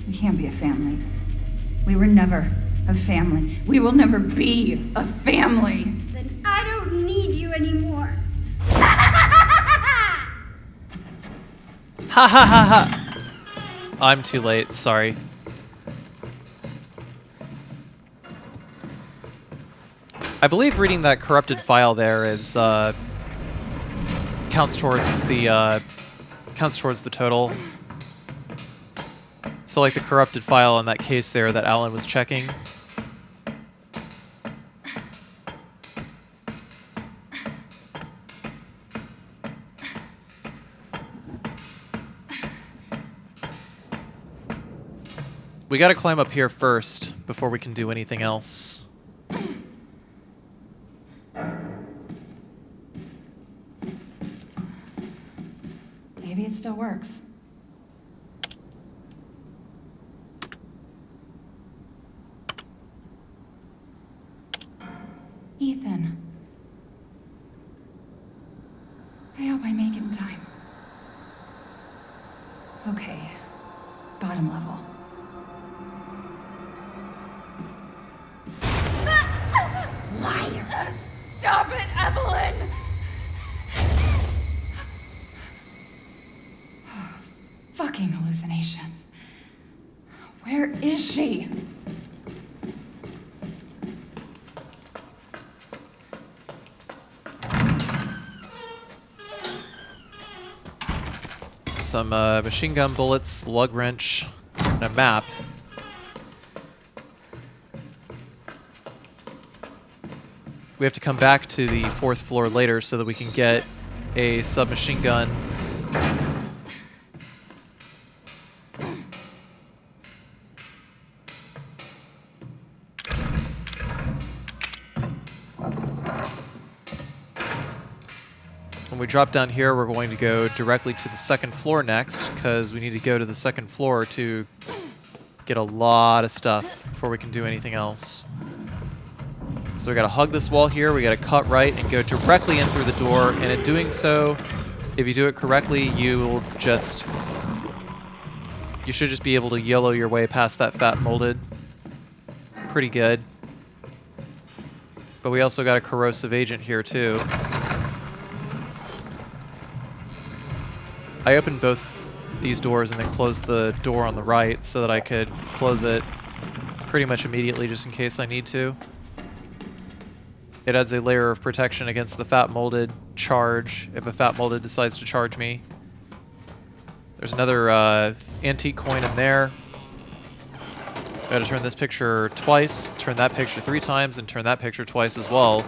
We can't be a family. We were never a family. We will never be a family.
Then I don't need you anymore.
Ha ha ha ha! I'm too late, sorry. I believe reading that corrupted file there is counts towards the total. So like the corrupted file in that case there that Alan was checking. We gotta climb up here first before we can do anything else.
Maybe it still works. Ethan. I hope I make it in time. Okay. Bottom level.
Liar! Stop it, Evelyn!
Fucking hallucinations. Where is she?
Some machine gun bullets, lug wrench, and a map. We have to come back to the 4th floor later so that we can get a submachine gun. When we drop down here, we're going to go directly to the 2nd floor next, because we need to go to the 2nd floor to get a lot of stuff before we can do anything else. So we gotta hug this wall here, we gotta cut right and go directly in through the door, and in doing so, if you do it correctly, you should just be able to YOLO your way past that fat molded. Pretty good. But we also got a corrosive agent here too. I opened both these doors and then closed the door on the right so that I could close it pretty much immediately just in case I need to. It adds a layer of protection against the fat molded charge if a fat molded decides to charge me. There's another antique coin in there. I gotta turn this picture twice, turn that picture 3 times, and turn that picture twice as well.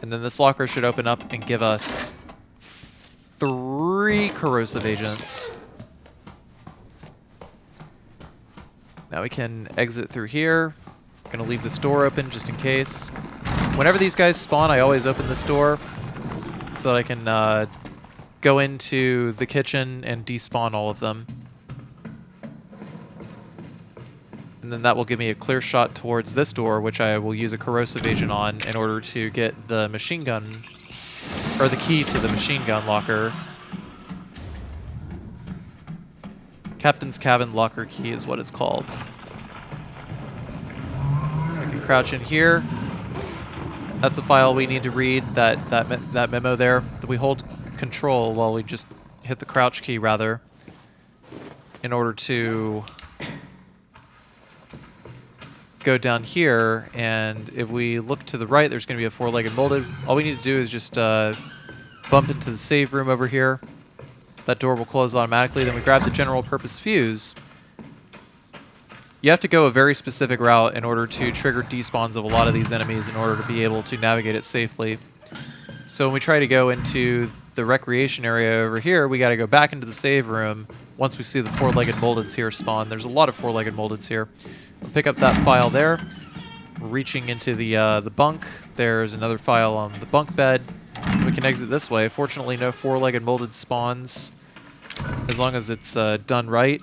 And then this locker should open up and give us 3 corrosive agents. Now we can exit through here. Gonna leave this door open just in case. Whenever these guys spawn, I always open this door so that I can go into the kitchen and despawn all of them. And then that will give me a clear shot towards this door, which I will use a corrosive agent on in order to get the machine gun, or the key to the machine gun locker. Captain's cabin locker key is what it's called. I can crouch in here. That's a file we need to read, that memo there. We hold control while we just hit the crouch key, rather, in order to go down here, and if we look to the right, there's going to be a four-legged molded. All we need to do is just bump into the save room over here. That door will close automatically. Then we grab the general purpose fuse. You have to go a very specific route in order to trigger despawns of a lot of these enemies in order to be able to navigate it safely. So when we try to go into the recreation area over here, we got to go back into the save room once we see the four-legged moldeds here spawn. There's a lot of four-legged moldeds here. We'll pick up that file there. Reaching into the bunk, there's another file on the bunk bed. We can exit this way. Fortunately, no four-legged molded spawns. As long as it's done right,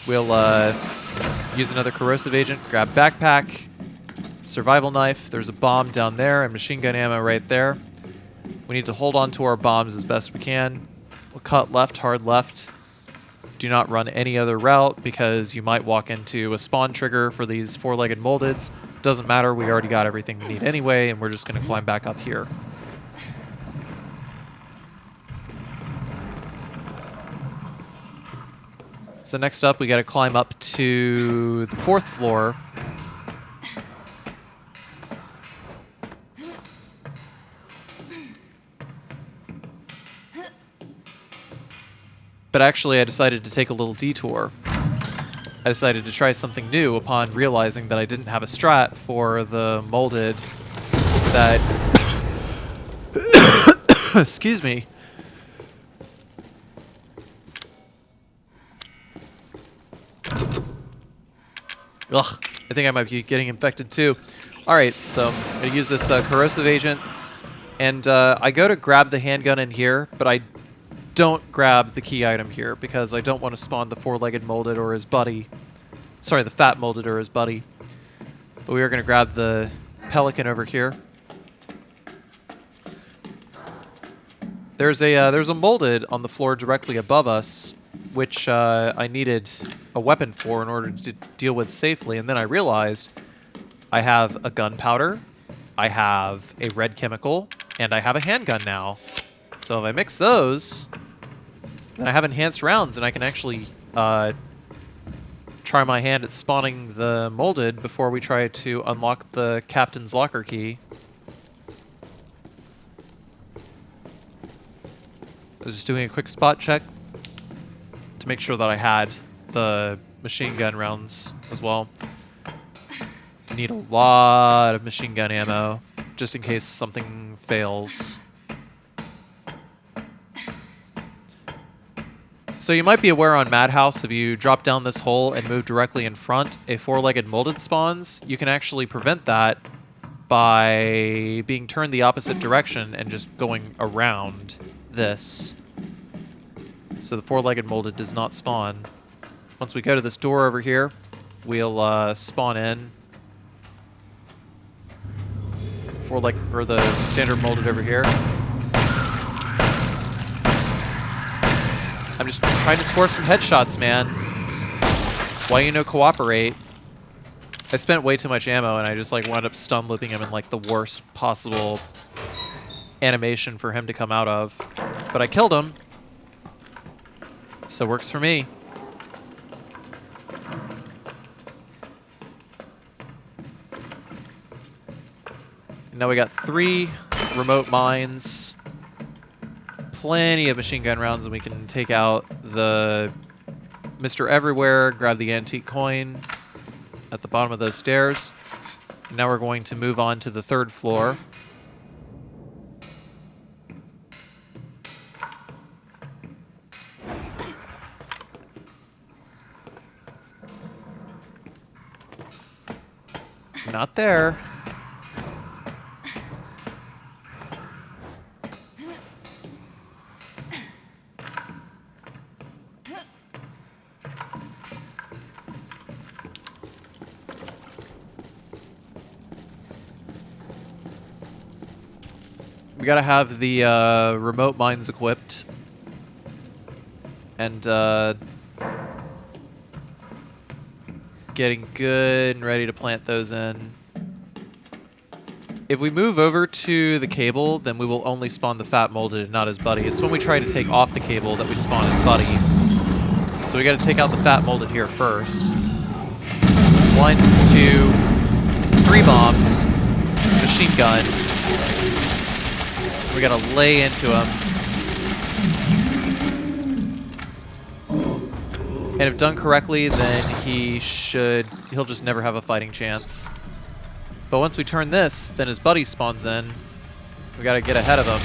we'll use another corrosive agent, grab backpack, survival knife. There's a bomb down there and machine gun ammo right there. We need to hold on to our bombs as best we can. We'll cut left, hard left. Do not run any other route because you might walk into a spawn trigger for these four-legged moldeds. Doesn't matter, we already got everything we need anyway, and we're just going to climb back up here. So next up, we got to climb up to the 4th floor. But actually, I decided to take a little detour. I decided to try something new upon realizing that I didn't have a strat for the molded that... Excuse me. Ugh, I think I might be getting infected too. Alright, so I'm going to use this corrosive agent. And I go to grab the handgun in here, but I don't grab the key item here because I don't want to spawn the four-legged molded or his buddy. Sorry, the fat molded or his buddy. But we are going to grab the pelican over here. There's a molded on the floor directly above us, which I needed a weapon for in order to deal with safely, and then I realized I have a gunpowder, I have a red chemical, and I have a handgun now. So if I mix those, then I have enhanced rounds, and I can actually try my hand at spawning the molded before we try to unlock the captain's locker key. I was just doing a quick spot check to make sure that I had the machine gun rounds as well. Need a lot of machine gun ammo just in case something fails. So you might be aware on Madhouse, if you drop down this hole and move directly in front, a four-legged molded spawns. You can actually prevent that by being turned the opposite direction and just going around this. So the four-legged molded does not spawn. Once we go to this door over here, we'll spawn in. Or the standard molded over here. I'm just trying to score some headshots, man. Why you no cooperate? I spent way too much ammo and I just like wound up stun looping him in like the worst possible animation for him to come out of. But I killed him. So works for me. And now we got 3 remote mines. Plenty of machine gun rounds, and we can take out the Mr. Everywhere, grab the antique coin at the bottom of those stairs. And now we're going to move on to the 3rd floor. not there. We gotta have the remote mines equipped. And getting good and ready to plant those in. If we move over to the cable, then we will only spawn the fat molded and not his buddy. It's when we try to take off the cable that we spawn his buddy. So we gotta take out the fat molded here first. 1, 2, 3 bombs. Machine gun. We gotta lay into him. And if done correctly, then he'll just never have a fighting chance. But once we turn this, then his buddy spawns in. We gotta get ahead of him.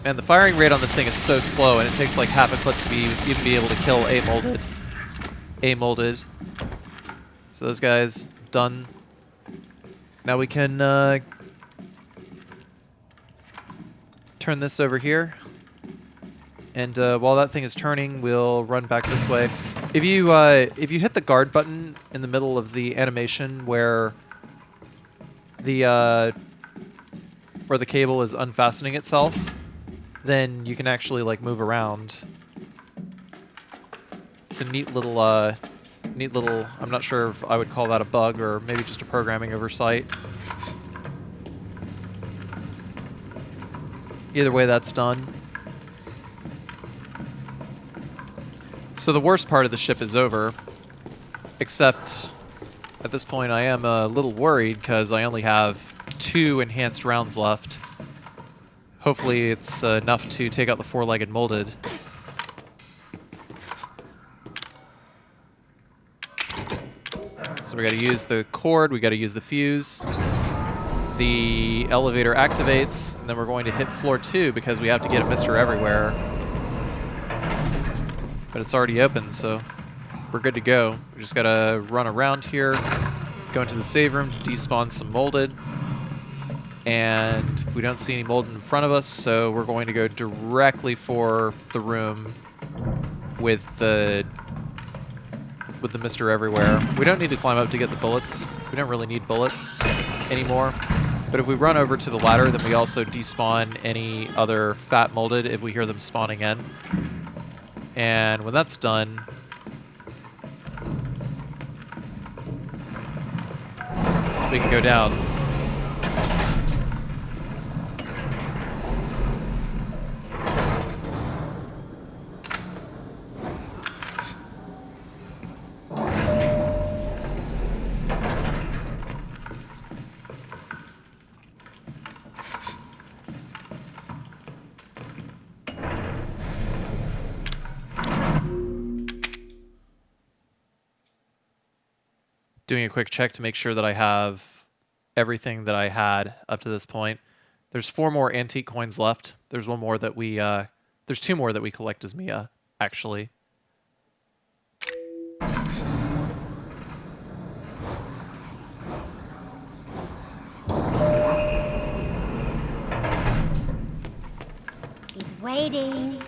And the firing rate on this thing is so slow, and it takes like half a clip to even be able to kill a molded. So those guys, done. Now we can turn this over here. And while that thing is turning, we'll run back this way. If you hit the guard button in the middle of the animation where the cable is unfastening itself, then you can actually like move around. It's a neat little. I'm not sure if I would call that a bug or maybe just a programming oversight. Either way, that's done. So the worst part of the ship is over, except at this point I am a little worried because I only have 2 enhanced rounds left. Hopefully it's enough to take out the 4-legged molded. So we gotta use the cord, we gotta use the fuse. The elevator activates, and then we're going to hit floor 2 because we have to get a Mr. Everywhere. But it's already open, so we're good to go. We just gotta run around here, go into the save room to despawn some molded, and we don't see any molded in front of us, so we're going to go directly for the room with the Mr. Everywhere. We don't need to climb up to get the bullets. We don't really need bullets anymore. But if we run over to the ladder, then we also despawn any other fat molded if we hear them spawning in. And when that's done, we can go down. Doing a quick check to make sure that I have everything that I had up to this point. There's 4 more antique coins left. There's 1 more that we, there's 2 more that we collect as Mia, actually.
He's waiting.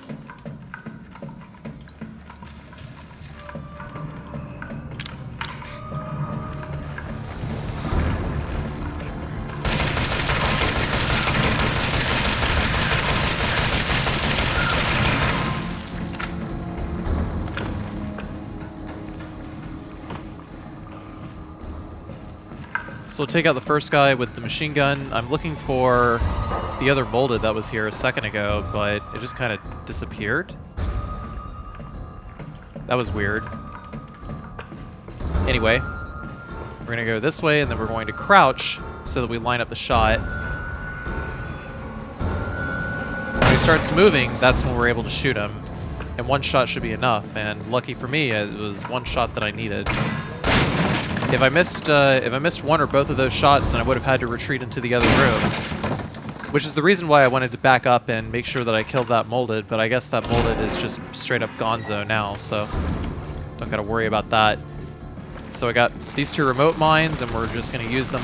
So we'll take out the first guy with the machine gun. I'm looking for the other molded that was here a second ago, but it just kind of disappeared. That was weird. Anyway, we're going to go this way, and then we're going to crouch so that we line up the shot. When he starts moving, that's when we're able to shoot him. And 1 shot should be enough, and lucky for me, it was 1 shot that I needed. If I missed 1 or both of those shots, then I would have had to retreat into the other room. Which is the reason why I wanted to back up and make sure that I killed that molded, but I guess that molded is just straight up gonzo now, so don't gotta worry about that. So I got these 2 remote mines, and we're just going to use them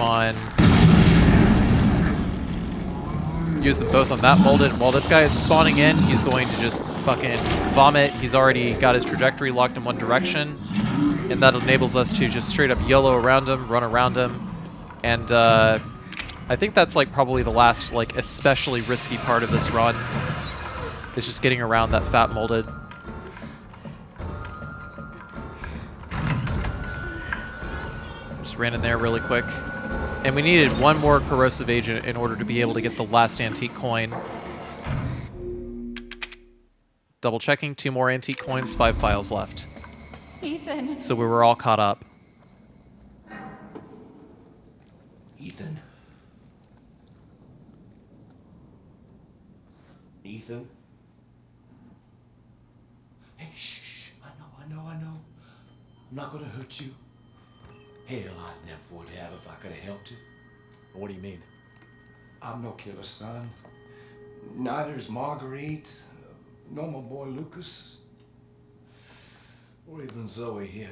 both on that molded. And while this guy is spawning in, he's going to just fucking vomit. He's already got his trajectory locked in one direction, and that enables us to just straight up YOLO around him, run around him, and I think that's like probably the last like especially risky part of this run. Is just getting around that fat molded. Just ran in there really quick. And we needed 1 more corrosive agent in order to be able to get the last antique coin. Double checking, 2 more antique coins, 5 files left.
Ethan.
So we were all caught up.
Ethan? Ethan? Hey, shh. I know. I'm not gonna hurt you. Hell, I never would have if I could have helped you.
What do you mean?
I'm no killer, son. Neither is Marguerite, nor my boy Lucas, or even Zoe here.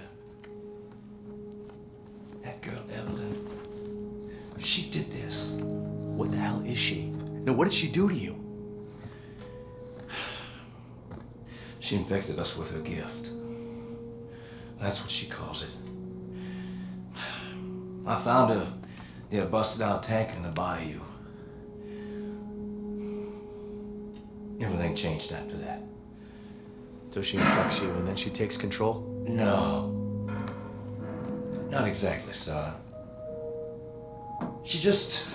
That girl, Evelyn, she did this.
What the hell is she? No, what did she do to you?
She infected us with her gift. That's what she calls it. I found her near a busted out tank in the bayou. Everything changed after that.
So she infects you and then she takes control?
No. Not exactly, son. She just...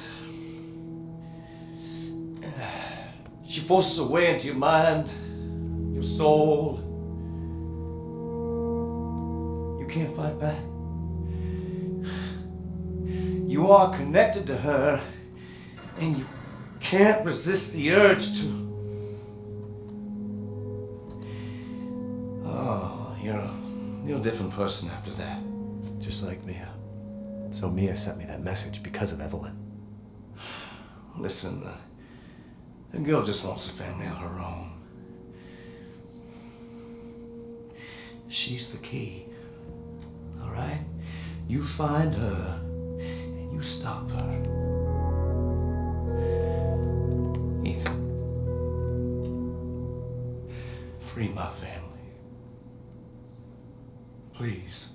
She forces her way into your mind, your soul. You can't fight back. You are connected to her, and you can't resist the urge to... Oh, you're a different person after that.
Just like Mia. So Mia sent me that message because of Evelyn.
Listen, the girl just wants a family of her own. She's the key, all right? You find her, and you stop her. Ethan, free my family. Please.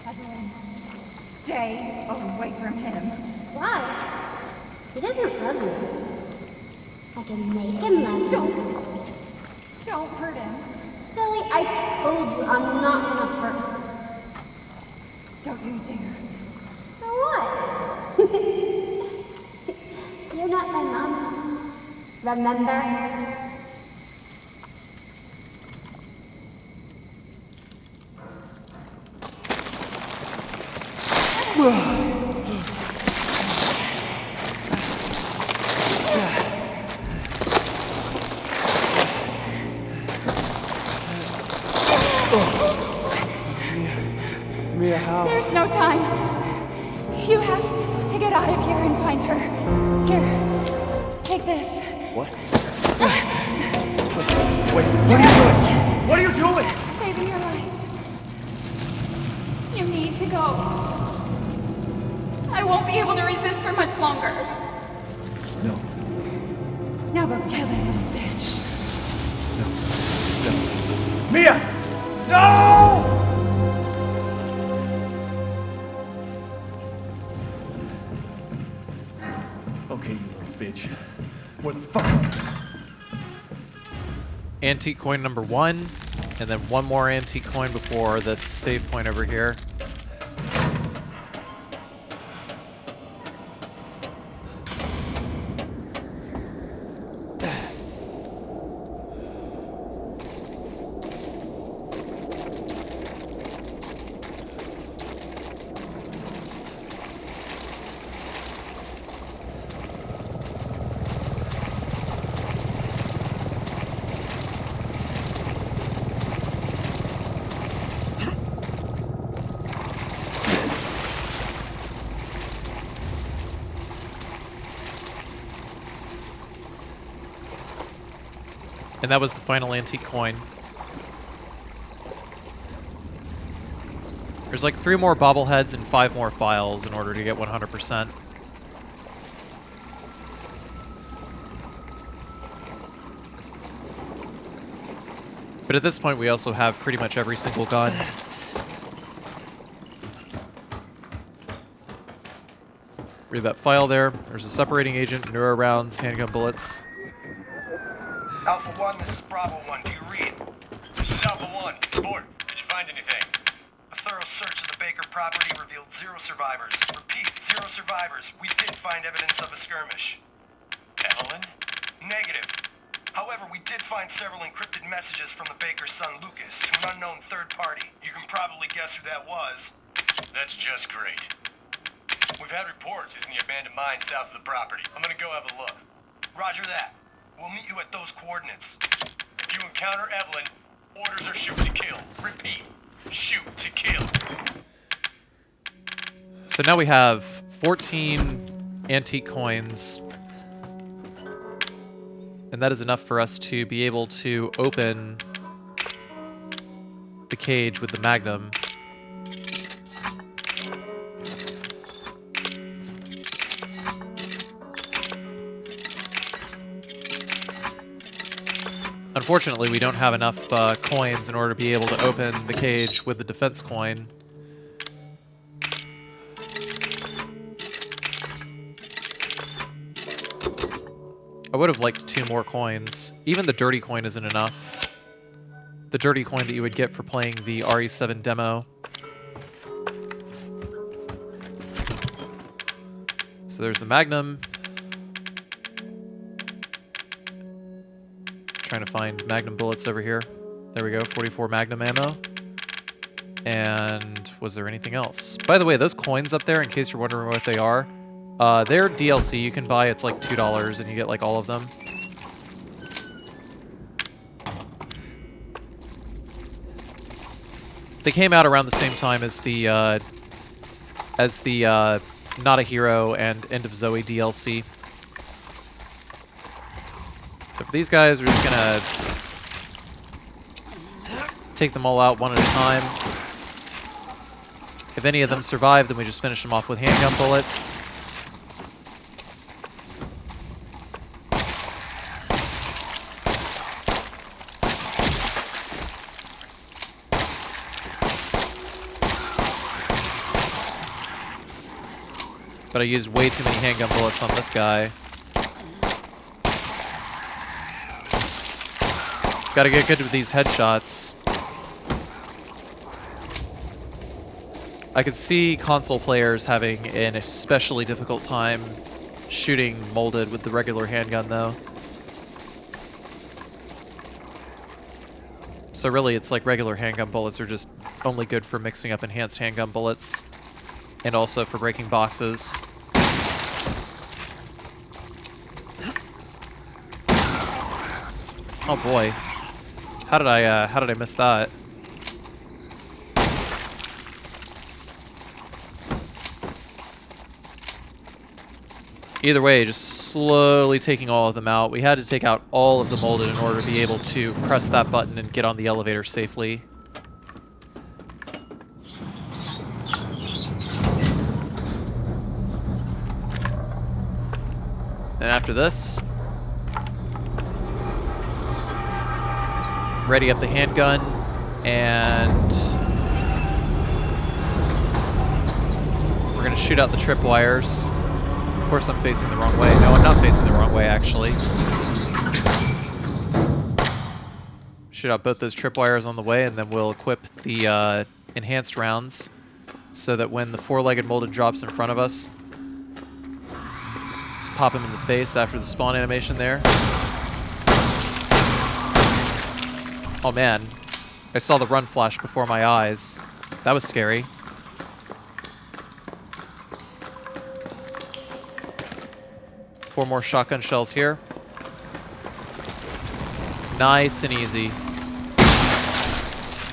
Evelyn, stay away from him.
Why? He doesn't love me. I can make him love me.
Don't hurt him.
Silly, I told you I'm not gonna hurt him.
Don't you dare.
So what? You're not my mama. Remember?
Mia, how?
There's no time. You have to get out of here and find her. Here, take this.
What? Wait, what are you doing? What are you doing?
Saving your life. You need to go. I won't be able to resist for much longer.
No.
Now go kill that little bitch.
No. Mia! No! Okay, you little bitch. What the fuck?
Antique coin number 1, and then 1 more antique coin before this save point over here. And that was the final antique coin. There's like 3 more bobbleheads and 5 more files in order to get 100%. But at this point, we also have pretty much every single gun. Read that file there. There's a separating agent, neuro rounds, handgun bullets.
Alpha 1, this is Bravo 1. Do you read? This is Alpha 1. Report. Did you find anything? A thorough search of the Baker property revealed 0 survivors. Repeat, 0 survivors. We did find evidence of a skirmish. Evelyn? Negative. However, we did find several encrypted messages from the Baker's son Lucas to an unknown third party. You can probably guess who that was. That's just great. We've had reports he's in the abandoned mine south of the property. I'm gonna go have a look. Roger that. We'll meet you at those coordinates. If you encounter Evelyn, orders are shoot to kill. Repeat, shoot to kill.
So now we have 14 antique coins. And that is enough for us to be able to open the cage with the Magnum. Unfortunately, we don't have enough coins in order to be able to open the cage with the defense coin. I would have liked 2 more coins. Even the dirty coin isn't enough. The dirty coin that you would get for playing the RE7 demo. So there's the Magnum. Trying to find Magnum bullets over here. There we go, 44 Magnum ammo. And was there anything else? By the way, those coins up there, in case you're wondering what they are, they're DLC. You can buy, it's like $2 and you get like all of them. They came out around the same time as the Not a Hero and End of Zoe DLC. So for these guys, we're just gonna take them all out one at a time. If any of them survive, then we just finish them off with handgun bullets. But I used way too many handgun bullets on this guy. Gotta get good with these headshots. I could see console players having an especially difficult time shooting molded with the regular handgun, though. So really, it's like regular handgun bullets are just only good for mixing up enhanced handgun bullets and also for breaking boxes. Oh boy. How did I miss that? Either way, just slowly taking all of them out. We had to take out all of the molded in order to be able to press that button and get on the elevator safely. And after this, ready up the handgun, and we're gonna shoot out the tripwires. Of course I'm facing the wrong way. No, I'm not facing the wrong way, actually. Shoot out both those tripwires on the way, and then we'll equip the enhanced rounds so that when the 4-legged molded drops in front of us, just pop him in the face after the spawn animation there. Oh man, I saw the run flash before my eyes. That was scary. Four more shotgun shells here. Nice and easy.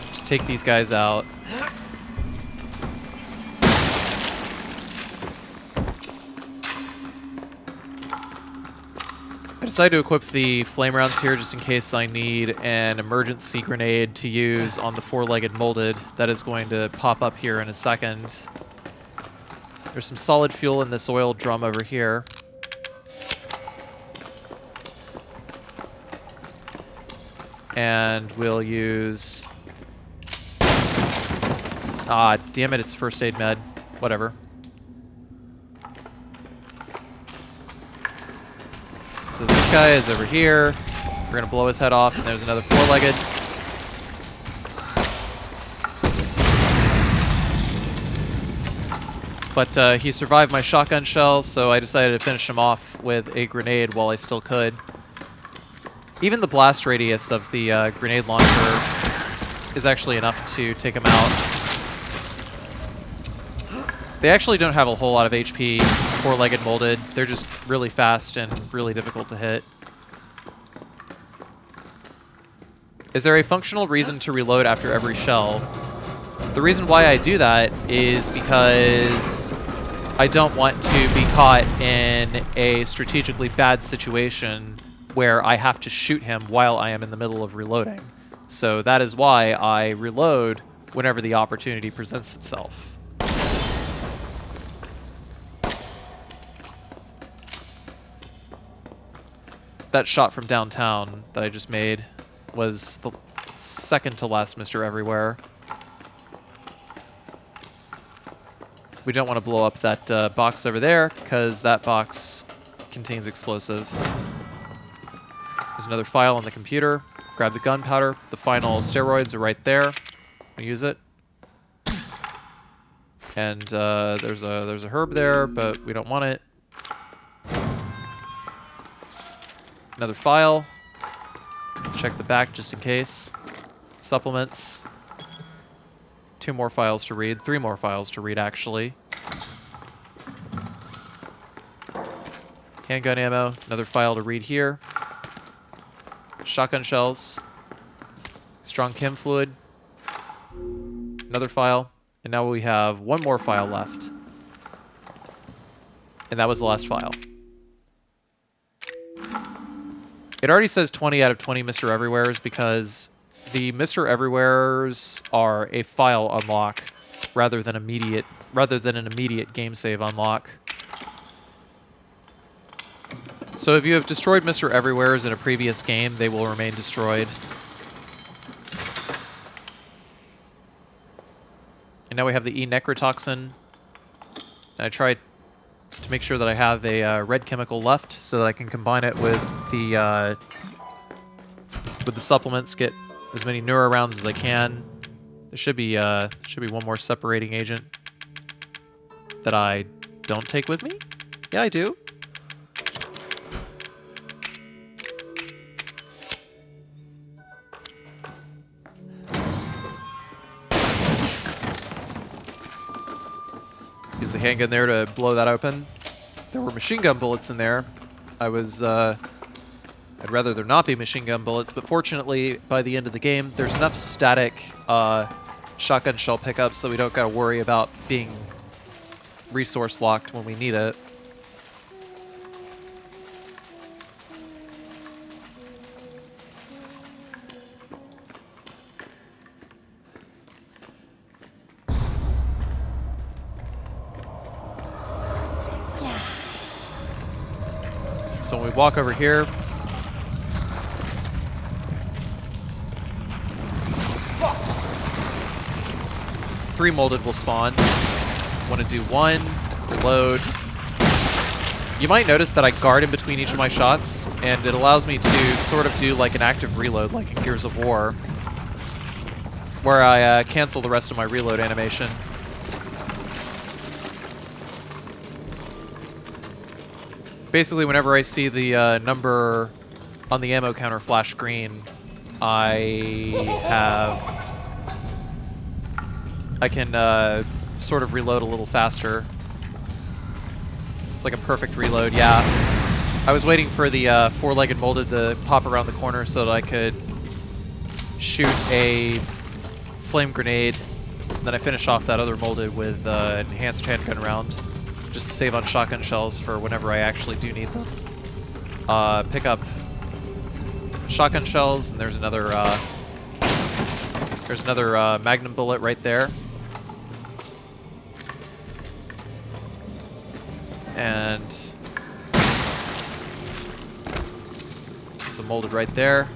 Just take these guys out. I decided to equip the flame rounds here just in case I need an emergency grenade to use on the four-legged molded that is going to pop up here in a second. There's some solid fuel in this oil drum over here. And we'll use... Ah, damn it, it's first aid med. Whatever. So this guy is over here. We're going to blow his head off, and there's another four-legged. But he survived my shotgun shells, so I decided to finish him off with a grenade while I still could. Even the blast radius of the grenade launcher is actually enough to take him out. They actually don't have a whole lot of HP, four-legged molded. They're just really fast and really difficult to hit. Is there a functional reason to reload after every shell? The reason why I do that is because I don't want to be caught in a strategically bad situation where I have to shoot him while I am in the middle of reloading. So that is why I reload whenever the opportunity presents itself. That shot from downtown that I just made was the second to last Mr. Everywhere. We don't want to blow up that box over there because that box contains explosive. There's another file on the computer. Grab the gunpowder. The final steroids are right there. We use it. And there's a herb there, but we don't want it. Another file. Check the back just in case. Supplements. 2 more files to read. 3 more files to read, actually. Handgun ammo. Another file to read here. Shotgun shells. Strong chem fluid. Another file. And now we have 1 more file left. And that was the last file. It already says 20 out of 20 Mr. Everywheres because the Mr. Everywheres are a file unlock rather than an immediate game save unlock. So if you have destroyed Mr. Everywheres in a previous game, they will remain destroyed. And now we have the E-necrotoxin. And I tried to make sure that I have a red chemical left so that I can combine it with the supplements, get as many neuro rounds as I can. There should be 1 more separating agent that I don't take with me. Yeah, I do. Use the handgun there to blow that open. There were machine gun bullets in there. I'd rather there not be machine gun bullets, but fortunately, by the end of the game, there's enough static shotgun shell pickups that we don't gotta worry about being resource locked when we need it. So when we walk over here, three molded will spawn. Want to do 1, reload. You might notice that I guard in between each of my shots, and it allows me to sort of do like an active reload, like in Gears of War, where I cancel the rest of my reload animation. Basically, whenever I see the number on the ammo counter flash green, I can sort of reload a little faster. It's like a perfect reload, yeah. I was waiting for the four-legged molded to pop around the corner so that I could shoot a flame grenade, and then I finish off that other molded with an enhanced handgun round, just to save on shotgun shells for whenever I actually do need them. pick up shotgun shells, and there's another magnum bullet right there. And some molded right there.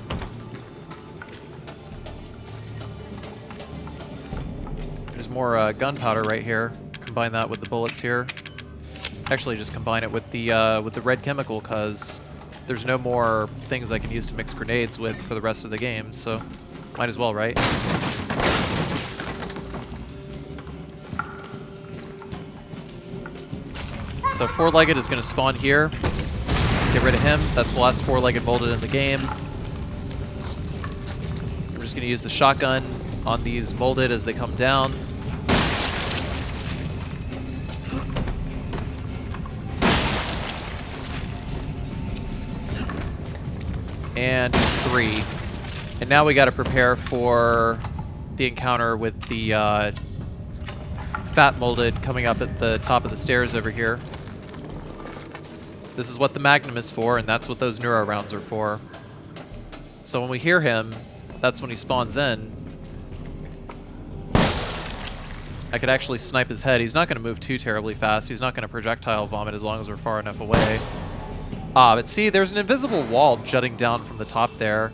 There's more gunpowder right here. Combine that with the bullets here. Actually, just combine it with the red chemical, because there's no more things I can use to mix grenades with for the rest of the game, so might as well, right? So four-legged is going to spawn here. Get rid of him. That's the last four-legged molded in the game. I'm just going to use the shotgun on these molded as they come down. And 3. And now we got to prepare for the encounter with the fat molded coming up at the top of the stairs over here. This is what the Magnum is for, and that's what those neuro rounds are for. So when we hear him, that's when he spawns in. I could actually snipe his head. He's not going to move too terribly fast. He's not going to projectile vomit as long as we're far enough away. Ah, but see, there's an invisible wall jutting down from the top there.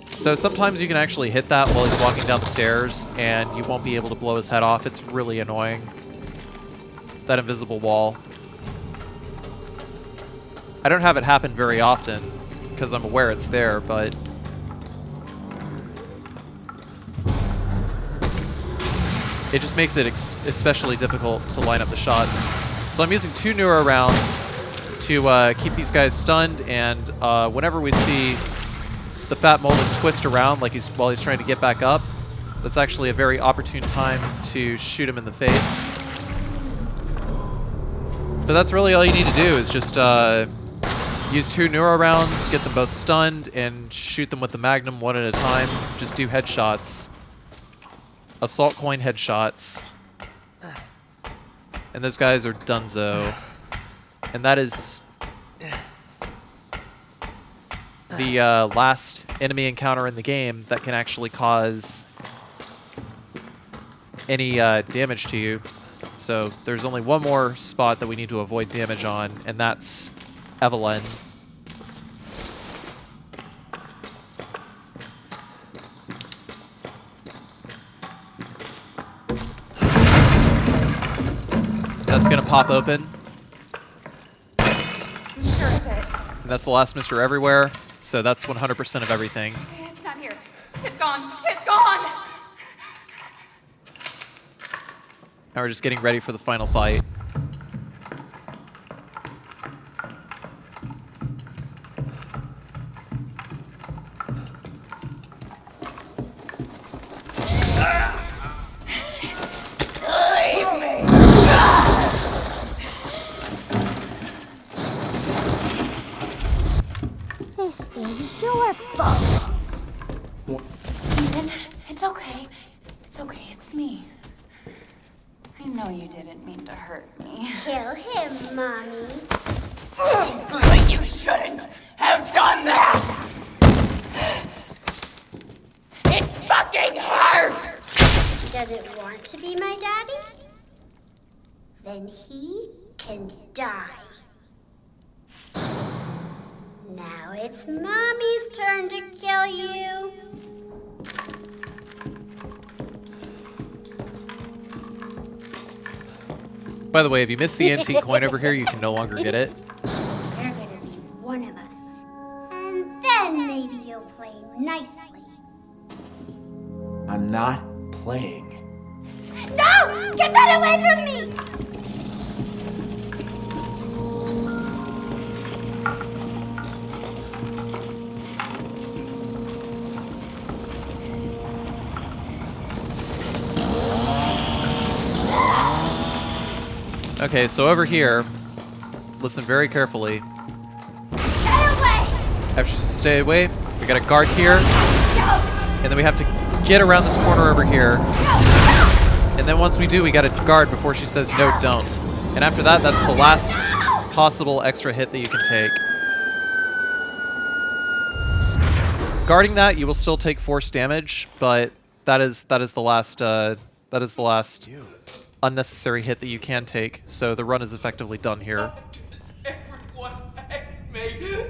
So sometimes you can actually hit that while he's walking down the stairs, and you won't be able to blow his head off. It's really annoying. That invisible wall. I don't have it happen very often, because I'm aware it's there, but... it just makes it especially difficult to line up the shots. So I'm using 2 neuro rounds to keep these guys stunned, and whenever we see the fat molded twist around like while he's trying to get back up, that's actually a very opportune time to shoot him in the face. But that's really all you need to do, is just use 2 neuro rounds, get them both stunned, and shoot them with the Magnum one at a time. Just do headshots. Assault coin headshots. And those guys are donezo. And that is the last enemy encounter in the game that can actually cause any damage to you. So there's only one more spot that we need to avoid damage on, and that's Evelyn. So that's going to pop open.
I'm sure of it.
And that's the last Mr. Everywhere, so that's 100% of everything.
It's not here. It's gone. It's gone!
Now we're just getting ready for the final fight.
Leave me!
This is your fault.
Ethan, it's okay. It's okay. It's me. I know you didn't mean to hurt me.
Kill him, Mommy.
But you shouldn't have done that! It fucking hurts!
Does it want to be my daddy? Then he can die. Now it's Mommy's turn to kill you.
By the way, if you missed the antique coin over here, you can no longer get it.
You're gonna be one of us. And then maybe you'll play nicely.
I'm not playing.
No! Get that away from me!
Okay, so over here, listen very carefully.
Stay away!
After she stay away, we got a guard here, and then we have to get around this corner over here. And then once we do, we got a guard before she says no, don't. And after that, that's the last possible extra hit that you can take. Guarding that, you will still take force damage, but that is the last unnecessary hit that you can take. So the run is effectively done here.
Everyone hate me.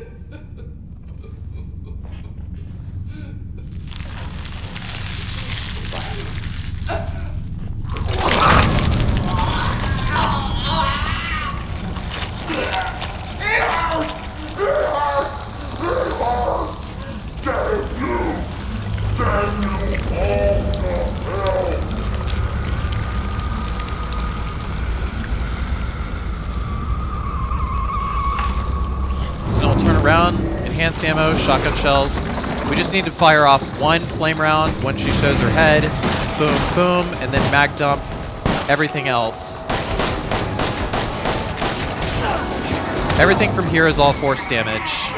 So now we'll turn around, enhanced ammo, shotgun shells. We just need to fire off one flame round when she shows her head. Boom, boom, and then mag dump everything else. Everything from here is all force damage.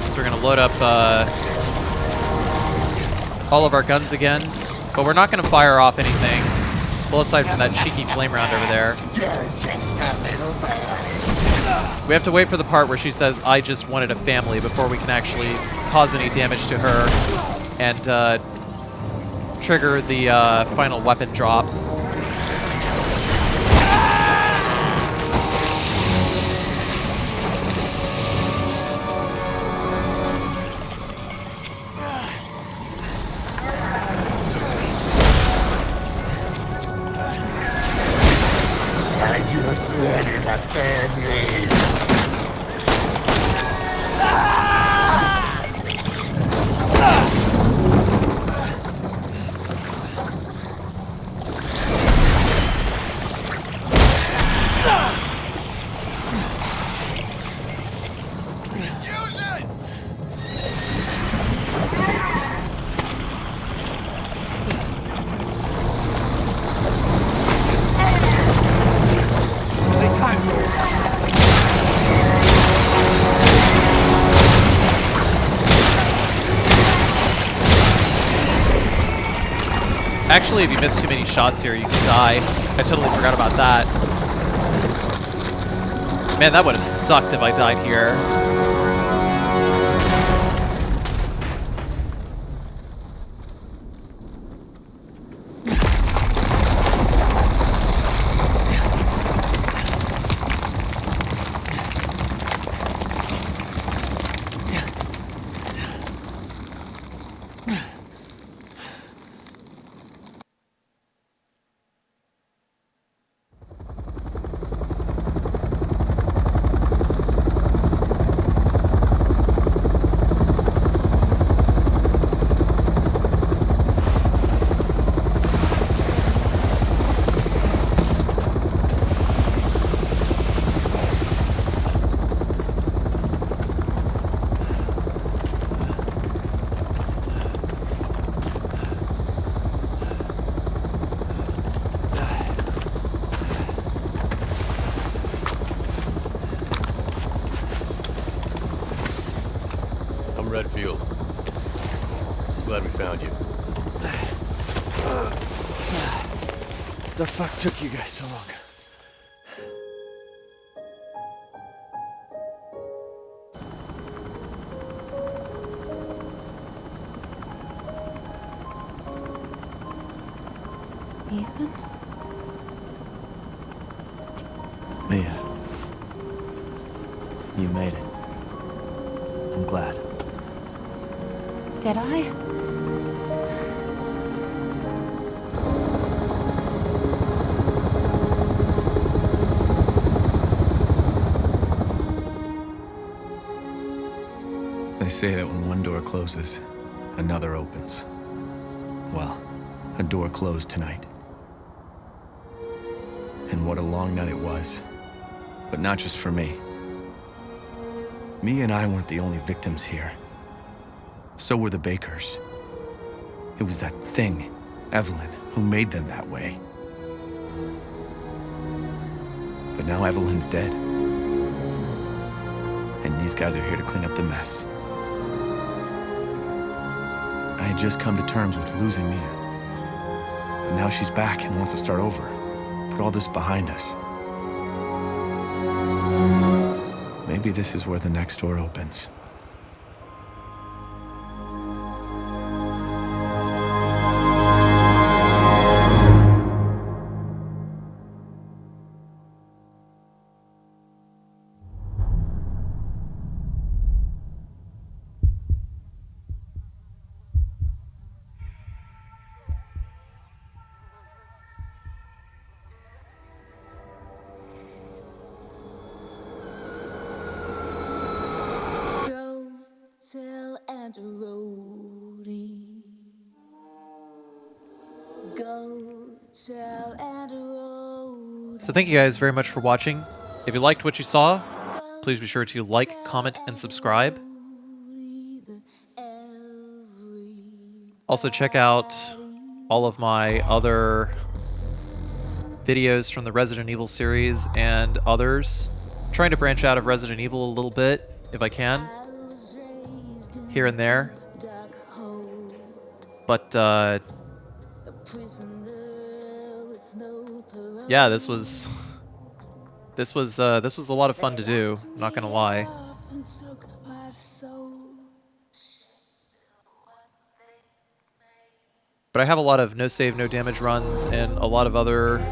So we're gonna load up all of our guns again, but we're not gonna fire off anything. Well, aside from that cheeky flame round over there. We have to wait for the part where she says, "I just wanted a family," before we can actually cause any damage to her and trigger the final weapon drop. Actually, if you miss too many shots here, you can die. I totally forgot about that. Man, that would have sucked if I died here.
Redfield. Glad we found you.
The fuck took you guys so long?
Ethan?
Mia. You made it. I'm glad.
Did I?
They say that when one door closes, another opens. Well, a door closed tonight. And what a long night it was. But not just for me. Mia and I weren't the only victims here. So were the Bakers. It was that thing, Evelyn, who made them that way. But now Evelyn's dead. And these guys are here to clean up the mess. I had just come to terms with losing Mia. But now she's back and wants to start over. Put all this behind us. Maybe this is where the next door opens.
So thank you guys very much for watching. If you liked what you saw, please be sure to like, comment, and subscribe. Also check out all of my other videos from the Resident Evil series and others. I'm trying to branch out of Resident Evil a little bit, if I can, here and there. But yeah, this was a lot of fun to do, I'm not gonna lie. But I have a lot of no save, no damage runs and a lot of other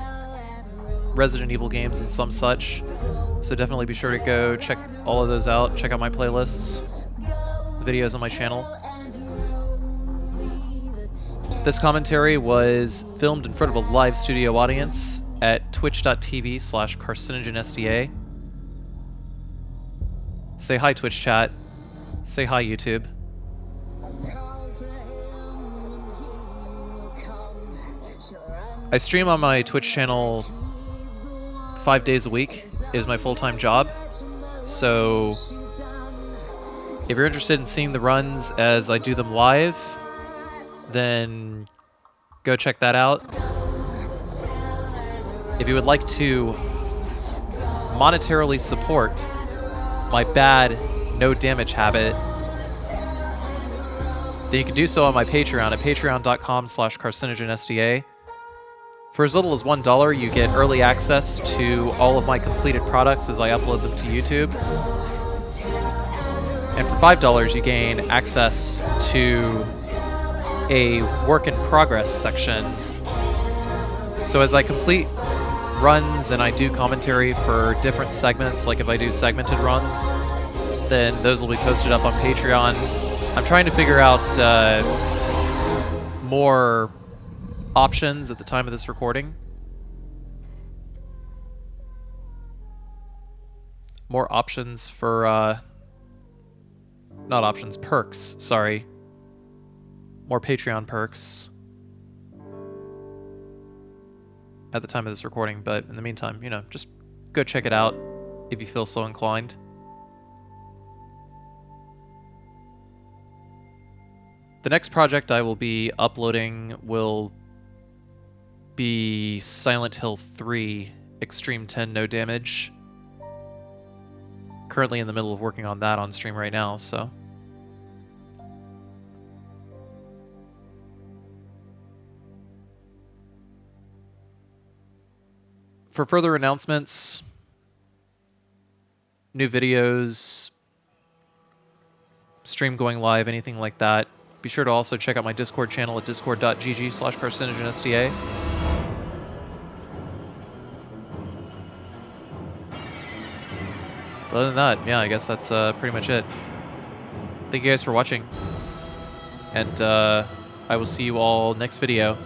Resident Evil games and some such. So definitely be sure to go check all of those out. Check out my playlists, videos on my channel. This commentary was filmed in front of a live studio audience at twitch.tv/carcinogensda. Say hi, Twitch chat. Say hi, YouTube. I stream on my Twitch channel 5 days a week. It is my full-time job. So if you're interested in seeing the runs as I do them live, then go check that out. If you would like to monetarily support my bad no damage habit, then you can do so on my Patreon at patreon.com/carcinogensda. For as little as $1, you get early access to all of my completed products as I upload them to YouTube. And for $5, you gain access to a work in progress section. So as I complete runs and I do commentary for different segments, like if I do segmented runs, then those will be posted up on Patreon. I'm trying to figure out more options at the time of this recording. More options for, not options, perks, sorry. More Patreon perks at the time of this recording, but in the meantime, you know, just go check it out if you feel so inclined. The next project I will be uploading will be Silent Hill 3 Extreme 10 No Damage. Currently in the middle of working on that on stream right now, so. For further announcements, new videos, stream going live, anything like that, be sure to also check out my Discord channel at discord.gg/carcinogensda. But other than that, yeah, I guess that's pretty much it. Thank you guys for watching. And I will see you all next video.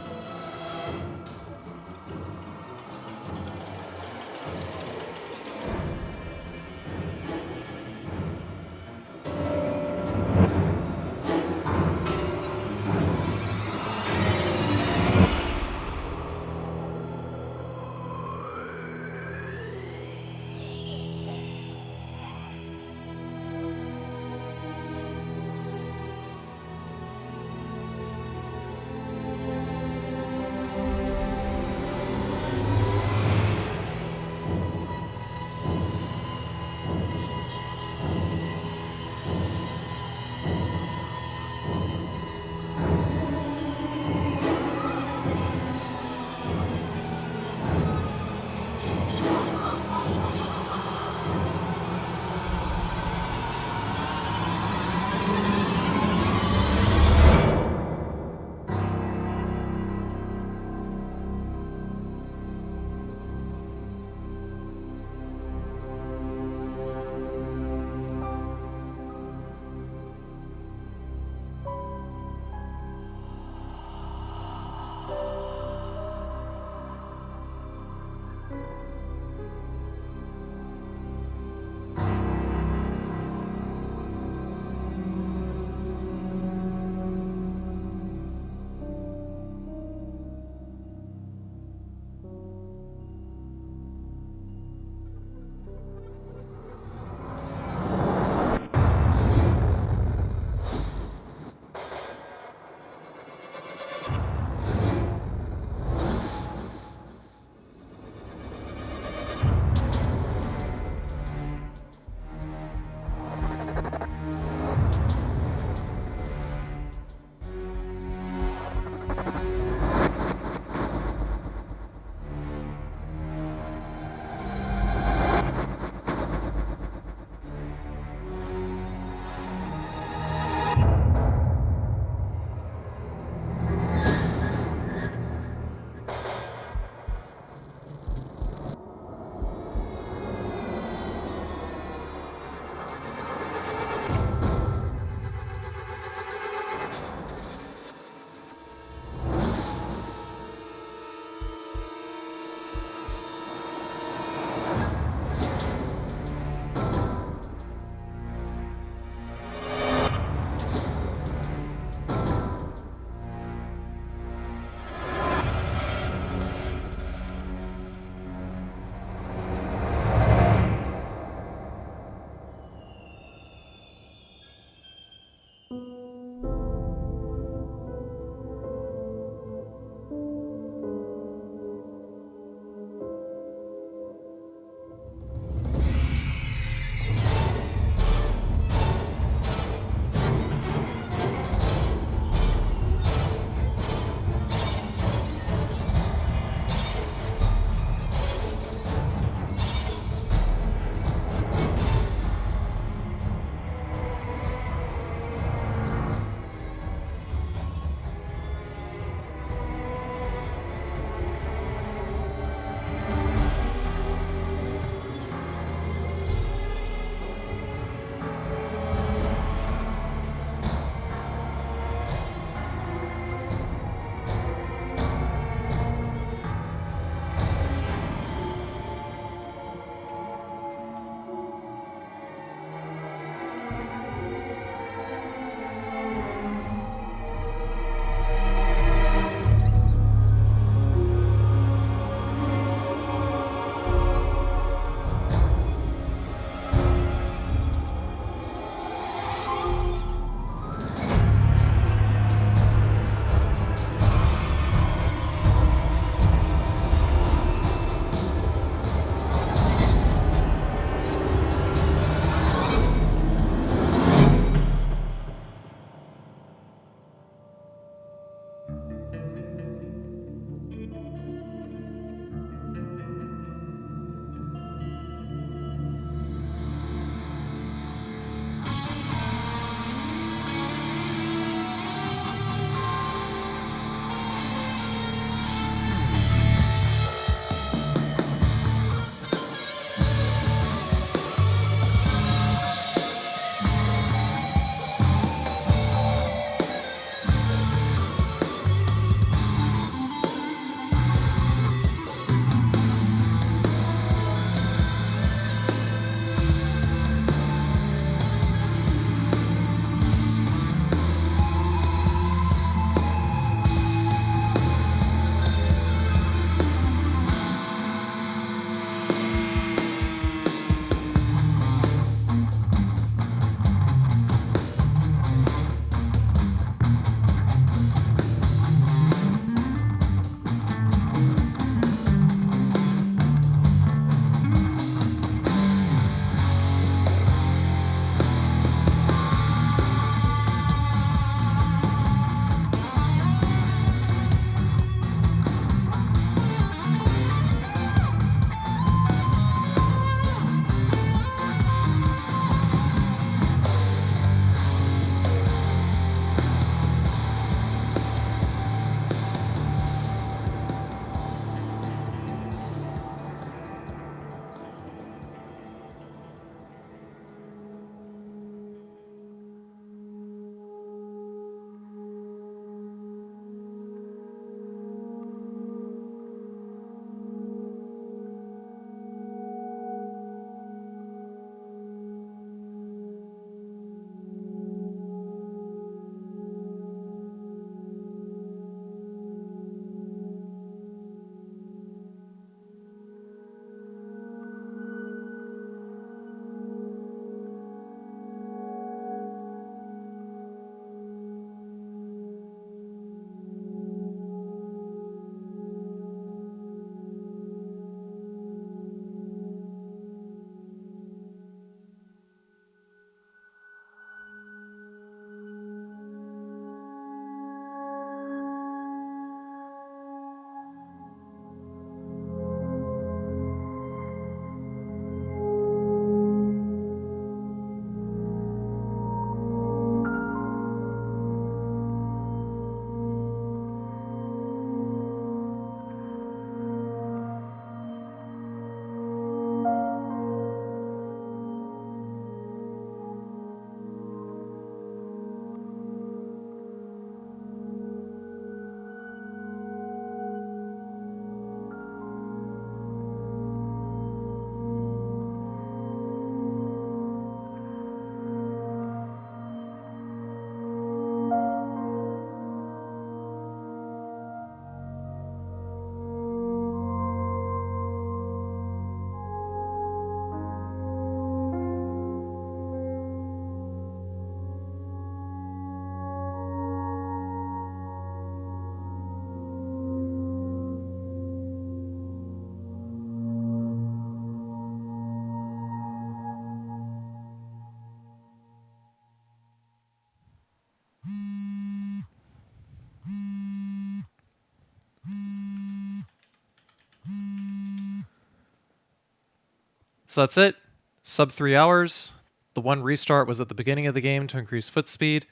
So that's it. Sub 3 hours. The one restart was at the beginning of the game to increase foot speed.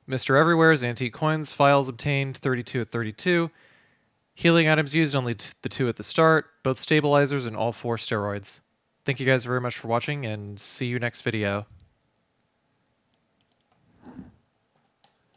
Mr. Everywhere's antique coins, files obtained 32 at 32. Healing items used, only the 2 at the start. Both stabilizers and all 4 steroids. Thank you guys very much for watching, and see you next video.